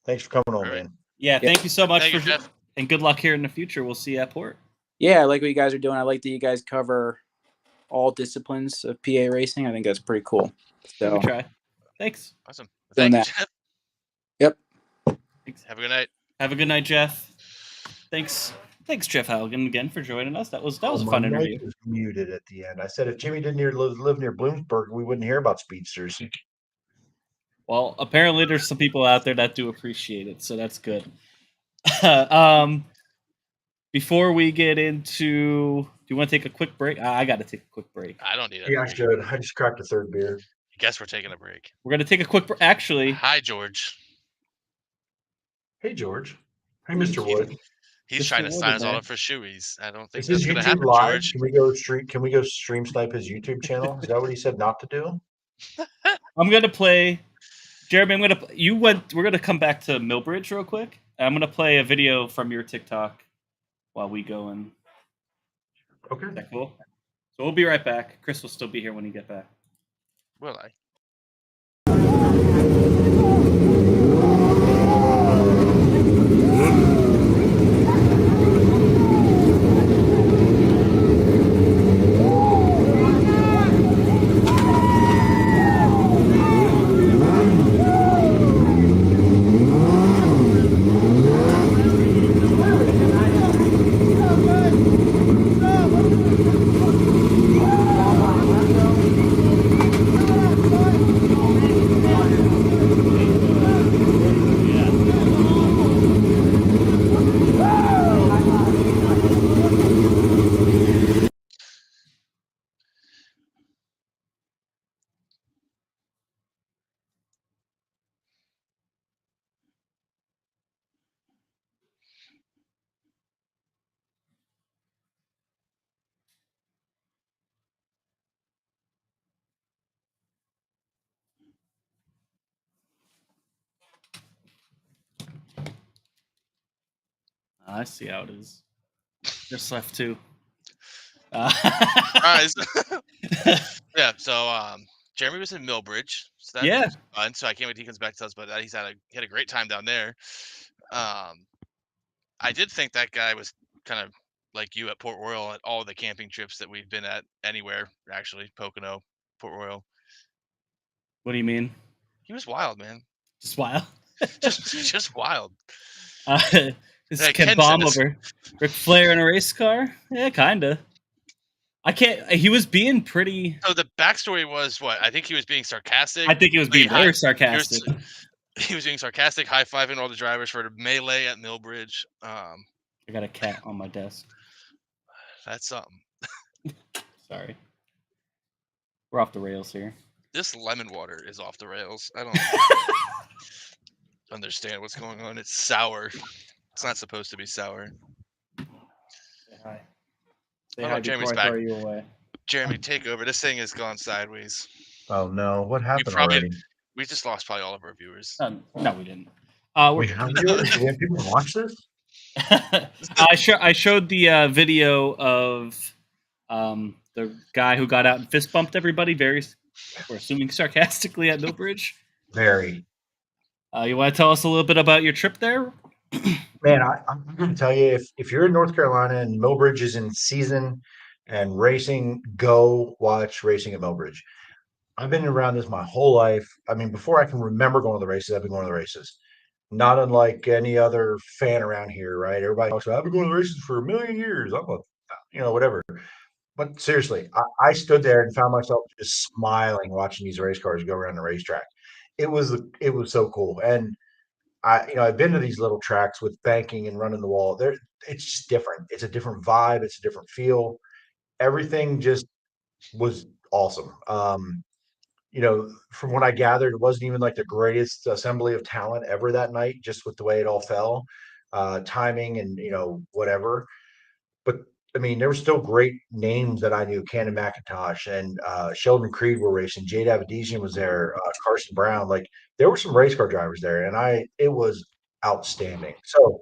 Thanks for coming on, man. Yeah, thank you so much Thank you, Jeff. And good luck here in the future. We'll see you at Port. Yeah, I like what you guys are doing. I like that you guys cover all disciplines of PA racing. I think that's pretty cool. So we try. Thanks. Awesome. Thank you, Jeff. Yep. Thanks. Have a good night. Have a good night, Jeff. Thanks, Jeff Halligan, again for joining us. That was a fun interview. Was muted at the end. I said if Jimmy didn't live near Bloomsburg, we wouldn't hear about speedsters. Well, apparently there's some people out there that do appreciate it, so that's good. Before we get into, do you want to take a quick break? I got to take a quick break. I don't need it. Yeah, I should. I just cracked a third beer. I guess we're taking a break. We're going to take a quick break. Actually. Hi, George. Hey, George. Hey, Mr. Wood. He's trying to sign us all up for Shoeys. I don't think Is that's his going to YouTube happen, live? George. Can we go stream snipe his YouTube channel? Is that what he said not to do? I'm going to play. Jeremy, we're going to come back to Millbridge real quick. I'm going to play a video from your TikTok while we go and. Okay. Is that cool? So we'll be right back. Chris will still be here when you get back. Will I? I see how it is. Just left 2. All right. Yeah. So Jeremy was in Millbridge. So that Yeah. was fun. So I can't wait till he comes back to tell us about that. He had a great time down there. I did think that guy was kind of like you at Port Royal at all the camping trips that we've been at anywhere, actually. Pocono, Port Royal. What do you mean? He was wild, man. Just wild. just wild. This Like Ken Ken Baum says. over Ric Flair in a race car? Yeah, kinda. I can't. He was being pretty. So the backstory was what? I think he was being sarcastic. I think he was being very sarcastic. He was being sarcastic, high-fiving all the drivers for the melee at Millbridge. I got a cat on my desk. That's something. Sorry. We're off the rails here. This lemon water is off the rails. I don't understand what's going on. It's sour. It's not supposed to be sour. Say hi. Say Oh, hi Jeremy's before I back. throw you away. Jeremy, take over. This thing has gone sideways. Oh no, what happened already? We just lost probably all of our viewers. No, we didn't. We have viewers? Do we have people to watch this? I showed the video of the guy who got out and fist bumped everybody. We're assuming sarcastically at Millbridge. Very. You want to tell us a little bit about your trip there? Man, I'm going to tell you, if you're in North Carolina and Millbridge is in season and racing, go watch racing at Millbridge. I've been around this my whole life. I mean, before I can remember going to the races, I've been going to the races. Not unlike any other fan around here, right? Everybody talks about, I've been going to the races for a million years. I'm whatever. But seriously, I stood there and found myself just smiling watching these race cars go around the racetrack. It was so cool. And I've been to these little tracks with banking and running the wall. It's just different. It's a different vibe. It's a different feel. Everything just was awesome. From what I gathered, it wasn't even like the greatest assembly of talent ever that night, just with the way it all fell, timing and whatever. But I mean, there were still great names that I knew. Cannon McIntosh and Sheldon Creed were racing. Jade Avedizian was there. Carson Brown. Like there were some race car drivers there, and it was outstanding. So,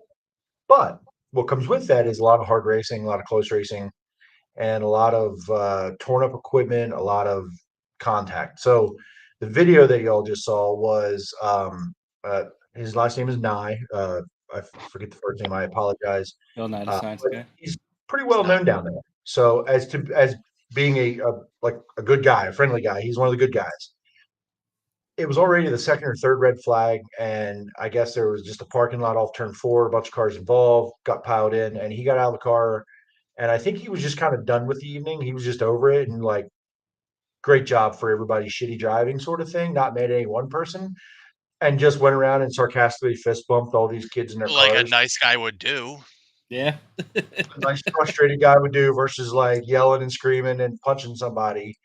but what comes with that is a lot of hard racing, a lot of close racing, and a lot of torn up equipment, a lot of contact. So the video that y'all just saw was his last name is Nye. I forget the first name. I apologize. Bill Nye, the science guy. He's pretty well known down there. So as being a good guy, a friendly guy, he's one of the good guys. It was already the second or third red flag, and I guess there was just a parking lot off turn 4, a bunch of cars involved, got piled in, and he got out of the car. And I think he was just kind of done with the evening. He was just over it and like, great job for everybody, shitty driving sort of thing, not made any one person, and just went around and sarcastically fist bumped all these kids in their like cars. a nice guy would do. Yeah. A nice frustrated guy would do versus like yelling and screaming and punching somebody.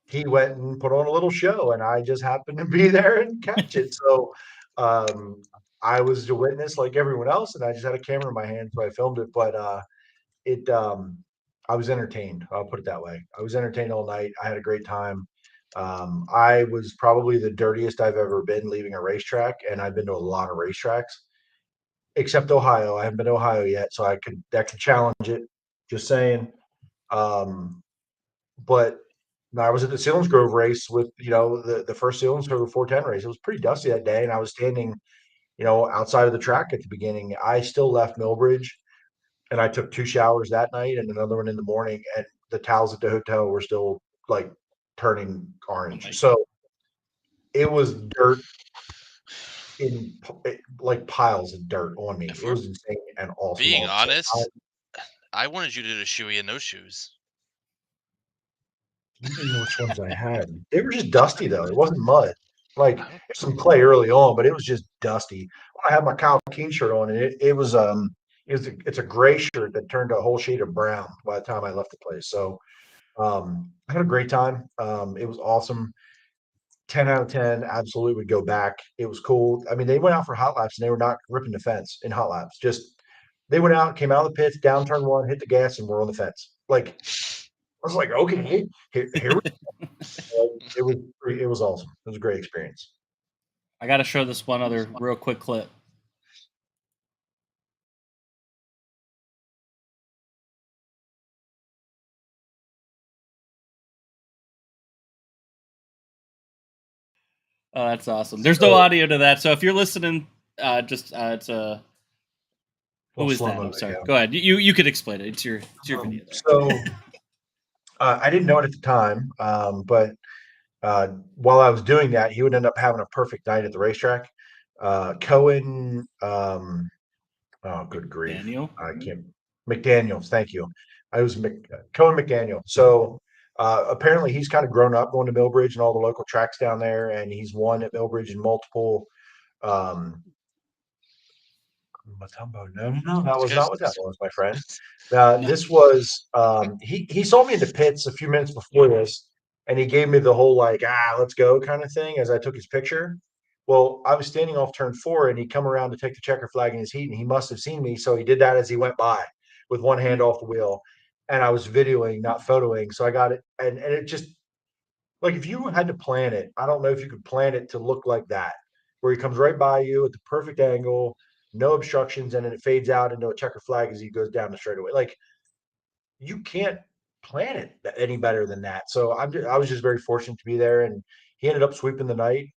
He went and put on a little show, and I just happened to be there and catch it. So I was a witness like everyone else, and I just had a camera in my hand, so I filmed it. But I was entertained. I'll put it that way. I was entertained all night. I had a great time. I was probably the dirtiest I've ever been leaving a racetrack, and I've been to a lot of racetracks, except Ohio. I haven't been to Ohio yet, so that could challenge it. Just saying. But I was at the Selinsgrove race with the first Selinsgrove 410 race. It was pretty dusty that day, and I was standing outside of the track at the beginning. I still left Millbridge. And I took 2 showers that night and another one in the morning, and the towels at the hotel were still like turning orange. So it was dirt like piles of dirt on me. It was insane and awesome. Being honest, I wanted you to do the Shoey in those shoes. I didn't know which ones I had. They were just dusty though. It wasn't mud. Like there's some clay early on, but it was just dusty. I had my Kyle Keen shirt on, and it's a gray shirt that turned a whole shade of brown by the time I left the place. So I had a great time. It was awesome. 10 out of 10, absolutely would go back. It was cool. I mean, they went out for hot laps and they were not ripping the fence in hot laps. Just they went out, came out of the pits, down turn 1, hit the gas, and we're on the fence. Like I was like, okay, here we go. It was awesome. It was a great experience. I got to show this one other real quick clip. Oh, that's awesome. There's no audio to that, so if you're listening, it's a. Who is that? I'm sorry. Go ahead. You could explain it. It's your video. There. So I didn't know it at the time, but while I was doing that, he would end up having a perfect night at the racetrack. Cohen, oh, good grief. Daniel? I can't. McDaniels, thank you. I was Cohen McDaniel. So apparently he's kind of grown up going to Millbridge and all the local tracks down there, and he's won at Millbridge in multiple. Matumbo. No, that was not what that was, my friend. This was he saw me in the pits a few minutes before this, and he gave me the whole like let's go kind of thing as I took his picture. Well, I was standing off turn 4, and he come around to take the checker flag in his heat, and he must have seen me, so he did that as he went by with one hand off the wheel, and I was videoing, not photoing, so I got it, and it just like if you had to plan it, I don't know if you could plan it to look like that, where he comes right by you at the perfect angle, no obstructions, and then it fades out into a checker flag as he goes down the straightaway. Like you can't plan it any better than that. So I was just very fortunate to be there, and he ended up sweeping the night.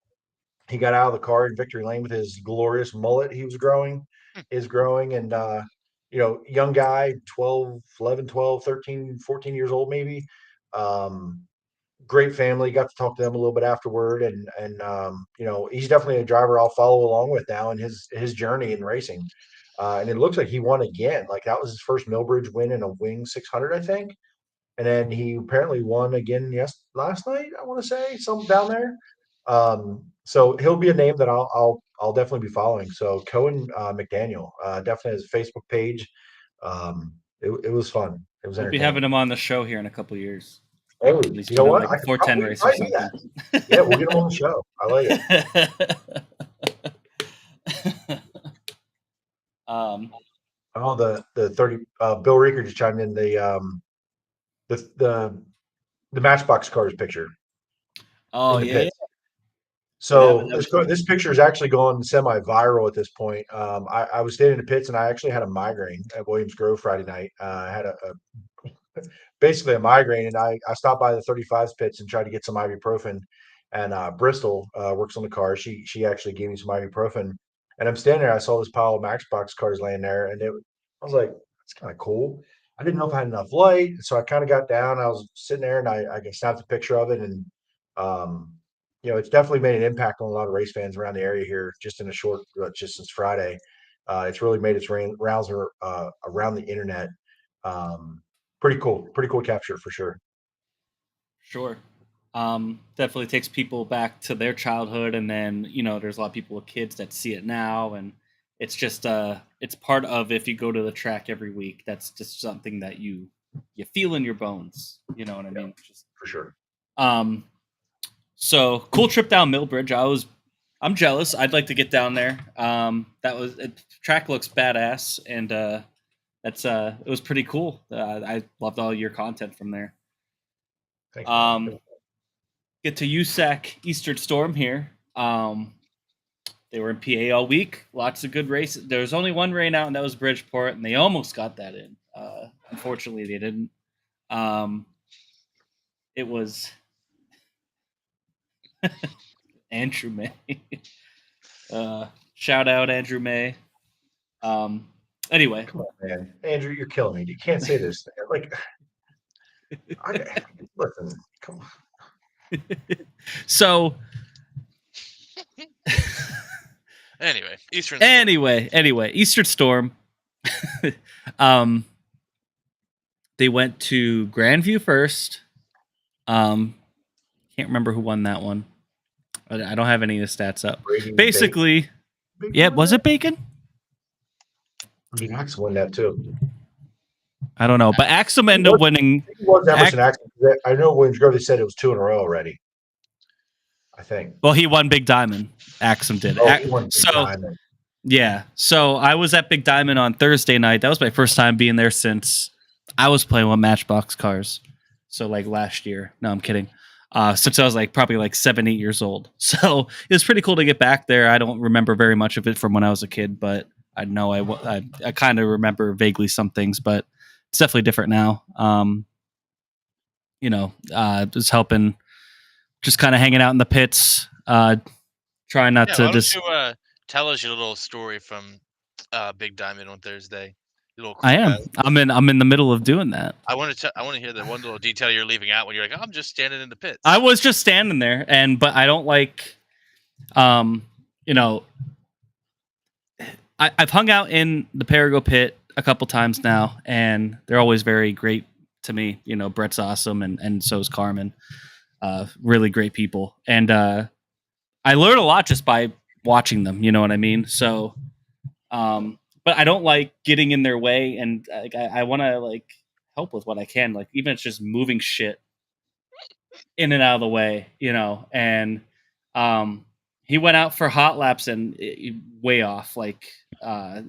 He got out of the car in victory lane with his glorious mullet he was growing, and young guy, 11, 12, 13, 14 years old maybe. Great family. Got to talk to them a little bit afterward, and he's definitely a driver I'll follow along with now in his journey in racing. And it looks like he won again. Like that was his first Millbridge win in a Wing 600, I think. And then he apparently won again last night. I want to say something down there. So he'll be a name that I'll definitely be following. So Cohen McDaniel definitely has a Facebook page. It was fun. It was. We'll be having him on the show here in a couple of years. Oh, you know what? Like 410 race or something. Yeah, we'll get him on the show. I like it. The 30. Bill Reeker just chimed in the Matchbox cars picture. Oh yeah. So this picture is actually going semi-viral at this point. I was standing in the pits, and I actually had a migraine at Williams Grove Friday night. I had basically a migraine, and I stopped by the 35s pits and tried to get some ibuprofen. And Bristol works on the car. She actually gave me some ibuprofen, and I'm standing there. I saw this pile of Matchbox cars laying there, and I was like, "That's kind of cool." I didn't know if I had enough light, so I kind of got down. I was sitting there, and I snapped a picture of it, and it's definitely made an impact on a lot of race fans around the area here, just in a short, just since Friday. It's really made its rounds around the internet. Pretty cool capture for sure. Sure. Definitely takes people back to their childhood, and then there's a lot of people with kids that see it now, and it's just it's part of, if you go to the track every week, that's just something that you feel in your bones. You know what I mean? For sure. So cool trip down Millbridge. I'm jealous. I'd like to get down there. Track looks badass, and it was pretty cool. I loved all your content from there. Thank you. Get to USAC Eastern Storm here. They were in PA all week. Lots of good races. There was only one rain out, and that was Bridgeport, and they almost got that in. Unfortunately, they didn't. It was Andrew May. Shout out Andrew May. Anyway, come on, man, Andrew, you're killing me. You can't say this. Like, listen, come on. So, anyway, Eastern Storm. They went to Grandview first. Can't remember who won that one. I don't have any of the stats up. Basically, Bacon? Was it Bacon? I mean, Axel won that too. I don't know, but Axel ended up winning. It was Emerson Axel. I know Williams Grove, they said it was 2 in a row already. I think. Well, he won Big Diamond. Axum did. He won Big Diamond. Yeah. So I was at Big Diamond on Thursday night. That was my first time being there since I was playing with Matchbox cars. So like last year. No, I'm kidding. Since I was probably 7, 8 years old. So it was pretty cool to get back there. I don't remember very much of it from when I was a kid, but I know I kind of remember vaguely some things, but it's definitely different now. Just helping, just kind of hanging out in the pits, Try not Yeah, to why don't just. you tell us your little story from Big Diamond on Thursday? Your little I crew am. out. I'm in the middle of doing that. I want to hear the one little detail you're leaving out when you're like, I'm just standing in the pits. I was just standing there, but I don't like, you know, I've hung out in the Perigo pit a couple times now, and they're always very great to me. You know, Brett's awesome, and so is Carmen. Really great people, and I learn a lot just by watching them. You know what I mean? So, but I don't like getting in their way, and like I want to like help with what I can. Like even if it's just moving shit in and out of the way, you know. And he went out for hot laps and way off. Like the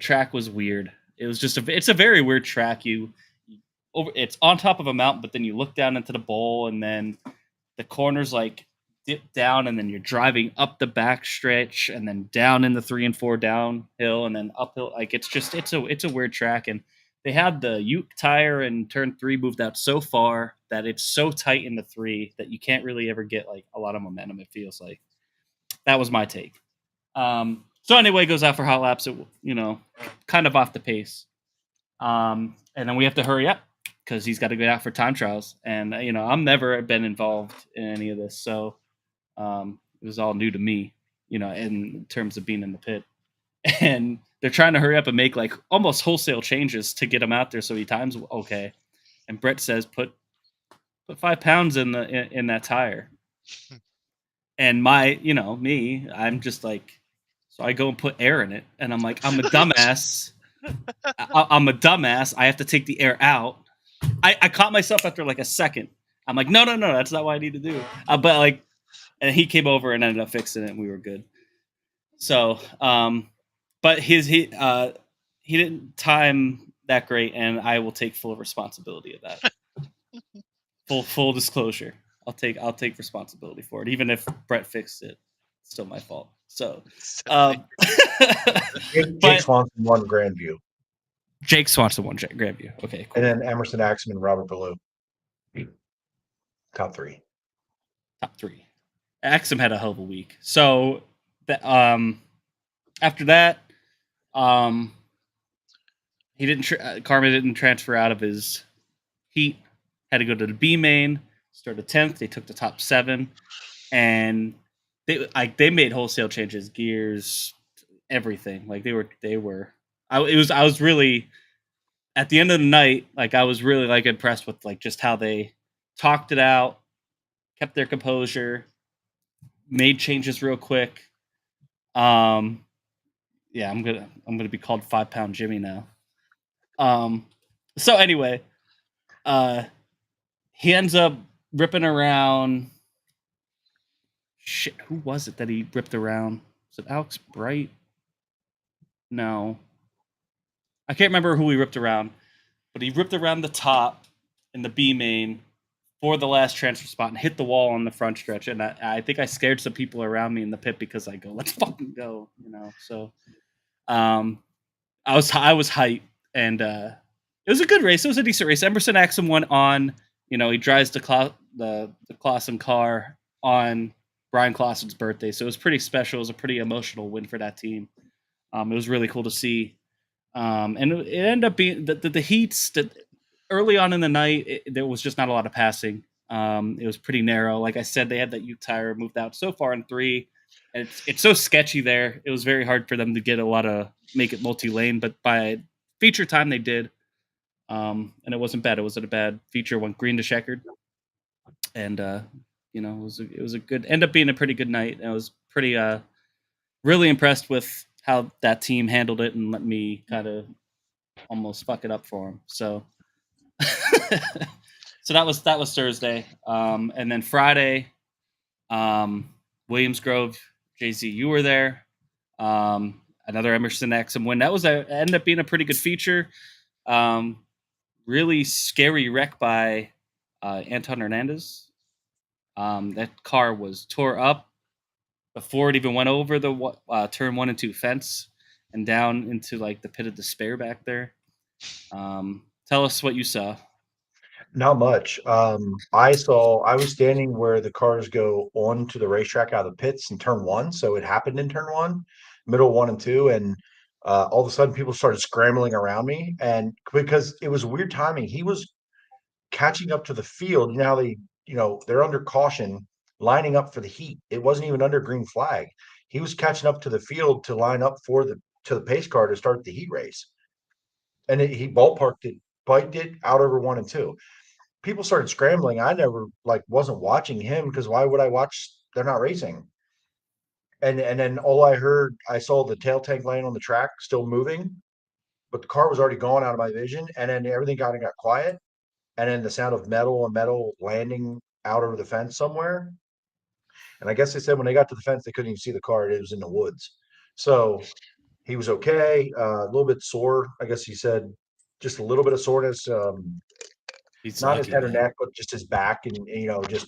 track was weird. It was just it's a very weird track. It's on top of a mountain, but then you look down into the bowl, and then the corners like dip down, and then you're driving up the back stretch, and then down in the 3 and 4 downhill, and then uphill. Like it's a weird track, and they had the Uke tire in turn 3 moved out so far that it's so tight in the 3 that you can't really ever get like a lot of momentum. It feels like. That was my take. So anyway, goes out for hot laps. You know, kind of off the pace, and then we have to hurry up because he's got to go out for time trials. And you know, I've never been involved in any of this, so it was all new to me. You know, in terms of being in the pit, and they're trying to hurry up and make like almost wholesale changes to get him out there so he times okay. And Brett says, "Put 5 pounds in that tire." And I'm just like, so I go and put air in it, and I'm like, I'm a dumbass. I'm a dumbass. I have to take the air out. I caught myself after like a second. I'm like, no, that's not what I need to do. But like, and he came over and ended up fixing it, and we were good. So, but he didn't time that great, and I will take full responsibility of that. full disclosure. I'll take responsibility for it, even if Brett fixed it. It's still my fault. So, Jake Swanson won Grandview. Jake Swanson won Grandview. Okay, cool. And then Emerson Axman and Robert Ballou. Top three. Axum had a hell of a week. So, after that, Carmen didn't transfer out of his heat. Had to go to the B main. Started 10th. They took the top 7, and they made wholesale changes, gears, everything. Like they were. I was really at the end of the night. Like I was really like impressed with like just how they talked it out, kept their composure, made changes real quick. Yeah, I'm gonna be called 5 Pound Jimmy now. So anyway, he ends up ripping around. Shit, who was it that he ripped around? Was it Alex Bright? No. I can't remember who he ripped around, but he ripped around the top in the B main for the last transfer spot and hit the wall on the front stretch. And I think I scared some people around me in the pit because I go, let's fucking go, you know? So I was hyped, and it was a good race. It was a decent race. Emerson Axum went on. You know, he drives the Clausen car on Brian Clausen's birthday, so it was pretty special. It was a pretty emotional win for that team. It was really cool to see, and it ended up being the heats that early on in the night. There was just not a lot of passing. It was pretty narrow. Like I said, they had that Uke tire moved out so far in 3, and it's so sketchy there. It was very hard for them to make it multi-lane, but by feature time they did. And it wasn't bad. It wasn't a bad feature. Went green to checkered, and it was a good. Ended up being a pretty good night. I was pretty really impressed with how that team handled it and let me kind of almost fuck it up for them. So, so that was Thursday, and then Friday, Williams Grove, JZ, you were there. Another Emerson Axum win. That ended up being a pretty good feature. Really scary wreck by Anton Hernandez. That car was tore up before it even went over the turn 1 and 2 fence and down into like the pit of despair back there. Tell us what you saw. Not much. I was standing where the cars go onto the racetrack out of the pits in turn one. So it happened in turn one, middle one and two. And all of a sudden people started scrambling around me. And because it was weird timing, he was catching up to the field. You know how they're under caution, lining up for the heat. It wasn't even under green flag. He was catching up to the field to line up to the pace car to start the heat race. And he ballparked it, biked it out over one and two. People started scrambling. I never wasn't watching him because why would I watch? They're not racing. And then I saw the tail tank laying on the track, still moving, but the car was already gone out of my vision. And then everything got quiet. And then the sound of metal landing out over the fence somewhere. And I guess they said when they got to the fence, they couldn't even see the car. It was in the woods. So he was okay. A little bit sore. I guess he said just a little bit of soreness. He's Not his lucky, head or man. neck, but just his back and just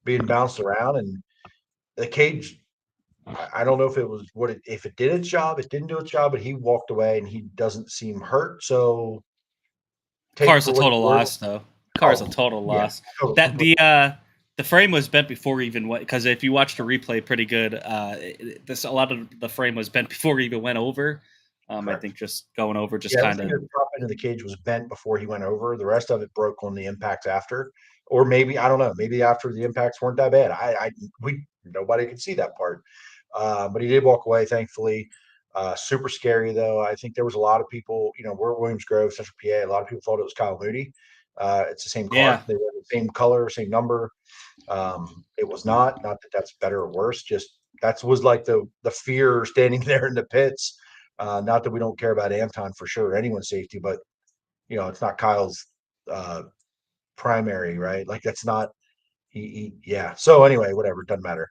being bounced around. And the cage, I don't know if it was if it did its job, it didn't do its job, but he walked away and he doesn't seem hurt. So Car's a total loss, though. Car's a total loss. That the frame was bent before he even went, because if you watch the replay pretty good, a lot of the frame was bent before he even went over. I think just going over kind of. The top end of the cage was bent before he went over. The rest of it broke on the impacts after, or maybe I don't know. Maybe after the impacts weren't that bad. Nobody could see that part, but he did walk away, thankfully. Super scary though. I think there was a lot of people. We're at Williams Grove, Central PA. A lot of people thought it was Kyle Moody. It's the same car. Yeah. They were the same color, same number. It was not that that's better or worse. Just that was like the fear standing there in the pits. Not that we don't care about Anton for sure, anyone's safety, but it's not Kyle's primary, right? Like that's not yeah. So anyway, whatever, it doesn't matter.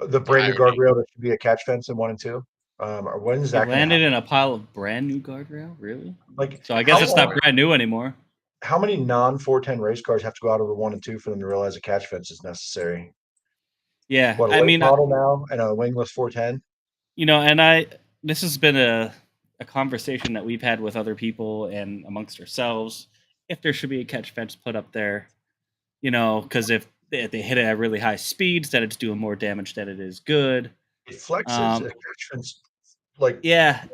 The brand new guardrail that should be a catch fence in 1 and 2. Or when is that? He landed in a pile of brand new guardrail, really? Like, so I guess it's not brand new anymore. How many non-410 race cars have to go out over 1 and 2 for them to realize a catch fence is necessary? Yeah, I mean, model now and a wingless 410. And this has been a conversation that we've had with other people and amongst ourselves. If there should be a catch fence put up there, because if they hit it at really high speeds, that it's doing more damage than it is good. It flexes a catch fence,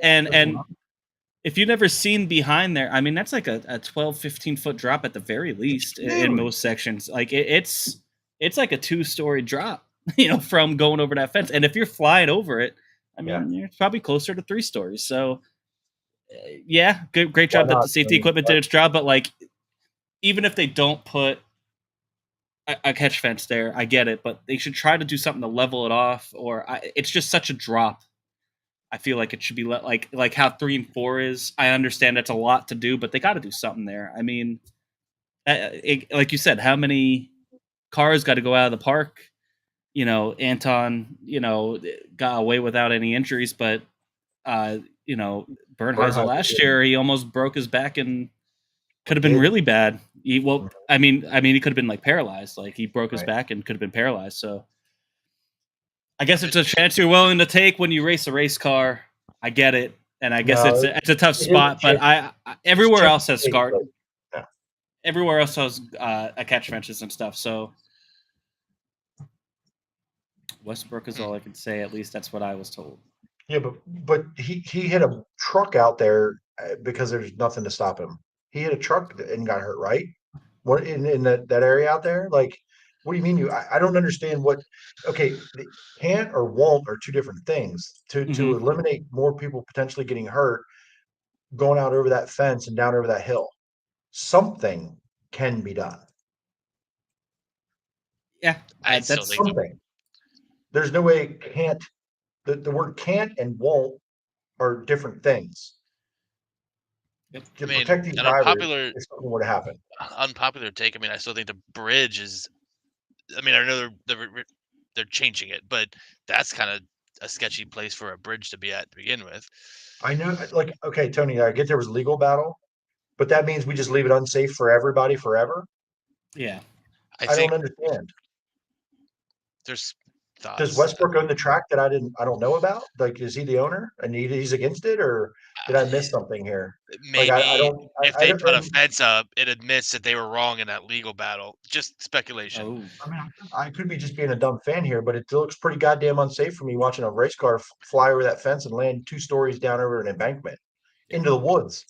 and if you've never seen behind there, I mean, that's like a 12, 15-foot drop at the very least in most sections. Like it's like a 2-story drop, from going over that fence. And if you're flying over it, I mean, you're probably closer to 3 stories. So, great job that the safety equipment did its job. But even if they don't put a catch fence there, I get it, but they should try to do something to level it off. It's just such a drop. I feel like it should be like how 3 and 4 is. I understand that's a lot to do, but they got to do something there. I mean, like you said, how many cars got to go out of the park? Anton, got away without any injuries, but Bernheisel last year, he almost broke his back and could have been really bad. He could have been paralyzed. Like he broke his back and could have been paralyzed. So I guess it's a chance you're willing to take when you race a race car. I get it, and I guess it's a tough spot. But everywhere else has scar. Everywhere else has a catch fences and stuff. So Westbrook is all I can say. At least that's what I was told. Yeah, but he hit a truck out there because there's nothing to stop him. He hit a truck and got hurt, right? What in that area out there? Like, what do you mean? I don't understand what. Okay, can't or won't are two different things. To eliminate more people potentially getting hurt, going out over that fence and down over that hill, something can be done. Yeah, that's something. There's no way can't. The word can't and won't are different things. To protect these drivers, if something were to happen. Unpopular take. I mean, I still think the bridge is. I mean, I know they're changing it, but that's kind of a sketchy place for a bridge to be at to begin with. I know, okay, Tony, I get there was a legal battle, but that means we just leave it unsafe for everybody forever. Yeah, I don't understand. There's thoughts. Does Westbrook own the track that I don't know about? Like, is he the owner and he's against it, or did I miss something here? Maybe Like, I don't. if I they don't. put a fence up, it admits that they were wrong in that legal battle. Just speculation. Oh, I mean, I could be just being a dumb fan here, but it looks pretty goddamn unsafe for me watching a race car fly over that fence and land 2 stories down over an embankment into the woods.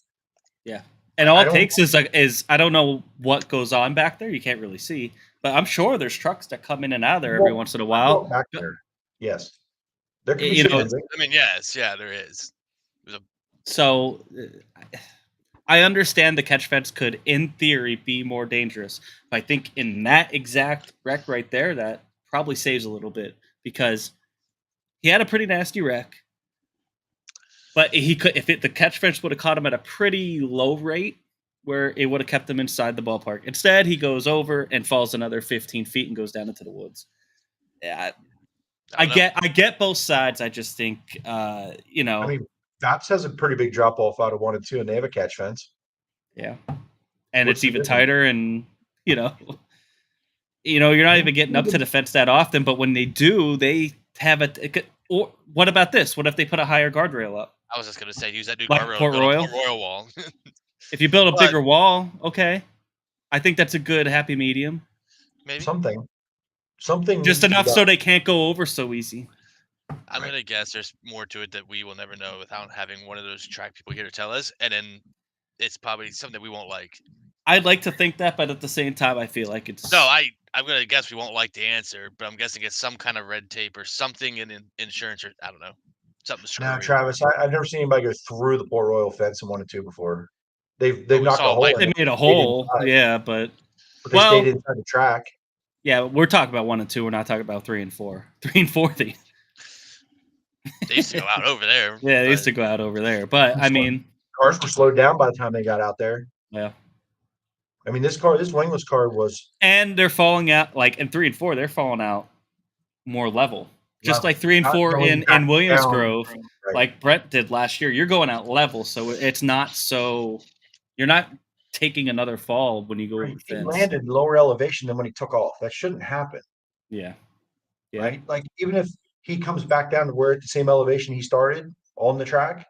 yeah. And all I it don't- takes is I don't know what goes on back there. You can't really see, but I'm sure there's trucks that come in and out of there every Well, once in a I while. walk back there. Yes, there could be You some know, movement. I mean, yes, yeah, there is. So I understand the catch fence could, in theory, be more dangerous. But I think in that exact wreck right there, that probably saves a little bit because he had a pretty nasty wreck. But he could, the catch fence would have caught him at a pretty low rate, where it would have kept him inside the ballpark. Instead, he goes over and falls another 15 feet and goes down into the woods. Yeah, I get both sides. I just think, I mean, Vaps has a pretty big drop off out of 1 and 2, and they have a catch fence. Yeah, and What's it's the even difference? tighter, and you're not even getting up to the fence that often. But when they do, they have or what about this? What if they put a higher guardrail up? I was just gonna say, use that new Like guardrail, Port build a Royal? Port Royal wall. If you build a But- bigger wall, okay, I think that's a good happy medium. Maybe Something Just enough so they can't go over so easy. I'm gonna guess there's more to it that we will never know without having one of those track people here to tell us, and then it's probably something that we won't like. I'd like to think that, but at the same time, I feel like it's No, I'm gonna guess we won't like the answer, but I'm guessing it's some kind of red tape or something in insurance, or I don't know, something Now, screwy. Travis, I've never seen anybody go through the Port Royal fence in 1 and 2 before. They've we knocked a saw hole Mike- in they it. made a Stayed hole, inside, yeah, but but they stayed inside the track. yeah, we're talking about 1 and 2. We're not talking about 3 and 4. 3 and 4, They used to go out over there. yeah, they used but to go out over there. But I mean, Cars were slowed down by the time they got out there. yeah, I mean, this wingless car was and they're falling out like in 3 and 4. They're falling out more level, just Level. like 3 and Not 4 going back in Williams down. Grove, Right. like Brett did last year. You're going out level, so it's not so you're not taking another fall when you go over the He fence. landed lower elevation than when he took off. That shouldn't happen, Yeah, yeah. right? Like, even if he comes back down to where at the same elevation he started on the track,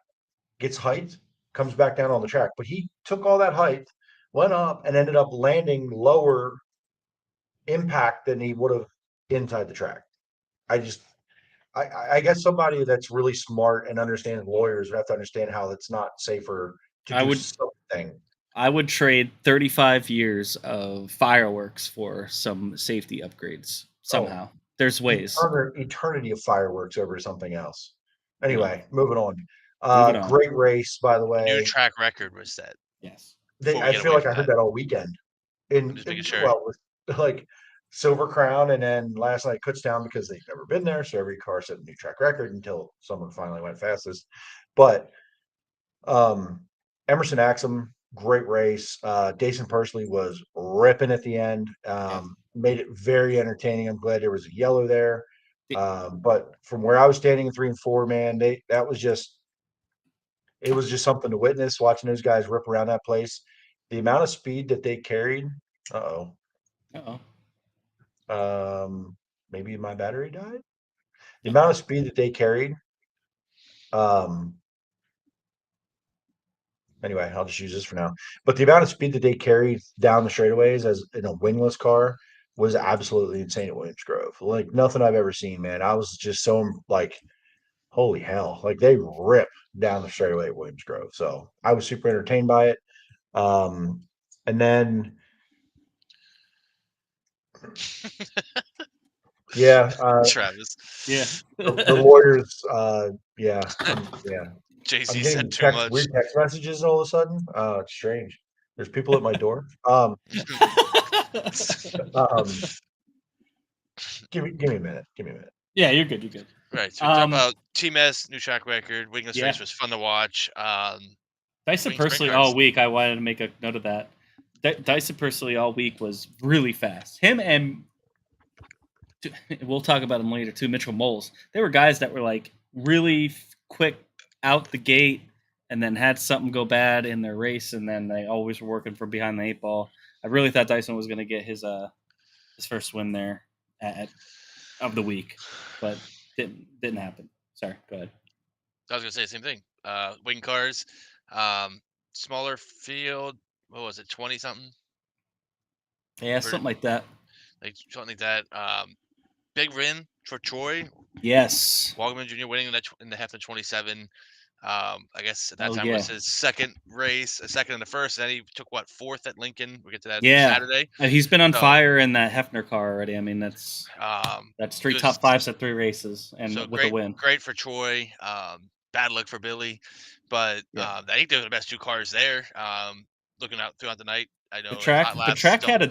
gets height, comes back down on the track. But he took all that height, went up, and ended up landing lower impact than he would have inside the track. I guess somebody that's really smart and understands lawyers would have to understand how it's not safer to I do would- something. I would trade 35 years of fireworks for some safety upgrades somehow. There's ways. Eternity of fireworks over something else. Anyway, moving on. Moving on. Great race, by the way. new track record was set. Yes. Before we I get feel away like I from heard that all weekend. just making sure. Well, with like Silver Crown, and then last night Kutztown, because they've never been there, so every car set a new track record until someone finally went fastest. But Emerson Axum, great race. Dason Pursley was ripping at the end. Made it very entertaining. I'm glad there was a yellow there. But from where I was standing in 3 and 4, man, it was just something to witness, watching those guys rip around that place. The amount of speed that they carried. Maybe my battery died. The amount of speed that they carried. Anyway, I'll just use this for now. But the amount of speed that they carried down the straightaways as in a wingless car was absolutely insane at Williams Grove. Like nothing I've ever seen, man. I was just so like, holy hell! Like they rip down the straightaway at Williams Grove. So I was super entertained by it. And then, yeah, Travis. Yeah. the lawyers. Yeah. JC I'm said getting too much. weird text messages all of a sudden. It's strange. There's people at my door. Give me a minute. Yeah, you're good. You're good. Right. So we talked about Team S, new track record. Wingless Yeah. race was fun to watch. Dyson Wings Pursley Sprint cars. all week. I wanted to make a note of that. Dyson Pursley all week was really fast. Him and we'll talk about him later too. Mitchell Moles. They were guys that were like really quick out the gate, and then had something go bad in their race, and then they always were working from behind the 8 ball. I really thought Dyson was going to get his first win there at of the week, but didn't happen. Sorry, go ahead. I was gonna say the same thing. Wing cars, smaller field. What was it? 20 something. Yeah, something like that. Like something like that. Big win for Troy. Yes. Wagaman Jr. winning in the half of 27. I guess at that time yeah. was his second race, a second and the first. And then he took fourth at Lincoln. We'll get to that Yeah. Saturday. He's been on fire in that Hefner car already. I mean, that's 3 top 5s at 3 races and so with a win. Great for Troy. Bad luck for Billy, but I think they were the best 2 cars there. Looking out throughout the night, I know the track had a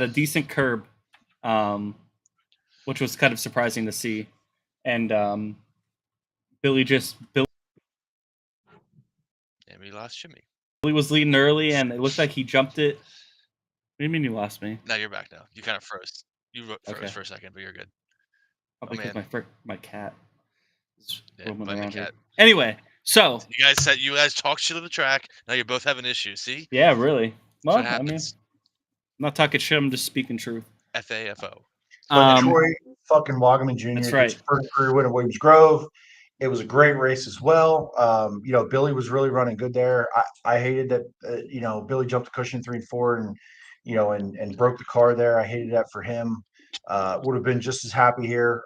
decent curb, which was kind of surprising to see, and Billy. And we lost Jimmy. Billy was leading early, and it looked like he jumped it. What do you mean you lost me? No, you're back now. You kind of froze. You froze for a second, but you're good. Probably because my cat is roaming around around here. here. Anyway, so you guys talk shit on the track. Now you're both having issues. See? Yeah, really. Well, I mean, I'm not talking shit. I'm just speaking truth. FAFO. Troy fucking Wagaman Jr. That's right. His first career win at Williams Grove. It was a great race as well. Billy was really running good there. I hated that, Billy jumped the cushion 3 and 4 and broke the car there. I hated that for him. Would have been just as happy here,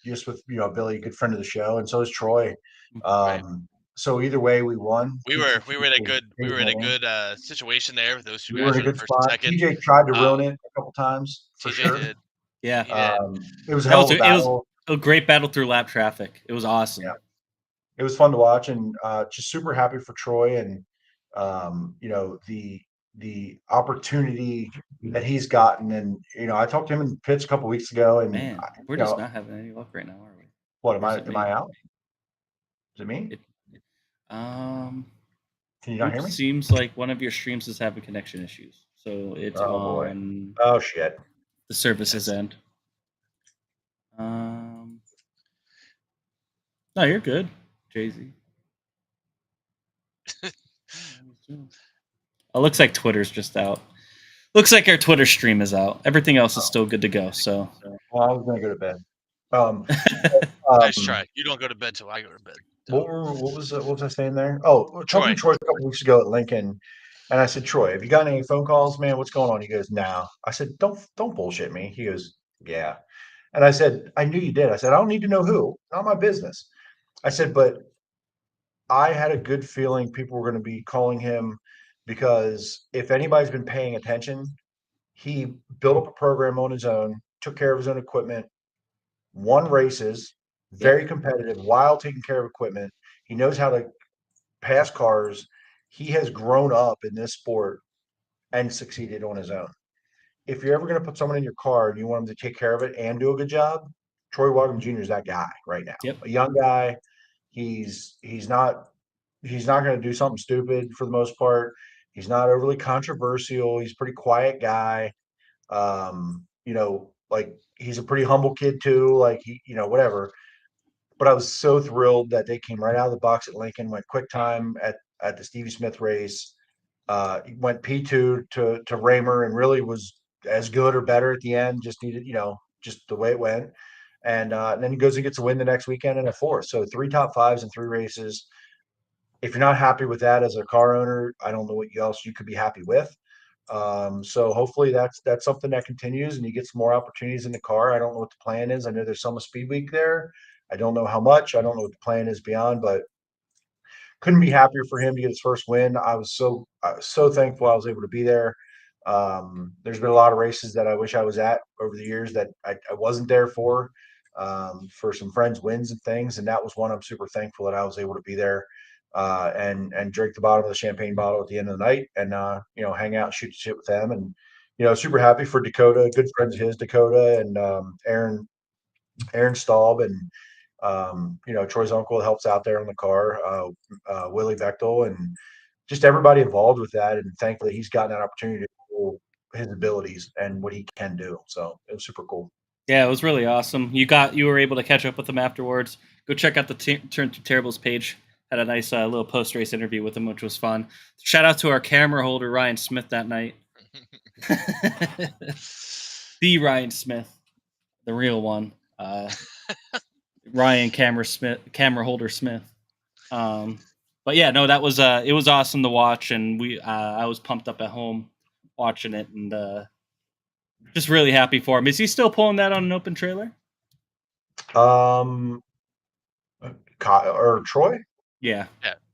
just with, Billy, a good friend of the show. And so is Troy. So either way, we won. We were in a good situation there with those 2 guys. We were in a good spot. TJ tried to ruin it a couple times for TJ sure. did. Yeah. It was a hell of a battle. It was a great battle through lap traffic. It was awesome. Yeah. It was fun to watch, and just super happy for Troy and the opportunity that he's gotten. And I talked to him in the pits a couple weeks ago, and man, we're just not having any luck right now, are we? What am I out? Is it me? Can you not hear me? Seems like one of your streams is having connection issues, so it's on. Oh shit! The services end. No, you're good, Jay-Z. It looks like Twitter's just out. Looks like our Twitter stream is out. Everything else is still good to go. So, well, I was gonna go to bed. Nice try. You don't go to bed till I go to bed. What was I saying there? Oh, talking to Troy a couple weeks ago at Lincoln, and I said, Troy, have you gotten any phone calls, man? What's going on? He goes, no. I said, don't bullshit me. He goes, yeah. And I said, I knew you did. I said, I don't need to know who. Not my business. I said, but I had a good feeling people were going to be calling him because if anybody's been paying attention, he built up a program on his own, took care of his own equipment, won races, very competitive while taking care of equipment. He knows how to pass cars. He has grown up in this sport and succeeded on his own. If you're ever going to put someone in your car and you want them to take care of it and do a good job, Troy Wagaman Jr. is that guy right now. Yep. A young guy. He's not going to do something stupid for the most part. He's not overly controversial. He's a pretty quiet guy. Like he's a pretty humble kid too. Like whatever. But I was so thrilled that they came right out of the box at Lincoln, went quick time at the Stevie Smith race, went P2 to Raymer and really was as good or better at the end. Just needed, just the way it went. And then he goes and gets a win the next weekend in a 4th. So 3 top 5s in 3 races. If you're not happy with that as a car owner, I don't know what else you could be happy with. So hopefully that's something that continues and he gets more opportunities in the car. I don't know what the plan is. I know there's Summer Speedweek there. I don't know how much. I don't know what the plan is beyond, but couldn't be happier for him to get his first win. I was so thankful I was able to be there. There's been a lot of races that I wish I was at over the years that I wasn't there for some friends' wins and things. And that was one I'm super thankful that I was able to be there and drink the bottom of the champagne bottle at the end of the night and, hang out and shoot the shit with them. And, super happy for Dakota, good friends of his, Dakota and Aaron Staub and, Troy's uncle helps out there in the car, Willie Bechtel, and just everybody involved with that. And thankfully he's gotten that opportunity to show his abilities and what he can do. So it was super cool. Yeah, it was really awesome. You were able to catch up with him afterwards. Go check out the Turn to Terribles page. Had a nice little post-race interview with him, which was fun. Shout out to our camera holder, Ryan Smith, that night. The Ryan Smith. the real one, Ryan Camera Holder Smith. But yeah, no, that was it was awesome to watch, and I was pumped up at home watching it, and just really happy for him. Is he still pulling that on an open trailer? Kyle or Troy? Yeah.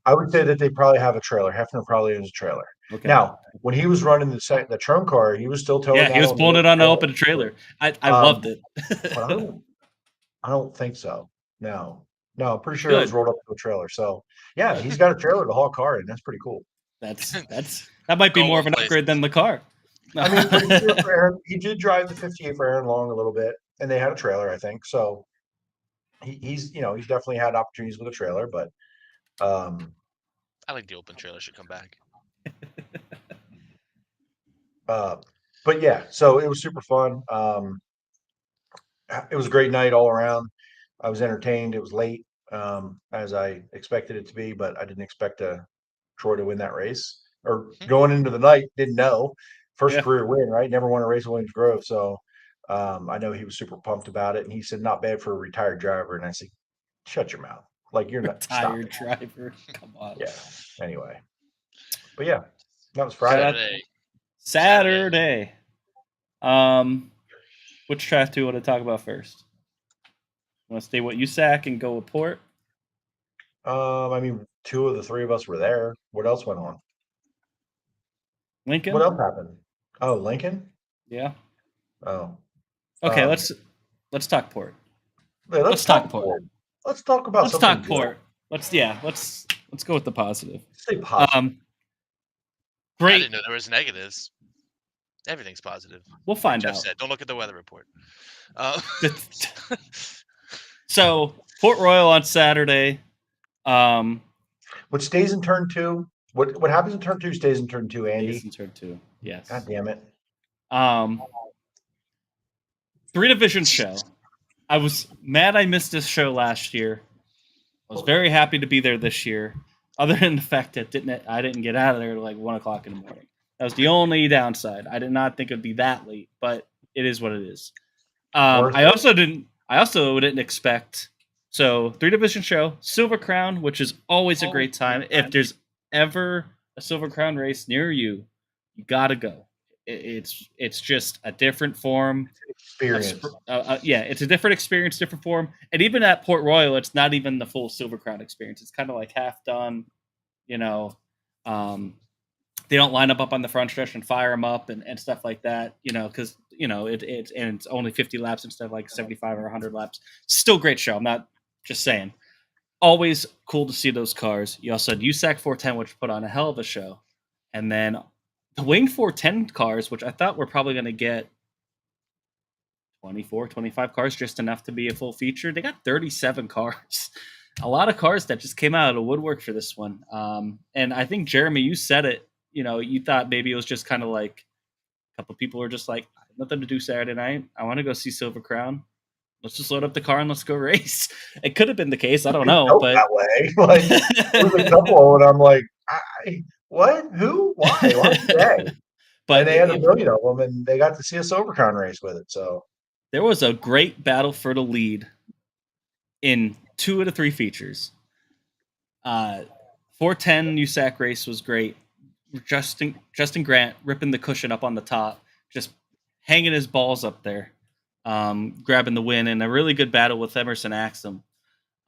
I would say that they probably have a trailer. Hefner probably has a trailer. Okay. Now, when he was running the trunk car, he was still towing. Yeah, he was pulling it on an open trailer. I loved it. But I don't think so. No, I'm pretty sure it was rolled up to a trailer. So yeah, he's got a trailer to haul a car in. That's pretty cool. That might be more of an upgrade than the car. I mean, pretty sure for Aaron, he did drive the 58 for Aaron Long a little bit, and they had a trailer, I think. So he's definitely had opportunities with a trailer, but I think the open trailer should come back. But yeah, so it was super fun. It was a great night all around. I was entertained. It was late, as I expected it to be, but I didn't expect Troy to win that race. Or going into the night, didn't know. First career win, right? Never won a race at Williams Grove. So I know he was super pumped about it. And he said, not bad for a retired driver. And I said, shut your mouth. Like, you're not retired driver. Come on. Yeah. Anyway. But yeah, that was Friday. Saturday. Which track do you want to talk about first? Want to stay with USAC and go with Port? I mean, 2 of the 3 of us were there. What else went on? Lincoln. What else happened? Oh, Lincoln. Yeah. Oh. Okay, let's talk Port. Yeah, let's talk Port. Let's talk about. Let's talk Port. Let's go with the positive. Stay positive. Great. I didn't know there was negatives. Everything's positive. We'll find Jeff out. said, don't look at the weather report. So Port Royal on Saturday. What stays in turn 2? What happens in turn 2 stays in turn 2, Andy. Stays in turn 2. Yes. God damn it. 3 division show. I was mad I missed this show last year. I was very happy to be there this year. Other than the fact that I didn't get out of there at like 1 o'clock in the morning. That was the only downside. I did not think it would be that late, but it is what it is. I also didn't expect. So 3 division show, Silver Crown, which is always a great time. If there's ever a Silver Crown race near you, you gotta go. It's just a different form. Experience. It's a different experience, different form. And even at Port Royal, it's not even the full Silver Crown experience. It's kind of like half done, They don't line up on the front stretch and fire them up and stuff like that, because, it's only 50 laps instead of like 75 or 100 laps. Still great show. I'm not just saying. Always cool to see those cars. You also had USAC 410, which put on a hell of a show. And then the Wing 410 cars, which I thought were probably going to get 24, 25 cars, just enough to be a full feature. They got 37 cars. A lot of cars that just came out of the woodwork for this one. And I think, Jeremy, you said it. You thought maybe it was just kind of like a couple people were just like, I have nothing to do Saturday night. I want to go see Silver Crown. Let's just load up the car and let's go race. It could have been the case. I don't know. But that way. Like, there was a couple, and I'm like, what? Who? Why? Why today? But and they had a million of them, and they got to see a Silver Crown race with it. So there was a great battle for the lead in 2 of the 3 features. 410 USAC race was great. Justin Grant ripping the cushion up on the top, just hanging his balls up there, grabbing the win, and a really good battle with Emerson Axum.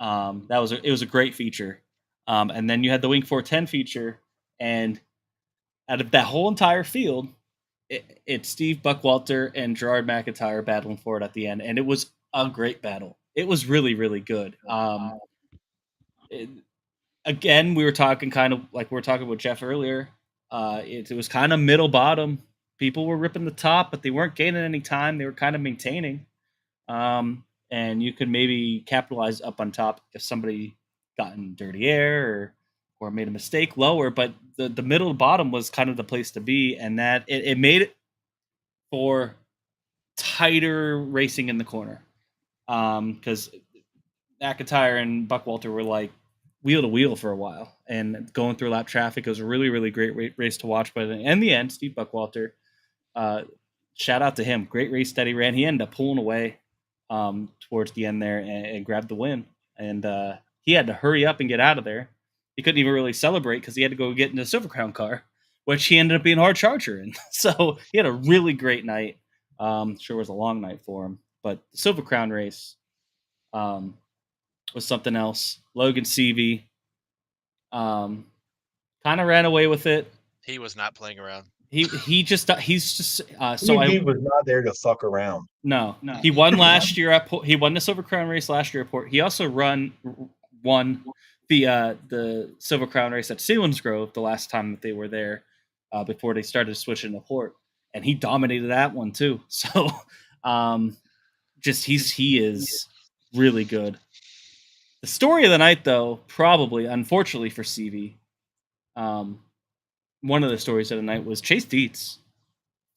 It was a great feature. And then you had the Wing 410 feature, and out of that whole entire field, it's Steve Buckwalter and Gerard McIntyre battling for it at the end, and it was a great battle. It was really, really good. Again, we were talking kind of like we were talking with Jeff earlier. It was kind of middle bottom. People were ripping the top, but they weren't gaining any time. They were kind of maintaining. And you could maybe capitalize up on top if somebody got in dirty air or made a mistake lower. But the middle to bottom was kind of the place to be, and that it made it for tighter racing in the corner. Because McIntyre and Buckwalter were like wheel to wheel for a while and going through lap traffic. It was a really, really great race to watch. But in the end, Steve Buckwalter, shout out to him. Great race that he ran. He ended up pulling away towards the end there and grabbed the win. And he had to hurry up and get out of there. He couldn't even really celebrate because he had to go get in the Silver Crown car, which he ended up being a hard charger in. So he had a really great night. Sure was a long night for him, but the Silver Crown race was something else. Logan Seavey kind of ran away with it. He was not playing around. He was not there to fuck around. No. He won last year he won the Silver Crown race last year at Port. He also won the Silver Crown race at Selinsgrove the last time that they were there before they started switching to Port, and he dominated that one too. So he is really good. The story of the night, though, probably unfortunately for CV, one of the stories of the night was Chase Dietz.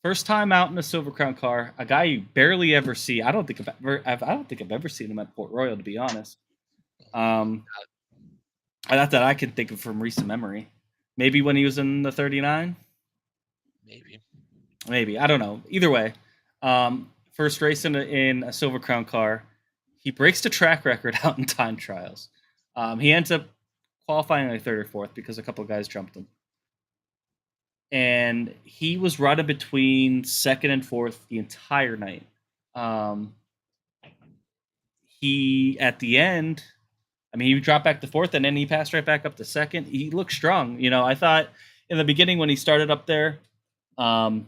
First time out in a Silver Crown car, a guy you barely ever see. I don't think I've ever seen him at Port Royal, to be honest. Not that I can think of from recent memory. Maybe when he was in the 39. Maybe I don't know. Either way, first race in a Silver Crown car, he breaks the track record out in time trials. He ends up qualifying like third or fourth because a couple of guys jumped him. And he was running between second and fourth the entire night. He, at the end, he dropped back to fourth, and then he passed right back up to second. He looked strong. I thought in the beginning when he started up there, I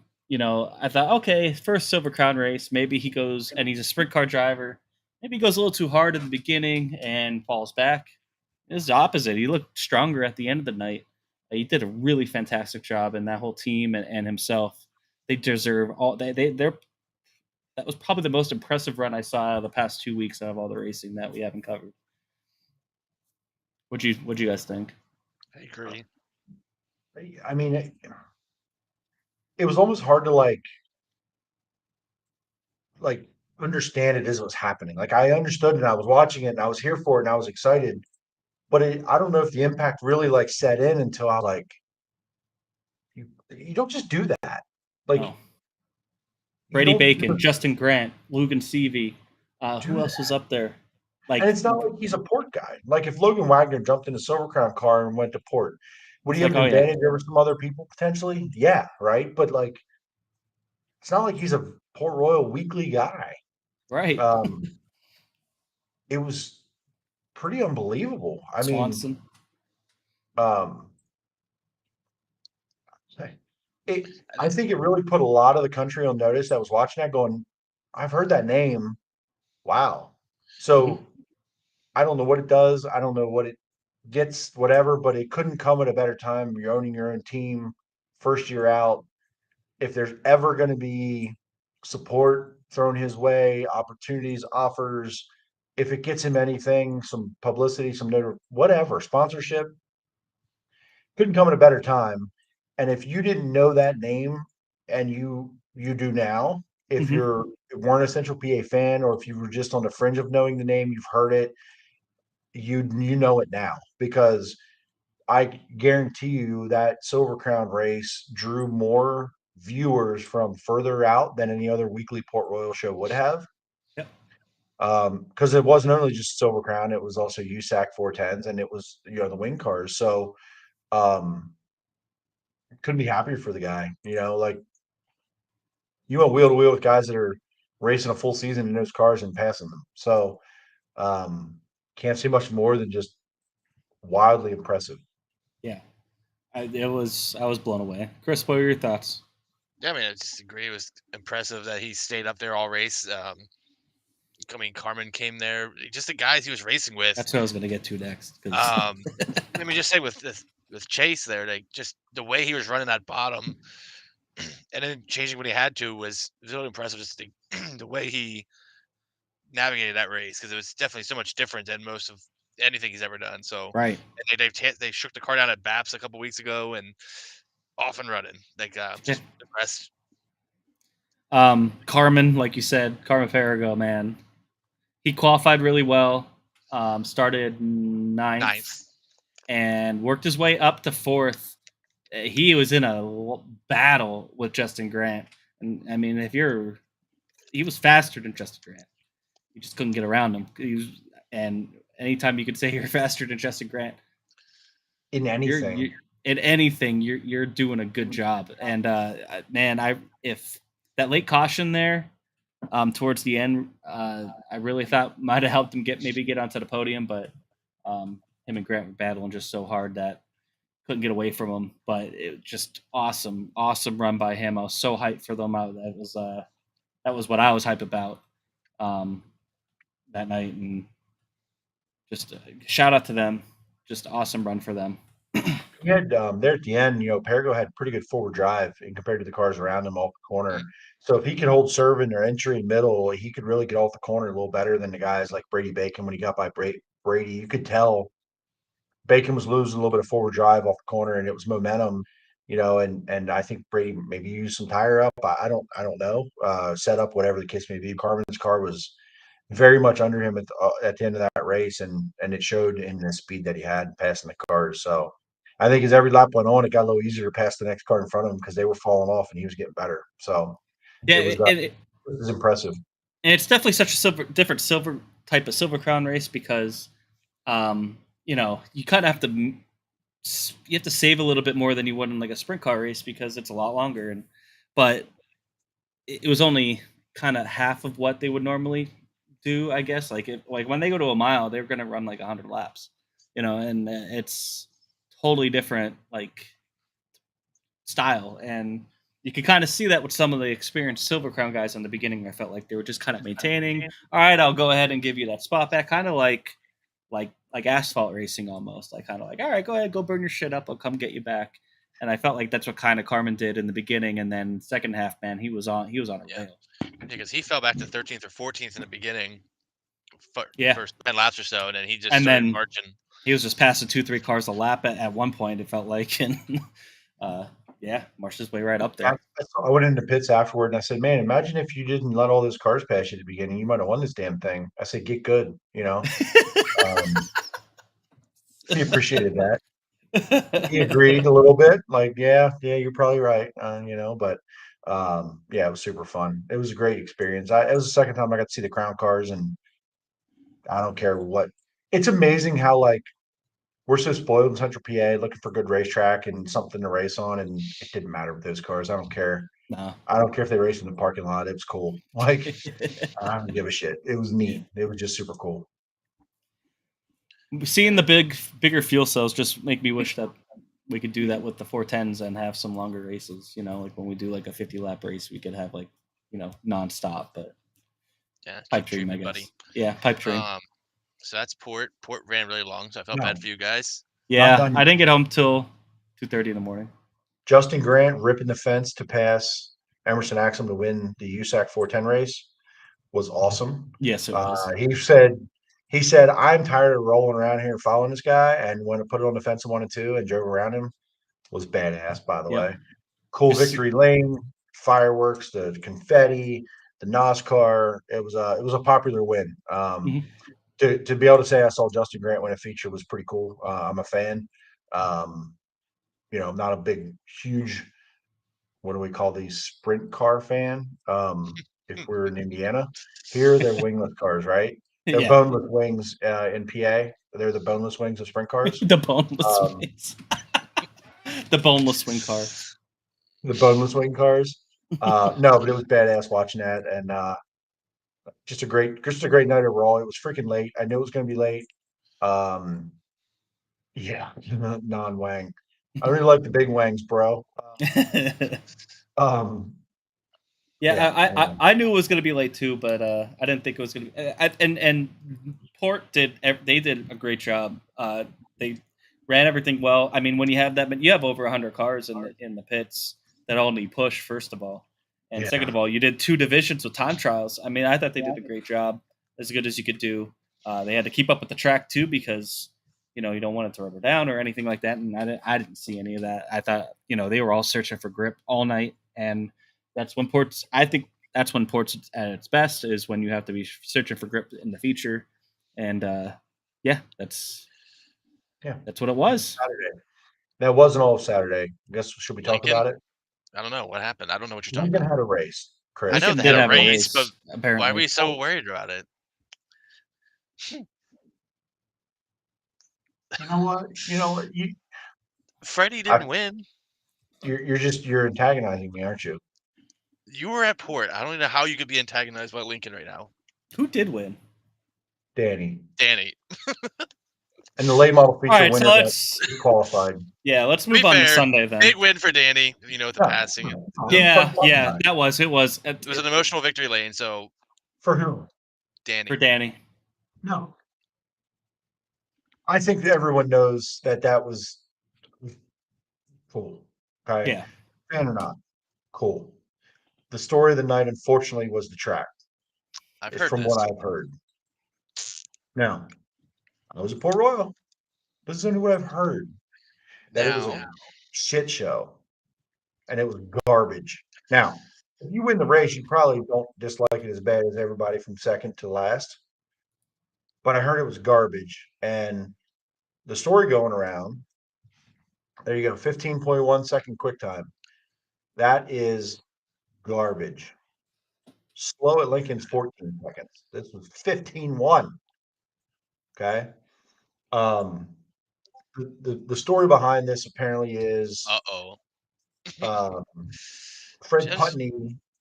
thought, okay, first Silver Crown race, maybe he goes, and he's a sprint car driver. Maybe he goes a little too hard in the beginning and falls back. It was the opposite. He looked stronger at the end of the night. He did a really fantastic job, and that whole team and himself, they deserve all. That was probably the most impressive run I saw out of the past 2 weeks out of all the racing that we haven't covered. What'd you guys think? I agree. It was almost hard to like understand it as it was happening. Like I understood it and I was watching it and I was here for it and I was excited. But I don't know if the impact really set in until I you don't just do that. Brady Bacon, Justin Grant, Logan Seavey. Who else was up there? And it's not like he's a Port guy. Like if Logan Wagner jumped in a Silver Crown car and went to Port, would he have an advantage over some other people potentially? Yeah, right. But it's not like he's a Port Royal weekly guy. Right. It was pretty unbelievable. Swanson. I think it really put a lot of the country on notice that was watching that going, I've heard that name. Wow. So I don't know what it does. I don't know what it gets, whatever, but it couldn't come at a better time. You're owning your own team, first year out. If there's ever going to be support thrown his way, opportunities, offers, if it gets him anything, some publicity, some whatever, sponsorship, couldn't come at a better time. And if you didn't know that name and you do now, if you weren't a Central PA fan, or if you were just on the fringe of knowing the name, you've heard it, you know it now, because I guarantee you that Silver Crown race drew more viewers from further out than any other weekly Port Royal show would have. Because it wasn't only just Silver Crown, it was also USAC 410s, and it was the wing cars. So couldn't be happier for the guy. You went wheel to wheel with guys that are racing a full season in those cars and passing them. So can't say much more than just wildly impressive. Yeah, I was blown away. Chris, what are your thoughts? Yeah, I just agree. It was impressive that he stayed up there all race. Carmen came there. Just the guys he was racing with. That's what I was going to get to next. Let me just say with Chase there, just the way he was running that bottom, and then changing when he had to was really impressive. Just the way he navigated that race, because it was definitely so much different than most of anything he's ever done. So right, and they shook the car down at BAPS a couple weeks ago and off and running. Just impressed. Carmen, like you said, Carmen Farrago, man, he qualified really well. Started ninth and worked his way up to fourth. He was in a battle with Justin Grant, and he was faster than Justin Grant. you just couldn't get around him. And anytime you could say you're faster than Justin Grant in anything, you're doing a good job. And man, if that late caution there towards the end, I really thought might have helped him get onto the podium, but him and Grant were battling just so hard that couldn't get away from him. But it was just awesome run by him. I was so hyped for them. That was what I was hyped about that night, and just shout out to them. Just awesome run for them. He had there at the end, Perigo had pretty good forward drive in compared to the cars around him off the corner. So if he could hold serve in their entry and middle, he could really get off the corner a little better than the guys like Brady Bacon when he got by Brady. You could tell Bacon was losing a little bit of forward drive off the corner, and it was momentum, and I think Brady maybe used some tire up. I don't know, set up, whatever the case may be. Carmen's car was very much under him at the end of that race, and it showed in the speed that he had passing the cars. So I think as every lap went on, it got a little easier to pass the next car in front of him because they were falling off and he was getting better. So yeah, it was impressive. And it's definitely such a different type of Silver Crown race because, you kind of have to save a little bit more than you would in like a sprint car race because it's a lot longer. But it was only kind of half of what they would normally do, I guess. Like when they go to a mile, they're going to run like 100 laps, and it's totally different like style. And you could kind of see that with some of the experienced Silver Crown guys in the beginning. I felt like they were just kind of maintaining. All right, I'll go ahead and give you that spot back, kind of like asphalt racing almost. Like kind of like, all right, go ahead, go burn your shit up. I'll come get you back. And I felt like that's what kind of Carmen did in the beginning, and then second half, man, he was on a rail. Because he fell back to 13th or 14th in the beginning, first 10 laps or so, and then he just started marching. He was just passing 2-3 cars a lap at one point. It felt like, and marched his way right up there. I went into pits afterward and I said, "Man, imagine if you didn't let all those cars pass you at the beginning. You might have won this damn thing." I said, "Get good," He appreciated that. He agreed a little bit, like, yeah, you're probably right, but it was super fun. It was a great experience. It was the second time I got to see the Crown cars, and I don't care what. It's amazing how like we're so spoiled in Central PA, looking for good racetrack and something to race on, and it didn't matter with those cars. I don't care. No. I don't care if they raced in the parking lot. It was cool. Like, I don't give a shit. It was neat. It was just super cool. Seeing the bigger fuel cells just make me wish that we could do that with the 410s and have some longer races. Like when we do like a 50-lap race, we could have like nonstop. But pipe dream, I guess. Buddy. Yeah, pipe dream. So that's Port. Port ran really long, so I felt bad for you guys. Yeah, I didn't get home till 2:30 in the morning. Justin Grant ripping the fence to pass Emerson Axum to win the USAC 410 race was awesome. Yes, it was. He said, "I'm tired of rolling around here and following this guy," and when I put it on the fence in 1 and 2 and drove around him, was badass, by the way. Cool victory lane, fireworks, the confetti, the NASCAR. It was a popular win. To be able to say I saw Justin Grant win a feature was pretty cool. I'm a fan. I'm not a big, huge, what do we call these, sprint car fan. If we're in Indiana, here they're wingless cars, right? They're boneless wings in PA. They're the boneless wings of sprint cars. The boneless wings. The boneless wing car. The boneless wing cars. No, but it was badass watching that, and just a great night overall. It was freaking late. I knew it was going to be late. Non-wang. I really like the big wangs, bro. I knew it was going to be late too, but I didn't think it was going to be. And Port did a great job. They ran everything well. I mean, when you have that, you have over 100 cars in the pits that all need push, first of all. And second of all, you did 2 divisions with time trials. I mean, I thought they did a great job, as good as you could do. They had to keep up with the track too, because you don't want it to rubber down or anything like that. And I didn't see any of that. I thought they were all searching for grip all night, and that's when Port's at its best, is when you have to be searching for grip in the feature. And that's what it was. Saturday. That wasn't all Saturday. I guess should we talk about it? I don't know what happened. I don't know what you're talking about. Lincoln had a race, Chris. I know they had a race, but apparently, why are we so worried about it? You know what? Freddie didn't win. You're antagonizing me, aren't you? You were at Port. I don't even know how you could be antagonized by Lincoln right now. Who did win? Danny. And the late model feature right, winner so let's qualified. Yeah, let's move on to Sunday then. Big win for Danny, with the passing. Yeah, it was. It was an emotional victory lane, so. For who? Danny. For Danny. No. I think that everyone knows that was cool. Okay. Yeah. Fan or not. Cool. The story of the night, unfortunately, was the track. I've heard from this. what I've heard. Now, I was at Port Royal. This is only what I've heard. That it was a shit show. And it was garbage. Now, if you win the race, you probably don't dislike it as bad as everybody from second to last. But I heard it was garbage. And the story going around, there you go, 15.1 second quick time. That is garbage. Slow at Lincoln's 14 seconds. This was 15.1. Okay. The story behind this apparently is Fred Putney,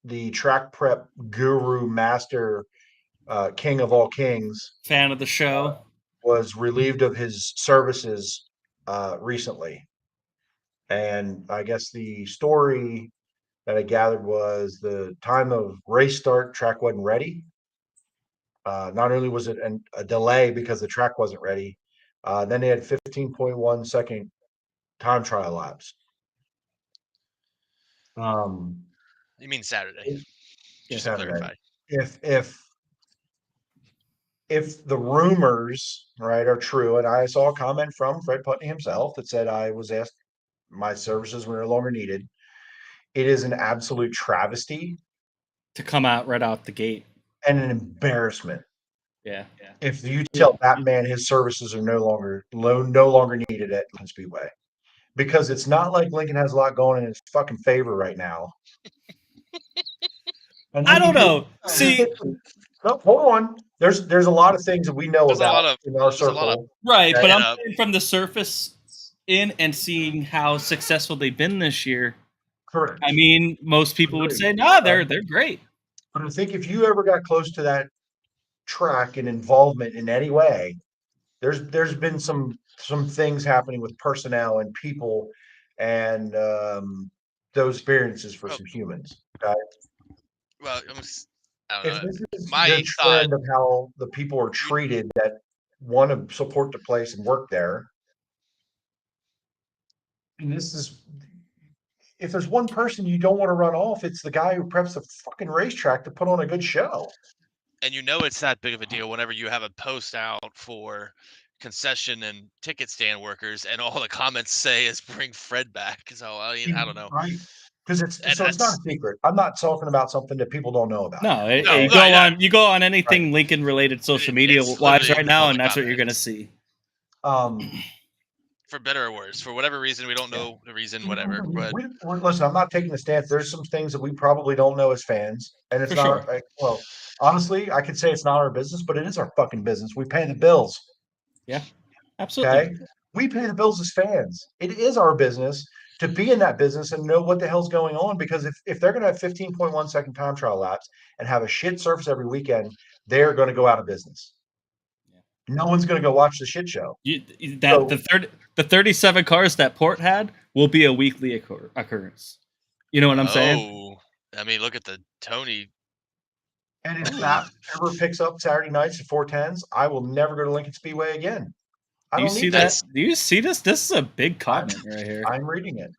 the track prep guru, master, king of all kings, fan of the show, was relieved of his services recently. And I guess the story that I gathered was the time of race start, track wasn't ready. Not only was it a delay because the track wasn't ready, then they had 15.1 second time trial laps. You mean Saturday? Just Saturday. to clarify. If the rumors, right, are true, and I saw a comment from Fred Putney himself that said I was asked my services were no longer needed. It is an absolute travesty to come out right out the gate and an embarrassment. Yeah. If you tell that man his services are no longer needed at Lincoln Speedway, because it's not like Lincoln has a lot going in his fucking favor right now. And I don't know. See, no, hold on. There's a lot of things that we know about in our circle, right? But I'm saying from the surface in and seeing how successful they've been this year. Correct. I mean, most people would say, "No, they're great." But I think if you ever got close to that track and involvement in any way, there's been some things happening with personnel and people and those experiences for some humans. Okay? Well, I don't If know. this is My the trend of how the people are treated that want to support the place and work there, and this is, if there's one person you don't want to run off, it's the guy who preps the fucking racetrack to put on a good show. And it's not big of a deal whenever you have a post out for concession and ticket stand workers, and all the comments say is "bring Fred back." So I don't know, right? Because it's not a secret. I'm not talking about something that people don't know about. No, you go on anything Lincoln related social media wise right now, and that's what you're going to see. For better or worse, for whatever reason, we don't know the reason, whatever. But listen, I'm not taking a stance. There's some things that we probably don't know as fans, and it's For not. sure. Well, honestly, I could say it's not our business, but it is our fucking business. We pay the bills. Yeah, absolutely. Okay, we pay the bills as fans. It is our business to be in that business and know what the hell's going on. Because if they're going to have 15.1 second time trial laps and have a shit surface every weekend, they're going to go out of business. No one's going to go watch the shit show. The 37 cars that Port had will be a weekly occurrence. You know what I'm saying? I mean, look at the Tony. And if that ever picks up Saturday nights at 410s, I will never go to Lincoln Speedway again. Do you see that? Do you see this? This is a big comment right here. I'm reading it.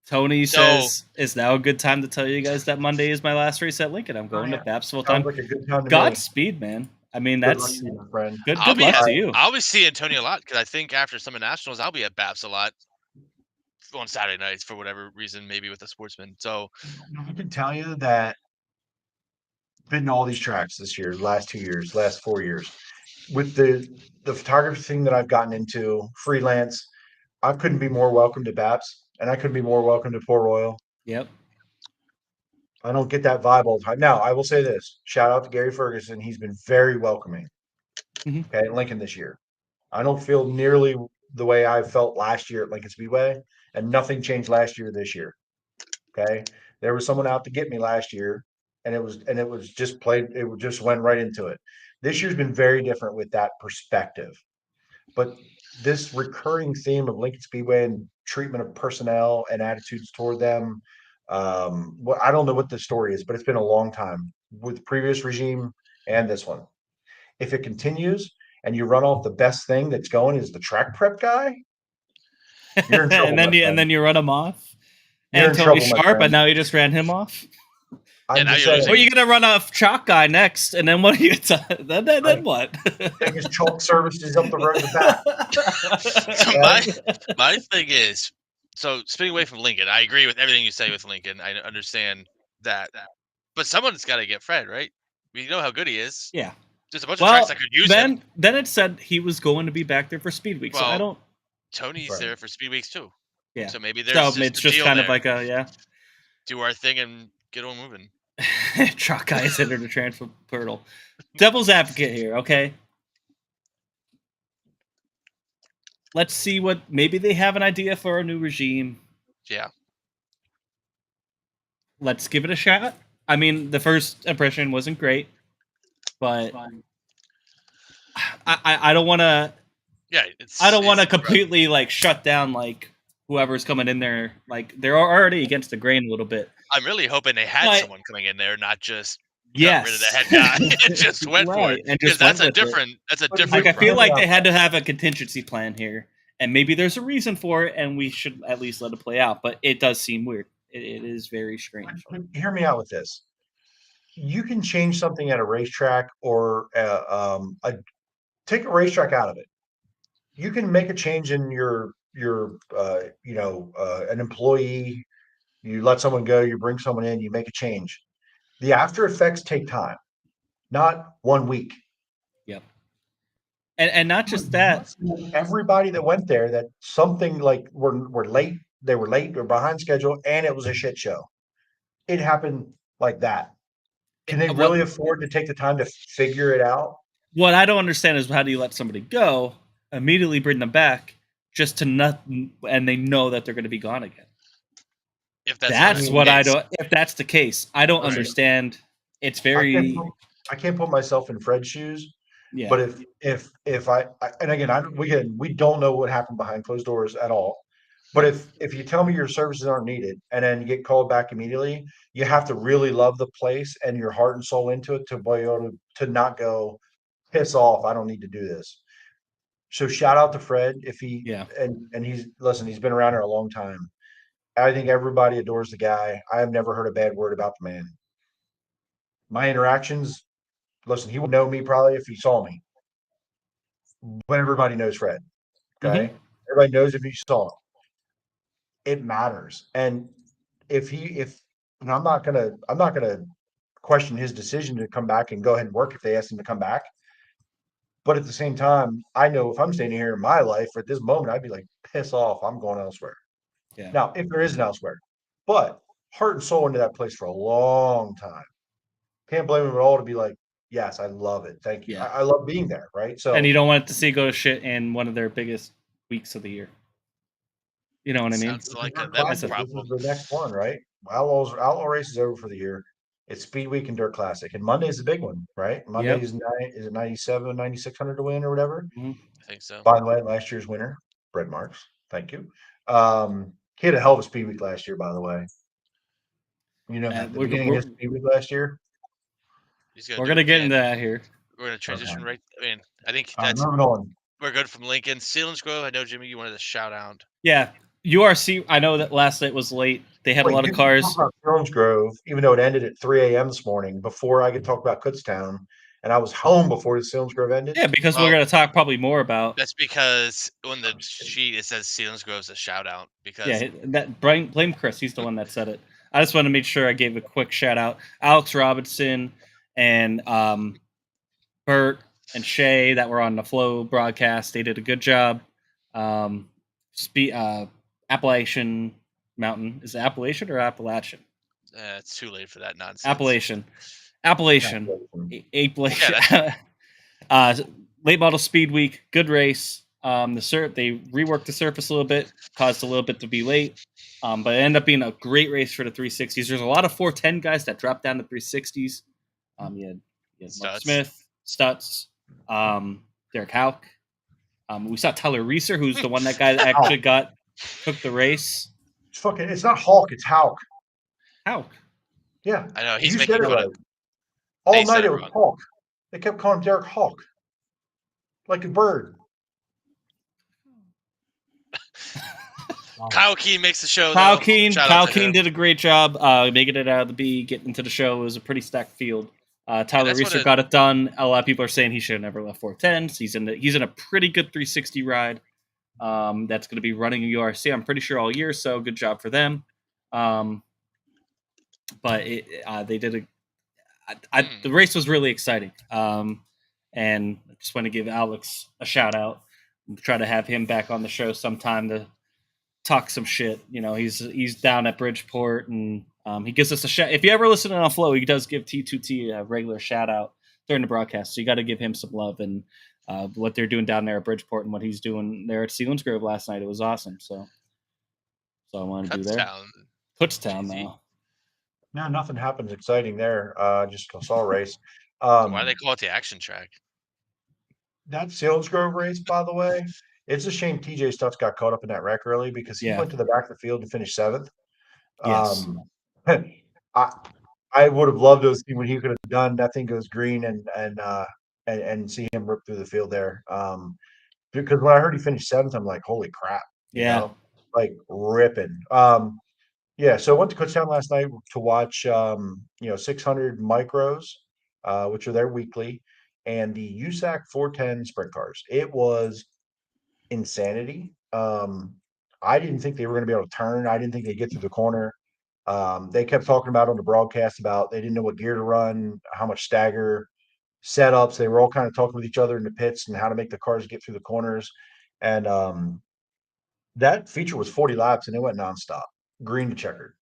Tony says, "Is now a good time to tell you guys that Monday is my last race at Lincoln? I'm going to BAPS full time." Like a good time to Godspeed, man. I mean, that's good luck to you. I'll be seeing Tony a lot because I think after Summer Nationals, I'll be at BAPS a lot on Saturday nights for whatever reason, maybe with a sportsman. So I can tell you that I've been to all these tracks this year, last 4 years. With the photography thing that I've gotten into, freelance, I couldn't be more welcome to BAPS, and I couldn't be more welcome to Port Royal. Yep. I don't get that vibe all the time. Now, I will say this: shout out to Gary Ferguson. He's been very welcoming. Mhm. Okay, at Lincoln this year. I don't feel nearly the way I felt last year at Lincoln Speedway, and nothing changed last year this year. Okay, there was someone out to get me last year, and it was just played. It just went right into it. This year's been very different with that perspective, but this recurring theme of Lincoln Speedway and treatment of personnel and attitudes toward them. Well, I don't know what the story is, but it's been a long time with the previous regime and this one. If it continues and you run off the best thing that's going is the track prep guy, you're in trouble. and then you run him off. You're and in Tony trouble, my Sharp, friend. and now you just ran him off. I'm just saying. Or you're gonna run off chalk guy next, and then what are you? Then what? Take his chalk services up the road to the So my thing is, so spinning away from Lincoln, I agree with everything you say with Lincoln. I understand that, but someone's got to get Fred, right? We know how good he is. Yeah. There's a bunch of tracks that could use him. Then it said he was going to be back there for Speedweek, so I don't. Tony's there for Speedweeks too. Yeah. So maybe there's it's a just deal kind there. of like a do our thing and get on moving. Truck guy is entered the transfer portal. Devil's advocate here, okay? Let's see what maybe they have an idea for a new regime. Yeah. Let's give it a shot. I mean, the first impression wasn't great, but I don't want to. Yeah, I don't want to completely like shut down like whoever's coming in there. Like they're already against the grain a little bit. I'm really hoping they had But- someone coming in there, not just Yes. got rid of the head guy and just went for Right, it. and Because just went that's a with it. different. That's a But different. Like I feel like Yeah. they had to have a contingency plan here, and maybe there's a reason for it, and we should at least let it play out. But it does seem weird. It is very strange. Hear me out with this. You can change something at a racetrack or take a racetrack out of it. You can make a change in your an employee. You let someone go, you bring someone in, you make a change. The after effects take time, not 1 week. Yep. And not just that. Everybody that went there, that something like were late, they were late or behind schedule, and it was a shit show. It happened like that. Can they really afford to take the time to figure it out? What I don't understand is how do you let somebody go, immediately bring them back, just to not, and they know that they're going to be gone again. If That's what I don't. If that's the case, I don't understand. It's very. I can't put myself in Fred's shoes. Yeah. But if I and again we don't know what happened behind closed doors at all. But if you tell me your services aren't needed and then you get called back immediately, you have to really love the place and your heart and soul into it to be able to not go piss off. I don't need to do this. So shout out to Fred if he and he's been around here a long time. I think everybody adores the guy. I have never heard a bad word about the man. My interactions, listen, he would know me probably if he saw me. But everybody knows Fred. Okay. Everybody knows if he saw him. It matters. And and I'm not gonna question his decision to come back and go ahead and work if they ask him to come back. But at the same time, I know if I'm standing here in my life at this moment, I'd be like, piss off, I'm going elsewhere. Yeah. Now, if there is an elsewhere, but heart and soul into that place for a long time. Can't blame him at all to be like, yes, I love it. Thank you. Yeah. I love being there. Right. So And you don't want to see go to shit in one of their biggest weeks of the year. You know what I mean? Sounds like a Classic, them this problem. is the next one, right? Outlaw race is over for the year. It's Speed Week and Dirt Classic. And Monday's the big one, right? Monday is is it 97, 9,600 to win or whatever? I think so. By the way, last year's winner, Brett Marks. Thank you. He had a hell of a Speed Week last year, by the way. You know, at the beginning of his Speed Week last year. We're gonna get into that here. We're gonna transition right. I mean, I think All right, that's moving on. we're good from Lincoln. Selinsgrove. I know Jimmy, you wanted to shout out. Yeah. URC, I know that last night was late. They had a lot of cars. Grove, even though it ended at 3 a.m. this morning, before I could talk about Kutztown, and I was home before the Grove ended. Yeah, because we're going to talk probably more about. That's because on the sheet it says Selinsgrove's a shout out. Because blame Chris. He's the one that said it. I just want to make sure I gave a quick shout out. Alex Robinson and Bert and Shay that were on the Flow broadcast. They did a good job. Appalachian Mountain. Is it Appalachian or Appalachian? It's too late for that nonsense. Appalachian. Late model speed week, good race. They reworked the surface a little bit, caused a little bit to be late, but it ended up being a great race for the 360s. There's a lot of 410 guys that dropped down to 360s. You had Mark Smith, Stutz, Derek Hauk. We saw Tyler Reeser, who's the one that guy that actually took the race. It's not Hulk, it's Hauk. Hauk. Yeah. I know, he's You making said it fun right. of All night it was Hulk. They kept calling him Derek Hulk. Like a bird. Kyle Keen makes the show. Kyle Keen did a great job making it out of the B, getting into the show. It was a pretty stacked field. Tyler Reeser got it done. A lot of people are saying he should have never left 410s. He's in a pretty good 360 ride. That's going to be running URC, I'm pretty sure, all year. So good job for them. But they did the race was really exciting. And I just want to give Alex a shout out. Try to have him back on the show sometime to talk some shit. You know, he's down at Bridgeport, and he gives us a shout. If you ever listen on Flow, he does give T2T a regular shout out during the broadcast. So you got to give him some love and what they're doing down there at Bridgeport and what he's doing there at Selinsgrove last night. It was awesome. So I want to do there. Kutztown now. No, nothing happens exciting there. Just a saw race. Why do they call it the action track? That Selinsgrove race, by the way, it's a shame TJ Stutz got caught up in that wreck early because he went to the back of the field to finish 7th. Yes. I would have loved to see what he could have done. That thing goes green and see him rip through the field there. Because when I heard he finished 7th, I'm like, holy crap. You know? Like ripping. Yeah, so I went to Kutztown last night to watch 600 micros, which are there weekly, and the USAC 410 sprint cars. It was insanity. I didn't think they were going to be able to turn. I didn't think they'd get through the corner. They kept talking about on the broadcast about they didn't know what gear to run, how much stagger, setups. They were all kind of talking with each other in the pits and how to make the cars get through the corners. And that feature was 40 laps and it went nonstop, green to checkered.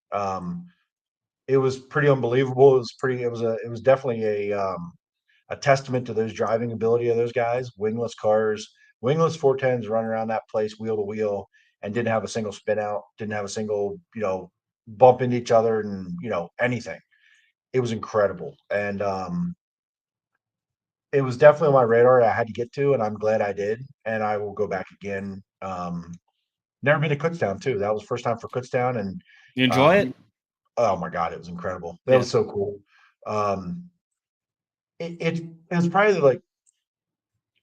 It was pretty unbelievable. It was definitely a testament to those driving ability of those guys. Wingless cars, wingless 410s running around that place wheel to wheel and didn't have a single spin out, didn't have a single, bump into each other and, anything. It was incredible. And it was definitely on my radar. I had to get to, and I'm glad I did. And I will go back again. Never been to Kutztown too. That was first time for Kutztown, and you enjoy it. Oh my god, it was incredible. That was so cool. It was probably like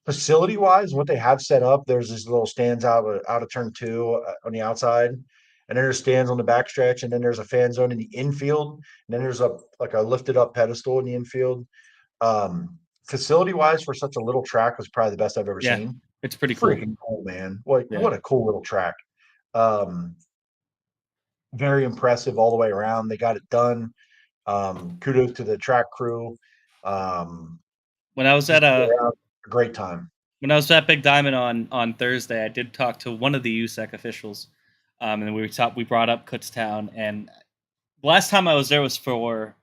facility wise, what they have set up. There's these little stands out of turn 2 on the outside, and then there's stands on the backstretch, and then there's a fan zone in the infield, and then there's a lifted up pedestal in the infield. Facility wise, for such a little track, was probably the best I've ever seen. It's pretty freaking cool, man. What a cool little track. Very impressive all the way around. They got it done. Kudos to the track crew. When I was at a great time. When I was at Big Diamond on Thursday, I did talk to one of the USAC officials, and we brought up Kutztown. And the last time I was there was for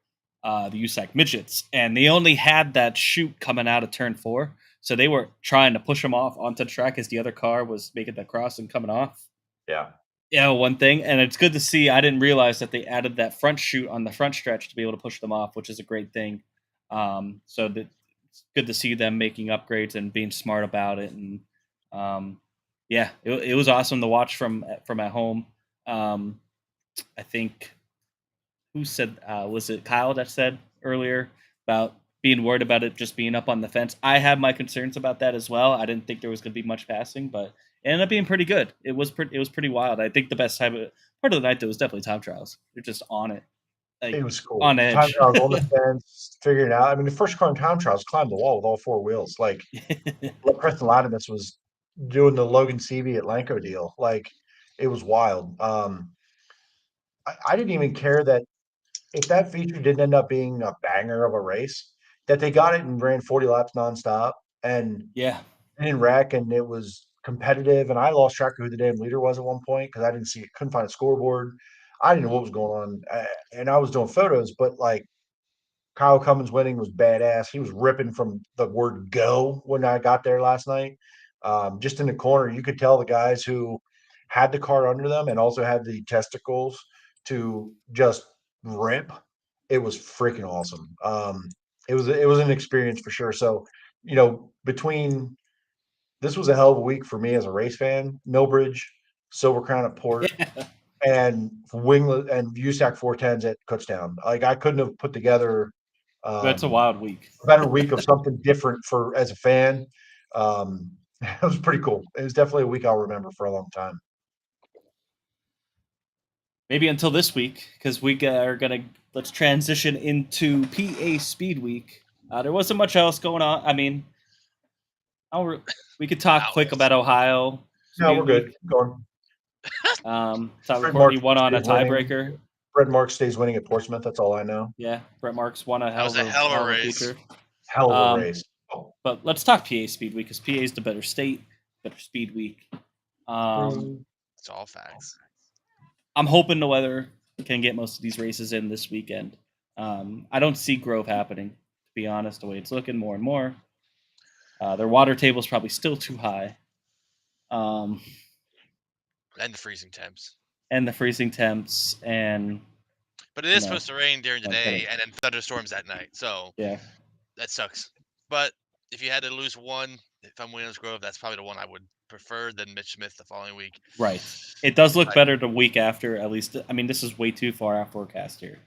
the USAC midgets, and they only had that chute coming out of turn 4, so they were trying to push them off onto the track as the other car was making that cross and coming off. Yeah, one thing, and it's good to see. I didn't realize that they added that front chute on the front stretch to be able to push them off, which is a great thing. So it's good to see them making upgrades and being smart about it. And it was awesome to watch from at home. I think who said was it Kyle that said earlier about being worried about it just being up on the fence? I have my concerns about that as well. I didn't think there was going to be much passing, but it ended up being pretty good. It was pretty wild. I think the best part of the night though was definitely time trials. They're just on it. Like, it was cool. On edge. Time trials on the fence, figuring it out. I mean, the first car in time trials climbed the wall with all 4 wheels. Like Preston Latimus was doing the Logan Seavey at Lanco deal. Like it was wild. I didn't even care that if that feature didn't end up being a banger of a race, that they got it and ran 40 laps nonstop and didn't wreck, and it was competitive. And I lost track of who the damn leader was at one point because I didn't see it, couldn't find a scoreboard. I didn't know what was going on, and I was doing photos, but like Kyle Cummins winning was badass. He was ripping from the word go when I got there last night. Just in the corner, you could tell the guys who had the car under them and also had the testicles to just rip. It was freaking awesome. It was an experience for sure. So, between this was a hell of a week for me as a race fan. Millbridge, Silver Crown at Port, and Winglet and USAC 410s at Kutztown. Like I couldn't have put together That's a wild week. a better week of something different for as a fan. It was pretty cool. It was definitely a week I'll remember for a long time. Maybe until this week, because we are gonna let's transition into PA Speed Week. There wasn't much else going on. I mean, we could talk quick about Ohio. No, we're good. Go on. Brett Courtney won Marks on a stays winning. tiebreaker. Brett Marks stays winning at Portsmouth. That's all I know. Yeah, Brett Marks won a hell of a race. Feature. Hell of a race. But let's talk PA Speed Week because PA is the better state, better speed week. It's all facts. I'm hoping the weather can get most of these races in this weekend. I don't see Grove happening, to be honest, the way it's looking more and more. Their water table is probably still too high. And the freezing temps. And but it is supposed to rain during the day and then thunderstorms at night. So yeah, that sucks. But if you had to lose one, if I'm Williams Grove, that's probably the one I would prefer than Mitch Smith the following week. Right. It does look better the week after, at least. I mean, this is way too far out forecast here.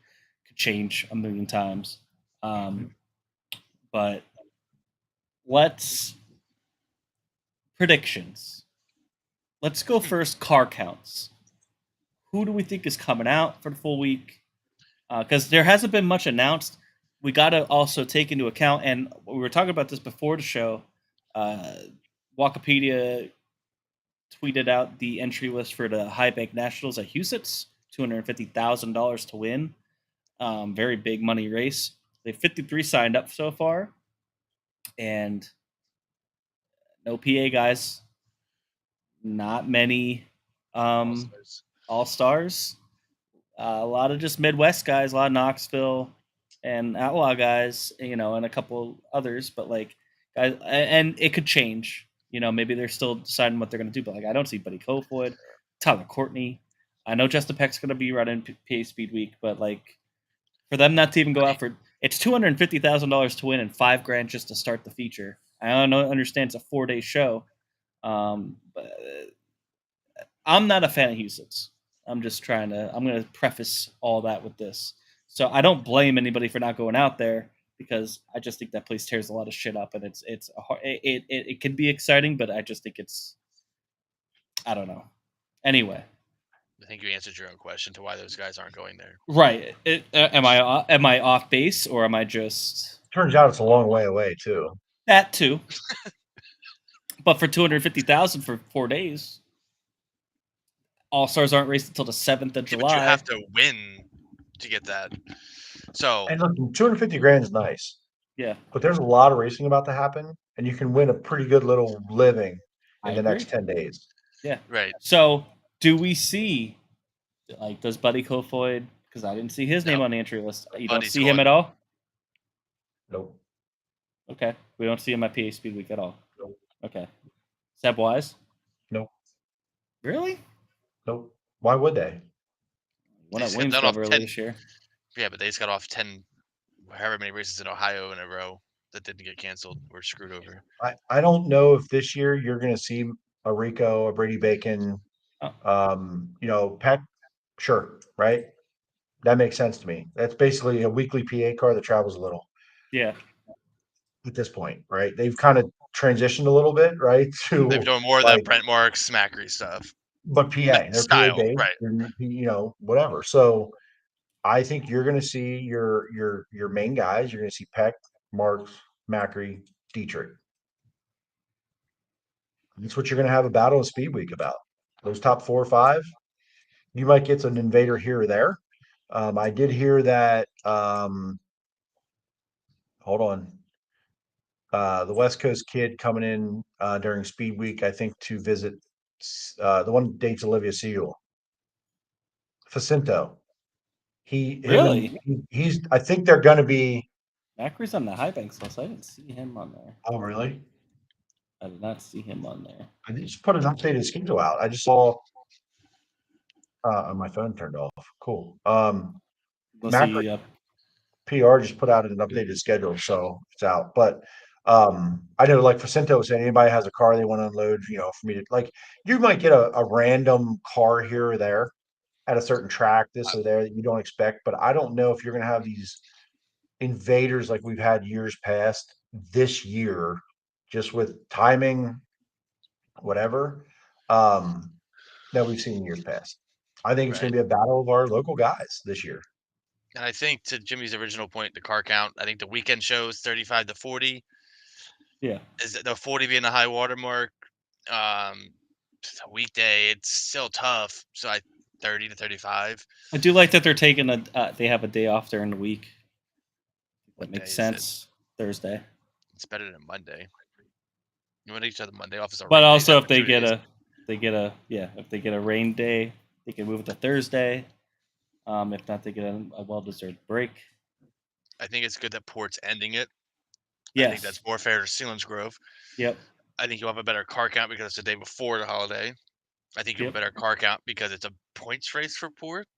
Could change a million times. But predictions. Let's go first. Car counts. Who do we think is coming out for the full week? Because there hasn't been much announced. We got to also take into account, and we were talking about this before the show. Wikipedia tweeted out the entry list for the High Bank Nationals at Huset's, $250,000 to win. Very big money race. They 53 signed up so far, and no PA guys. Not many all-stars. A lot of just Midwest guys, a lot of Knoxville and Outlaw guys, and a couple others, but guys, and it could change. Maybe they're still deciding what they're going to do, but I don't see Buddy Kofoid, Tyler Courtney. I know Justin Peck's going to be running PA Speed Week, but for them not to even go out for it's $250,000 to win and $5,000 just to start the feature. I don't understand it's a 4-day show, but I'm not a fan of Huset's. I'm going to preface all that with this. So I don't blame anybody for not going out there because I just think that place tears a lot of shit up, and it can be exciting, but I just think I don't know. Anyway, I think you answered your own question to why those guys aren't going there. Right? Am I off base or am I just? Turns out it's a long way away too. That too. But for $250,000 for 4 days. All-Stars aren't raced until the 7th of July. But you have to win to get that. So and look, $250,000 is nice. Yeah. But there's a lot of racing about to happen, and you can win a pretty good little living in the next 10 days. Yeah. Right. So do we see does Buddy Kofoid, because I didn't see his name on the entry list. You don't see him at all? Nope. Okay. We don't see him at PA Speed Week at all. Nope. Okay. Seb Wise? Nope. Really? Nope. Why would they? Won at Williams earlier this year. Yeah, but they just got off 10, however many races in Ohio in a row that didn't get canceled or screwed over. I don't know if this year you're going to see a Rico, a Brady Bacon, Peck. Sure, right? That makes sense to me. That's basically a weekly PA car that travels a little. Yeah. At this point, right? They've kind of transitioned a little bit, right? They've done more of that Brent Marks, Smackery stuff. But PA, they're style, PA based, right? Whatever. So I think you're going to see your main guys. You're going to see Peck, Marks, Macri, Dietrich. That's what you're going to have a battle of Speed Week about. Those top 4 or 5. You might get an invader here or there. I did hear that. Hold on. The West Coast kid coming in during Speed Week, I think, to visit. The one dates Olivia Seal. Jacinto. Really? He's. I think they're going to be. Macri's on the high banks list. I didn't see him on there. Oh, really? I did not see him on there. I just put an updated schedule out. I just saw. My phone turned off. Cool. Macri PR just put out an updated schedule, so it's out. But I know, like Jacinto was saying, anybody has a car they want to unload, for me to like, you might get a random car here or there at a certain track, this or there that you don't expect. But I don't know if you're going to have these invaders like we've had years past this year, just with timing, whatever, that we've seen in years past. I think it's going to be a battle of our local guys this year. And I think to Jimmy's original point, the car count, I think the weekend shows 35 to 40. Yeah. Is the 40 being the high water mark? A weekday, it's still tough. So 30 to 35. I do like that they're taking they have a day off during the week. That makes sense. Thursday. It's better than Monday. You want each other Monday off as a But also if they get a rain day, they can move it to Thursday. If not, they get a well-deserved break. I think it's good that Port's ending it. Yes. I think that's more fair to Selinsgrove. Yep. I think you'll have a better car count because it's the day before the holiday. I think you'll have a better car count because it's a points race for Port.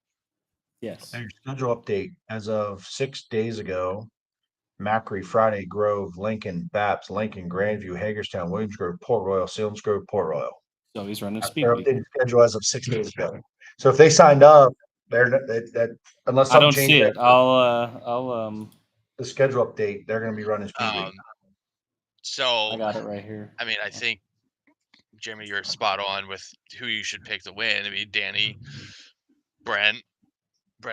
Yes. Your schedule update as of 6 days ago. Macri, Friday, Grove, Lincoln, Baps, Lincoln, Grandview, Hagerstown, Williamsgrove, Port Royal, Selinsgrove, Port Royal. So he's running Their Speedweek. updated schedule as of 6 days ago. So if they signed up, that unless I don't something see changed, it. I'll the schedule update, they're going to be running Speedweek. So I got it right here. I mean, I think Jimmy, you're spot on with who you should pick to win. I mean, Danny, Brent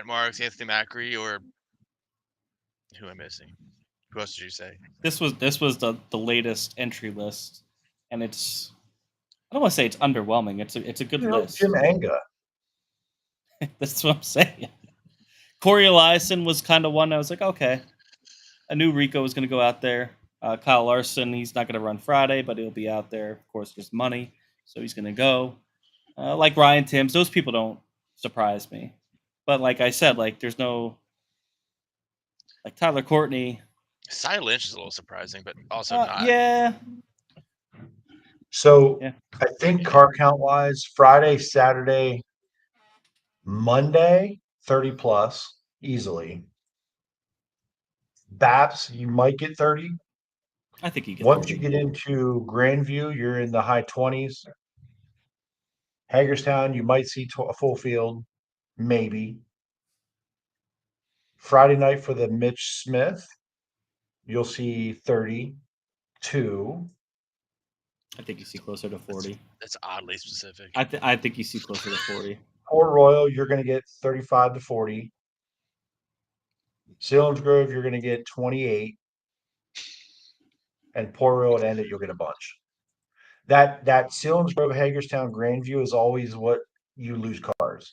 Marks, Anthony Macri, or who am I missing? Who else did you say? This was the latest entry list, and it's, I don't want to say it's underwhelming. It's a good list. Jim Anga. That's what I'm saying. Corey Eliason was kind of one I was like, okay. I knew Rico was going to go out there. Kyle Larson, he's not going to run Friday, but he'll be out there. Of course, there's money, so he's going to go. Like Ryan Timms, those people don't surprise me. But like I said, like there's no, like Tyler Courtney. Cy Lynch is a little surprising, but also not. Yeah. So I think car count wise, Friday, Saturday, Monday, 30 plus easily. Baps, you might get 30. I think you get Once 30. you get into Grandview, you're in the high 20s. Hagerstown, you might see a full field, maybe. Friday night for the Mitch Smith, you'll see 32. I think you see closer to 40. That's oddly specific. I think you see closer to 40. Port Royal, you're going to get 35 to 40. Selinsgrove, you're going to get 28. And Port Royal at end it, you'll get a bunch. That Selinsgrove, Hagerstown, Grandview is always what you lose cars.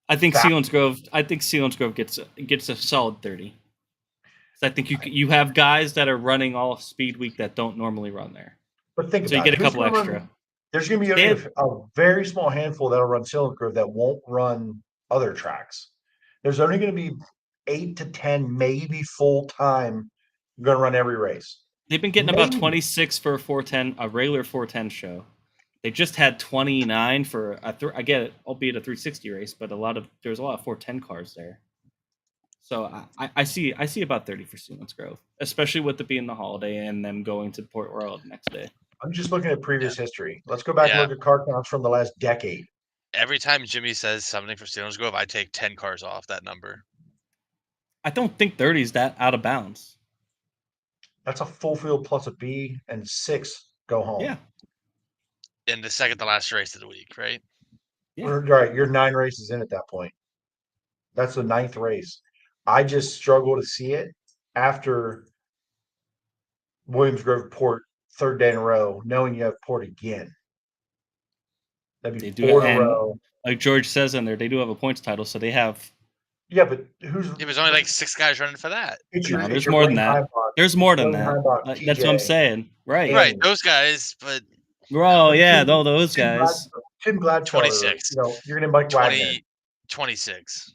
I think Selinsgrove gets a solid 30. I think you have guys that are running all Speed Week that don't normally run there. But think so about you get it. a couple extra. There's going to be a very small handful that'll run Selinsgrove that won't run other tracks. There's only going to be 8 to 10, maybe full time, going to run every race. They've been getting about 26 for a 410, a regular 410 show. They just had 29 for I get it, albeit a 360 race, but there's a lot of 410 cars there. So I see about 30 for Selinsgrove, especially with it being the holiday and them going to Port Royal the next day. I'm just looking at previous history. Let's go back and look at car counts from the last decade. Every time Jimmy says something for Selinsgrove, I take 10 cars off that number. I don't think 30 is that out of bounds. That's a full field plus a B, and 6 go home. Yeah. In the second to last race of the week, right? Yeah. Right. You're 9 races in at that point. That's the 9th race. I just struggle to see it after Williamsgrove Port 3rd day in a row, knowing you have Port again. That'd be 4 in a row. Like George says in there, they do have a points title, so they have. Yeah, but It was only like 6 guys running for that. There's more than that. There's more than that. That's what I'm saying. Right. Right. Those guys, but. Oh, yeah. Those guys. Tim Gladstone. 26. You're going to Mike Wagner. 26.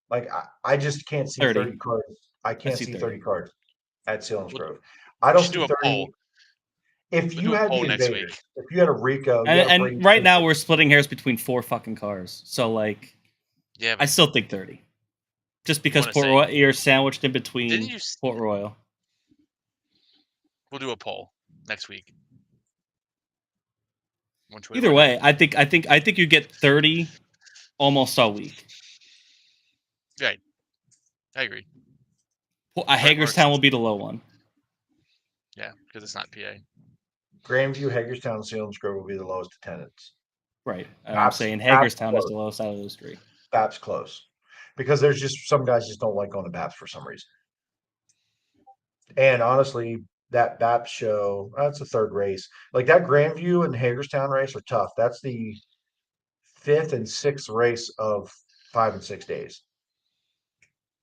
Like I just can't see 30 cars. I can't see 30 cars at Selinsgrove. I don't should see do a 30. poll. If We'll you do a had poll the next Invaders, week. if you had a Rico, And right now we're splitting hairs between 4 fucking cars. So like, yeah, I still think 30, just because wanna Port say- Royal, you're sandwiched in Didn't between you Port Royal. We'll do a poll next week. Either way, I think you get 30 almost all week. Right. I agree. Hagerstown will be the low one. Yeah, because it's not PA. Grandview, Hagerstown, and Selinsgrove will be the lowest attendance. Right. I'm saying Hagerstown is the lowest out of those 3. BAP's close. Because there's just some guys just don't like going to BAPS for some reason. And honestly, that BAPS show, that's the 3rd race. Like that Grandview and Hagerstown race are tough. That's the 5th and 6th race of 5 and 6 days.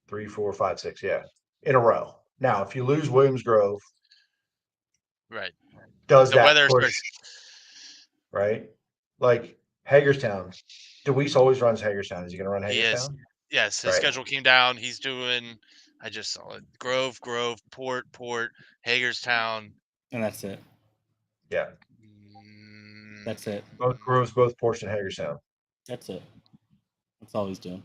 3, 4, 5, 6, yeah, in a row. Now, if you lose Williams Grove, right, does the that weather push? Right, like Hagerstown. DeWeese always runs Hagerstown. Is he going to run Hagerstown? Yes, his schedule came down. He's doing. I just saw it. Grove, Port, Hagerstown, and that's it. Yeah, that's it. Both Groves, both Porsche and Hagerstown. That's it. That's all he's doing.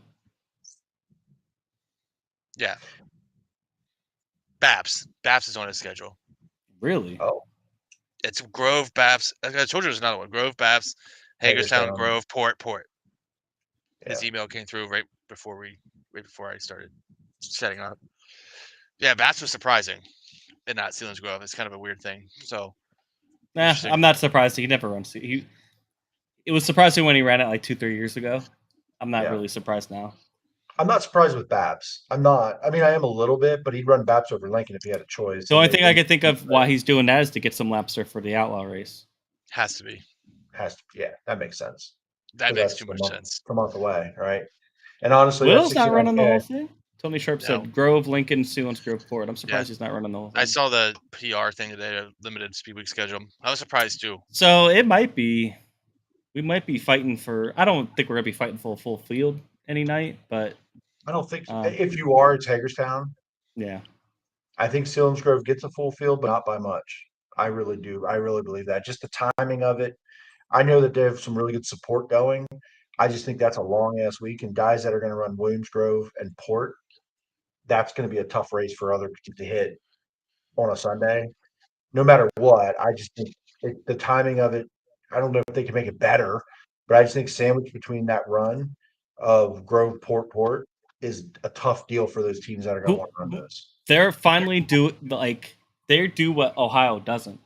Yeah. BAPS is on his schedule. Really? Oh. It's Grove, BAPS. I told you there's another one. Grove, BAPS, Hagerstown, Grove, Port. His email came through right before I started setting up. Yeah, BAPS was surprising, and not Selinsgrove. It's kind of a weird thing. So, I'm not surprised. He never runs. It was surprising when he ran it like 2-3 years ago. I'm not really surprised now. I'm not surprised with BAPS. I'm not. I mean, I am a little bit, but he'd run BAPS over Lincoln if he had a choice. The only thing I could think of why he's doing that is to get some laps there for the Outlaw race. Has to be. Yeah, that makes sense. That makes too much sense. A month away, right? And honestly, Will's not running the whole thing. Tony Sharp No. said Grove, Lincoln, Selinsgrove, Port. I'm surprised he's not running the whole thing. I saw the PR thing today, a limited Speedweek schedule. I was surprised too. So it might be, we might be fighting for. I don't think we're gonna be fighting for a full field any night, but I don't think if you are, it's Hagerstown. Yeah, I think Selinsgrove gets a full field, but not by much. I really do. I really believe that. Just the timing of it. I know that they have some really good support going. I just think that's a long ass week, and guys that are going to run Williams Grove and Port, that's going to be a tough race for others to hit on a Sunday. No matter what, I just think the timing of it. I don't know if they can make it better, but I just think sandwiched between that run of Grove, Port is a tough deal for those teams that are going to want to run those. They're finally they do what Ohio doesn't,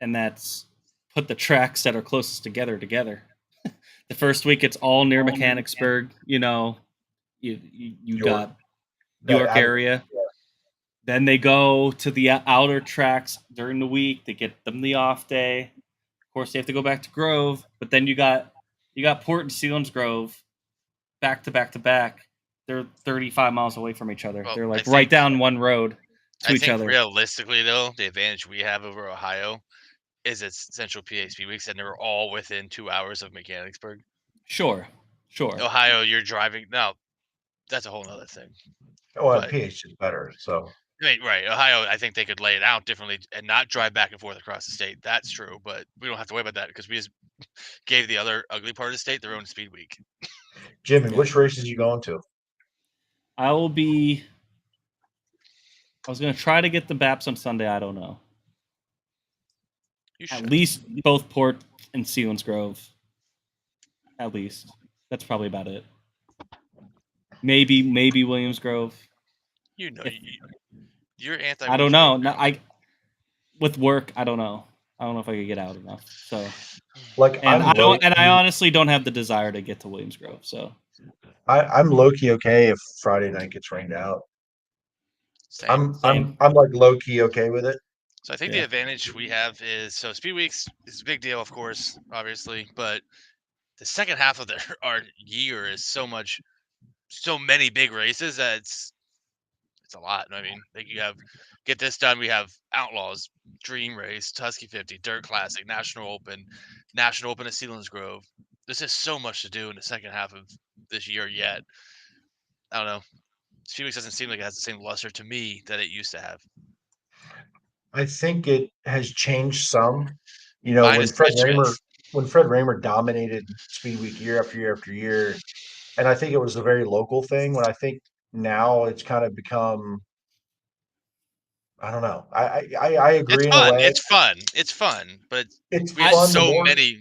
and that's put the tracks that are closest together. The first week it's all near Mechanicsburg. You know, you got York area. Yeah. Then they go to the outer tracks during the week. They get them the off day. Of course, they have to go back to Grove. But then you got Port and Selinsgrove back to back. They're 35 miles away from each other. Well, they're like right down one road to each other. Realistically, though, the advantage we have over Ohio is it's Central PA Speedweeks, and they're all within 2 hours of Mechanicsburg. Sure. Ohio, you're driving now. That's a whole other thing. Well, PH is better, so. I mean, right. Ohio, I think they could lay it out differently and not drive back and forth across the state. That's true, but we don't have to worry about that because we just gave the other ugly part of the state their own speed week. Jimmy, which races you going to? I was going to try to get the BAPS on Sunday. I don't know. At least both Port and Selinsgrove. At least. That's probably about it. Maybe Williams Grove. You know, you're anti. I don't know. No, with work, I don't know. I don't know if I could get out enough. So, I honestly don't have the desire to get to Williams Grove. So, I'm low key okay if Friday night gets rained out. I'm like low key okay with it. So I think the advantage we have is Speedweeks is a big deal, of course, obviously, but the second half of our year is so many big races that it's a lot. I mean, like you get this done. We have Outlaws, Dream Race, Tusky 50, Dirt Classic, National Open at Selinsgrove. This is so much to do in the second half of this year yet. I don't know. Speedweek doesn't seem like it has the same luster to me that it used to have. I think it has changed some. You know, Minus mischief. when Fred Raymer dominated Speedweek year after year after year, and I think it was a very local thing. When I think now it's kind of become, I don't know. I agree in a way. It's fun. It's fun, but It's we have fun. so many.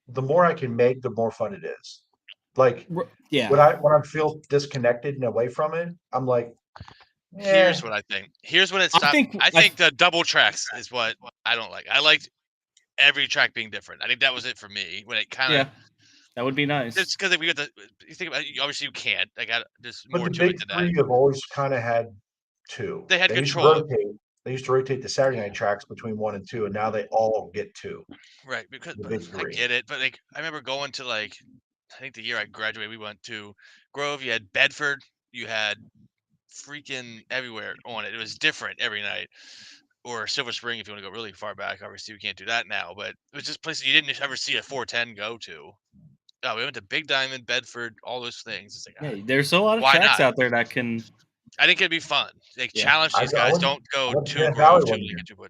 The more I can make, the more fun it is. Like, yeah. when I feel disconnected and away from it, I'm like, Here's what I think. Here's when it stopped. I think the double tracks is what I don't like. I liked every track being different. I think that was it for me. When it kind of that would be nice. It's because we got the. You think about it, obviously you can't. I got there's but more the to it big than three that. have always kind of had two. They had used to control. They used to rotate the Saturday night tracks between 1 and 2, and now they all get 2. Right, because The but big I three. get it, but like I remember going to I think the year I graduated, we went to Grove. You had Bedford. You had freaking everywhere on it. It was different every night. Or Silver Spring, if you want to go really far back. Obviously, we can't do that now, but it was just places you didn't ever see a 410 go to. Oh, we went to Big Diamond, Bedford, all those things. It's like, Yeah, there's a lot of why tracks not? out there that can. I think it'd be fun. Like Yeah. challenge these guys. Don't go went to to Death Grove, Valley to one Lincoln, year. to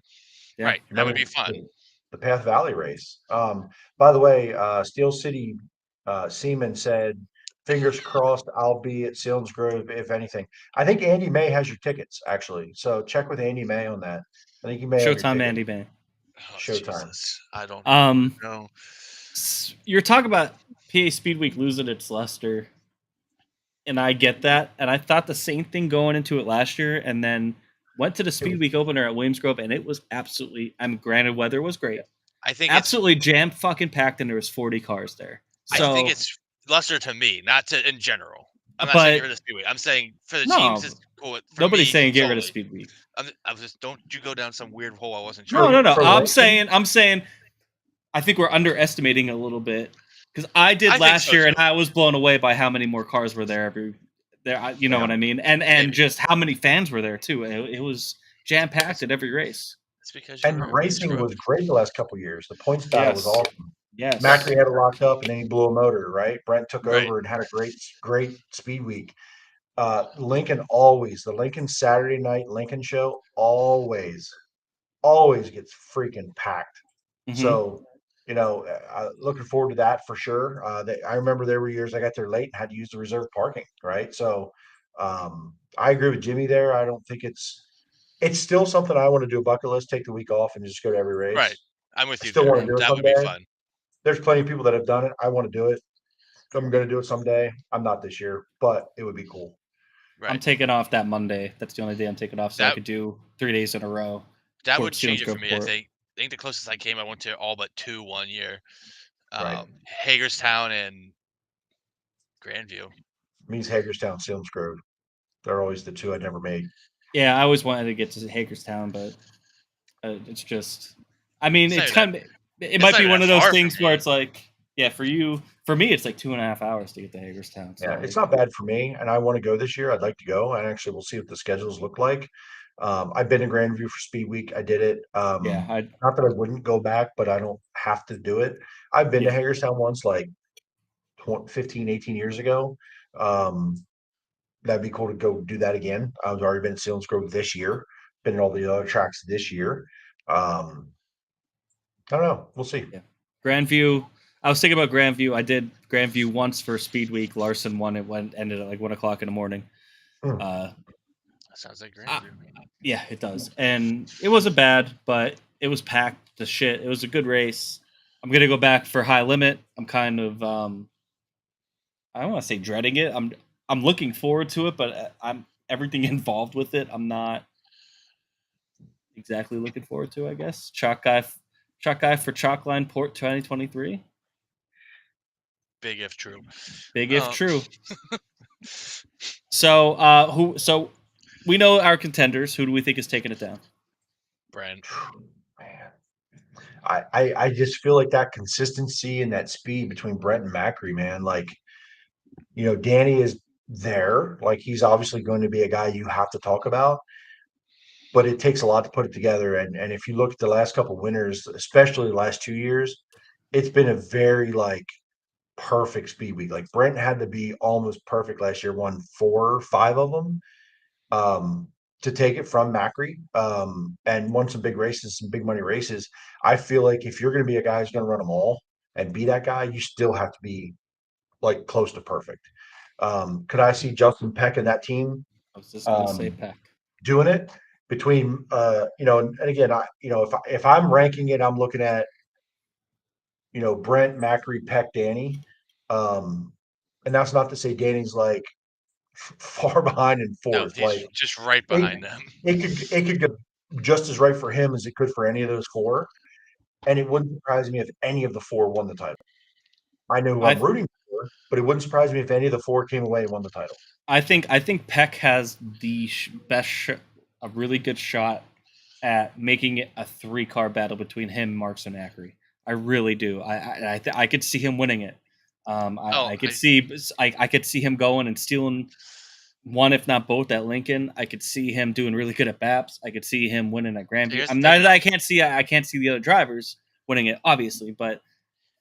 Yeah. Right, that would be fun. The Path Valley race. By the way, Steel City Seaman said, "Fingers crossed, I'll be at Sealands Grove if anything." I think Andy May has your tickets actually, so check with Andy May on that. I think you may have your Showtime tickets. Andy May. Oh, Showtime. Jesus. I don't know. You're talking about PA Speedweek losing its luster, and I get that. And I thought the same thing going into it last year, and then went to the Speedweek opener at Williams Grove, and it was absolutely. Granted, weather was great. I think absolutely jam fucking packed, and there was 40 cars there. So I think it's luster to me, not to in general. I'm not saying get rid of Speedweek. I'm saying for the teams, it's cool. Nobody's saying get rid of Speedweek. I was just don't you go down some weird hole I wasn't sure. No. I'm saying, I think we're underestimating a little bit because I did last year, and I was blown away by how many more cars were there you know what I mean, and just how many fans were there too. It was jam packed at every race. It's because the racing was great the last couple of years. The points battle was awesome. Yes. Macri had it locked up, and then he blew a motor. Right, Brent took over and had a great speed week. Lincoln the Lincoln Saturday night Lincoln show always gets freaking packed. Mm-hmm. So, looking forward to that for sure. I remember there were years I got there late and had to use the reserve parking. Right, so I agree with Jimmy there. I don't think it's still something I want to do a bucket list, take the week off and just go to every race. Right, I'm with you. Still want to do it that someday. would be fun. There's plenty of people that have done it. I want to do it. I'm going to do it someday. I'm not this year, but it would be cool. Right. I'm taking off that Monday. That's the only day I'm taking off, so I could do 3 days in a row. That would change it for me. I think the closest I came, I went to all but 2 1 year. Hagerstown and Grandview. Means Hagerstown, Sealands Grove. They're always the 2 I never made. Yeah, I always wanted to get to Hagerstown, but it's just. I mean, it's kind of. It might be one of those things where it's like, yeah, for me, it's like 2.5 hours to get to Hagerstown. So. Yeah, it's not bad for me, and I want to go this year. I'd like to go, and actually, we'll see what the schedules look like. I've been to Grandview for Speed Week. I did it. Not that I wouldn't go back, but I don't have to do it. I've been to Hagerstown once, like 15, 18 years ago. That'd be cool to go do that again. I've already been at Sealands Grove this year. Been in all the other tracks this year. I don't know. We'll see. Yeah. Grandview. I was thinking about Grandview. I did Grandview once for Speed Week. Larson won. It ended at like 1:00 in the morning. That sounds like Grandview. Yeah, it does. And it wasn't bad, but it was packed to shit. It was a good race. I'm gonna go back for High Limit. I'm kind of I don't want to say dreading it. I'm looking forward to it, but I'm everything involved with it. I'm not exactly looking forward to, I guess. Chalk guy for Chalkline Port 2023. Big if true. Big if true. So we know our contenders. Who do we think is taking it down? Brent. Man. I just feel like that consistency and that speed between Brent and Macri, man. Like, Danny is there. Like, he's obviously going to be a guy you have to talk about. But it takes a lot to put it together. And if you look at the last couple of winners, especially the last 2 years, it's been a very perfect speed week. Like Brent had to be almost perfect last year, won 4 or 5 of them to take it from Macri and won some big races, some big money races. I feel like if you're going to be a guy who's going to run them all and be that guy, you still have to be like close to perfect. Could I see Justin Peck and that team I was just going to say Peck doing it between and again, if I'm ranking it, I'm looking at Brent, Macri, Peck, Danny. And that's not to say Danny's like far behind in fourth. No, he's like just right behind them. It could get just as right for him as it could for any of those 4. And it wouldn't surprise me if any of the 4 won the title. I know who I'm rooting for, but it wouldn't surprise me if any of the 4 came away and won the title. I think Peck has the a really good shot at making it a 3-car battle between him, Marks, and Ackery. I really do. I could see him winning it. I could see him going and stealing one, if not both, at Lincoln. I could see him doing really good at Baps. I could see him winning at Grandview. I'm not that I can't see the other drivers winning it, obviously, but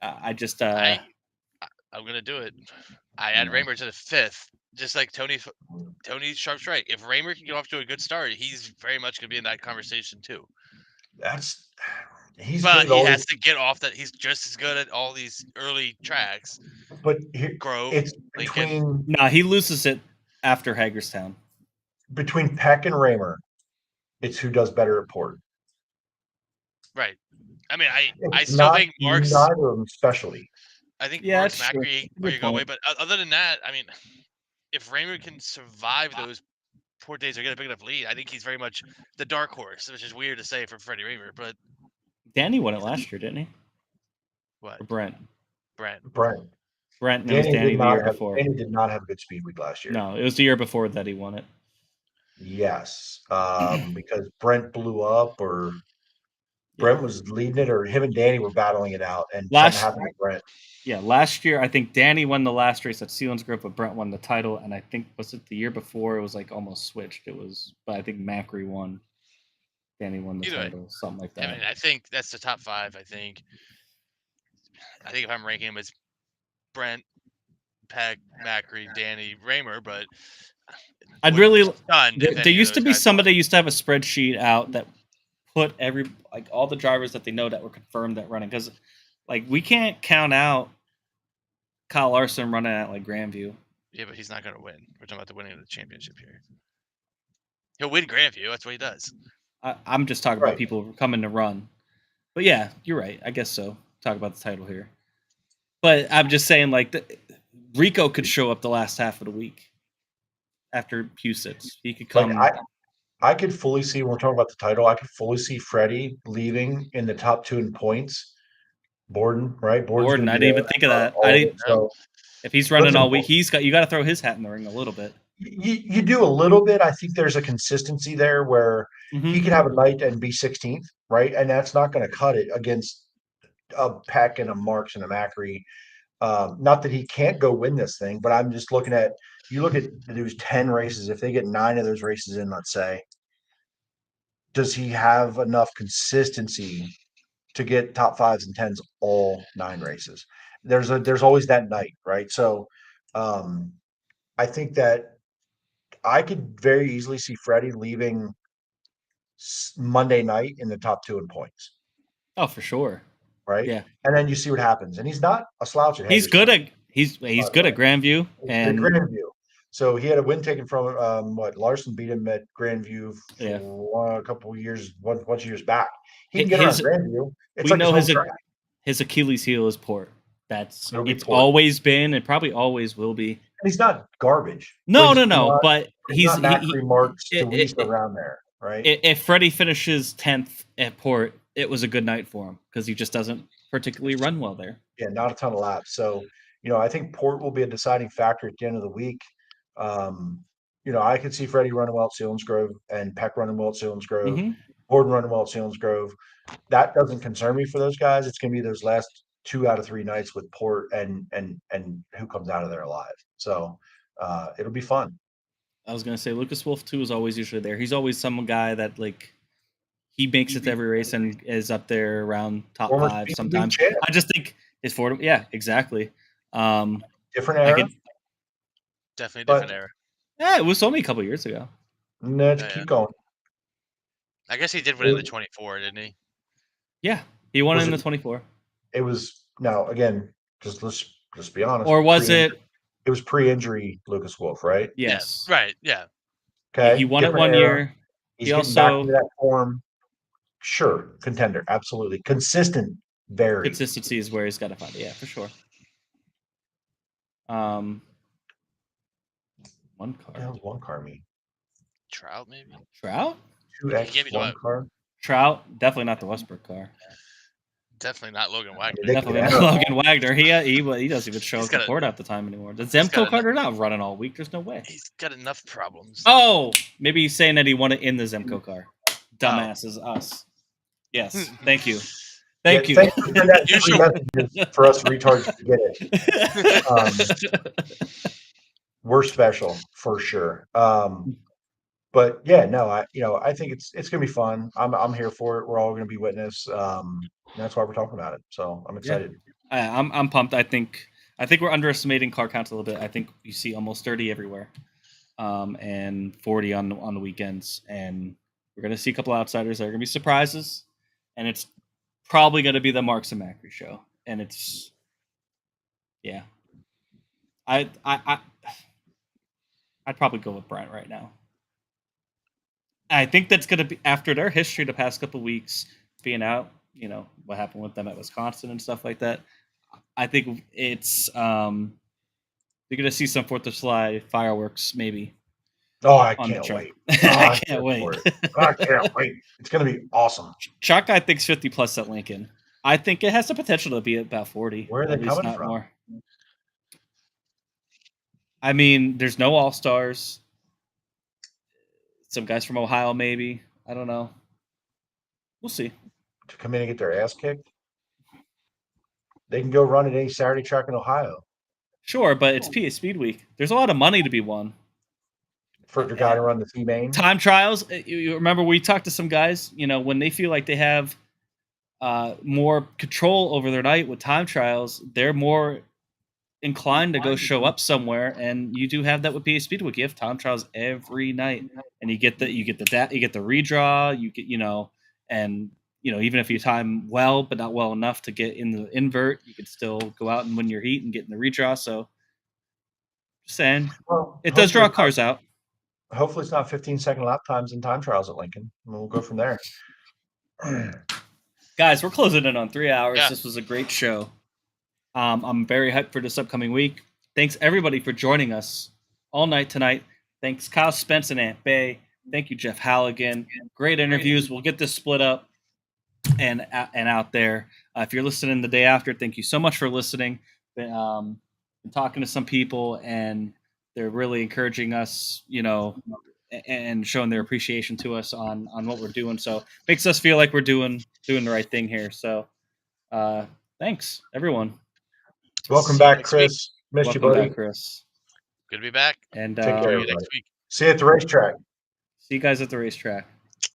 I'm gonna do it. I add Raymer to the 5th, just like Tony Sharp's right. If Raymer can get off to a good start, he's very much gonna be in that conversation too. He has to get off that. He's just as good at all these early tracks. But Grove, it's Lincoln. he loses it after Hagerstown. Between Peck and Raymer, it's who does better at Port. Right. I mean, I still think Mark's neither of them especially. I think Mark's Macri are you go away, but other than that, I mean, if Raymer can survive those Port days or get a big enough lead, I think he's very much the dark horse, which is weird to say for Freddie Raymer, but Danny won it last year, didn't he? What? Or Brent. Brent knows Danny the year before. Danny did not have a good speed week last year. No, it was the year before that he won it. Yes, because Brent blew up, or Brent was leading it, or him and Danny were battling it out, and something happened to Brent. Yeah, last year I think Danny won the last race at Selinsgrove, but Brent won the title, and I think was it the year before it was like almost switched. But I think Macri won. Danny won the title, something like that. I mean, I think that's the top 5. I think if I'm ranking him, it's Brent, Peck, Macri, Danny, Raymer, but I'd really. There used to be somebody used to have a spreadsheet out that put all the drivers that they know that were confirmed that running, because we can't count out Kyle Larson running at Grandview. Yeah, but he's not going to win. We're talking about the winning of the championship here. He'll win Grandview. That's what he does. I'm just talking about people coming to run. But yeah, you're right. I guess so. Talk about the title here. But I'm just saying, Rico could show up the last half of the week after Hugh sits. He could come. I could fully see, when we're talking about the title, I could fully see Freddie leaving in the top 2 in points. Borden, right? Borden, I didn't even think of that. If he's running all week, you got to throw his hat in the ring a little bit. You do a little bit. I think there's a consistency there where he could have a night and be 16th, right? And that's not going to cut it against a Peck and a Marks and a Macri. Not that he can't go win this thing, but I'm just looking at, you look at those 10 races. If they get 9 of those races in, let's say, does he have enough consistency to get top 5s and 10s all 9 races? There's always that night, right? So I think that I could very easily see Freddie leaving Monday night in the top 2 in points. Oh, for sure. Right. Yeah. And then you see what happens. And he's not a slouch. He's good at Grandview and Grandview. So he had a win taken from Larson beat him at Grandview for a couple of years, bunch of years back. He can get around Grandview. We know his Achilles heel is Port. It's always been and probably always will be. And he's not garbage. No. But he's Marks around there, right? If Freddie finishes 10th at Port, it was a good night for him because he just doesn't particularly run well there. Yeah, not a ton of laps. So, I think Port will be a deciding factor at the end of the week. I could see Freddie running well at Selinsgrove and Peck running well at Selinsgrove, Gordon running well at Selinsgrove. That doesn't concern me for those guys. It's going to be those last 2 out of 3 nights with Port and who comes out of there alive. So it'll be fun. I was going to say Lucas Wolf too is always usually there. He's always some guy that he makes it to every race and is up there around top 5 sometimes. I just think it's for him. Yeah, exactly. Different era. Definitely different era. Yeah, it was only a couple years ago. Let's keep going. I guess he did win in the 24, didn't he? Yeah, he won Was in it- the 24. It was again, let's be honest. Or was it? It was pre-injury Lucas Wolf, right? Yes. Yeah, right. Yeah. Okay. He won it different one era. year. He's He getting back also into that form. Sure, contender, absolutely consistent. Very consistency is where he's got to find it. Yeah, for sure. One What the car. hell's one car mean? Trout, maybe. Trout? 2X gave me the one what? car. Trout? Definitely not the Westbrook car. Definitely not Logan Wagner. They Definitely could not have- Logan Wagner. He doesn't even show He's up to got a- court half the time anymore. The got Zemco a- car, they're not running all week. There's no way. He's got enough problems. Oh, maybe he's saying that he won it in the Zemco car. Dumbass is us. Yes. Thank you. Thank you. Thank you for that free messages for us retards to get it. We're special for sure. But yeah, no, I think it's gonna be fun. I'm here for it. We're all gonna be witness. That's why we're talking about it. So I'm excited. I'm pumped. I think we're underestimating car counts a little bit. I think you see almost 30 everywhere, and 40 on the weekends. And we're gonna see a couple outsiders. There are gonna be surprises, and it's probably gonna be the Marks and Macri show. And it's I'd probably go with Brent right now. I think that's going to be after their history the past couple of weeks being out, what happened with them at Wisconsin and stuff like that. I think it's you're going to see some 4th of July fireworks maybe. Oh, I on the can't truck. wait. I can't wait. I can't wait. It's going to be awesome. Chuck, I think, 50 plus at Lincoln. I think it has the potential to be about 40. Where are they at least, coming not from? More. I mean, there's no All-Stars. Some guys from Ohio, maybe. I don't know. We'll see. To come in and get their ass kicked. They can go run at any Saturday track in Ohio. Sure, but it's PA Speedweek. There's a lot of money to be won. For the guy to run the T-Main. Time trials. You remember we talked to some guys, when they feel like they have more control over their night with time trials, they're more inclined to go show up somewhere, and you do have that with PA Speedweek. You have time trials every night, and you get the redraw, and even if you time well but not well enough to get in the invert, you could still go out and win your heat and get in the redraw. So, just saying, it does draw cars out. Hopefully, it's not 15-second lap times in time trials at Lincoln. And we'll go from there. Guys, we're closing in on 3 hours. Yeah. This was a great show. I'm very hyped for this upcoming week. Thanks, everybody, for joining us all night tonight. Thanks, Kyle Spence and Aunt Bay. Thank you, Jeff Halligan. Great interviews. We'll get this split up and out there. If you're listening the day after, thank you so much for listening. Been talking to some people, and they're really encouraging us, and showing their appreciation to us on what we're doing. So makes us feel like we're doing the right thing here. So thanks, everyone. Welcome back, Chris. Missed you, buddy. Back, Chris. Good to be back. And Take care, See you everybody. next week. See you at the racetrack. see you guys at the racetrack.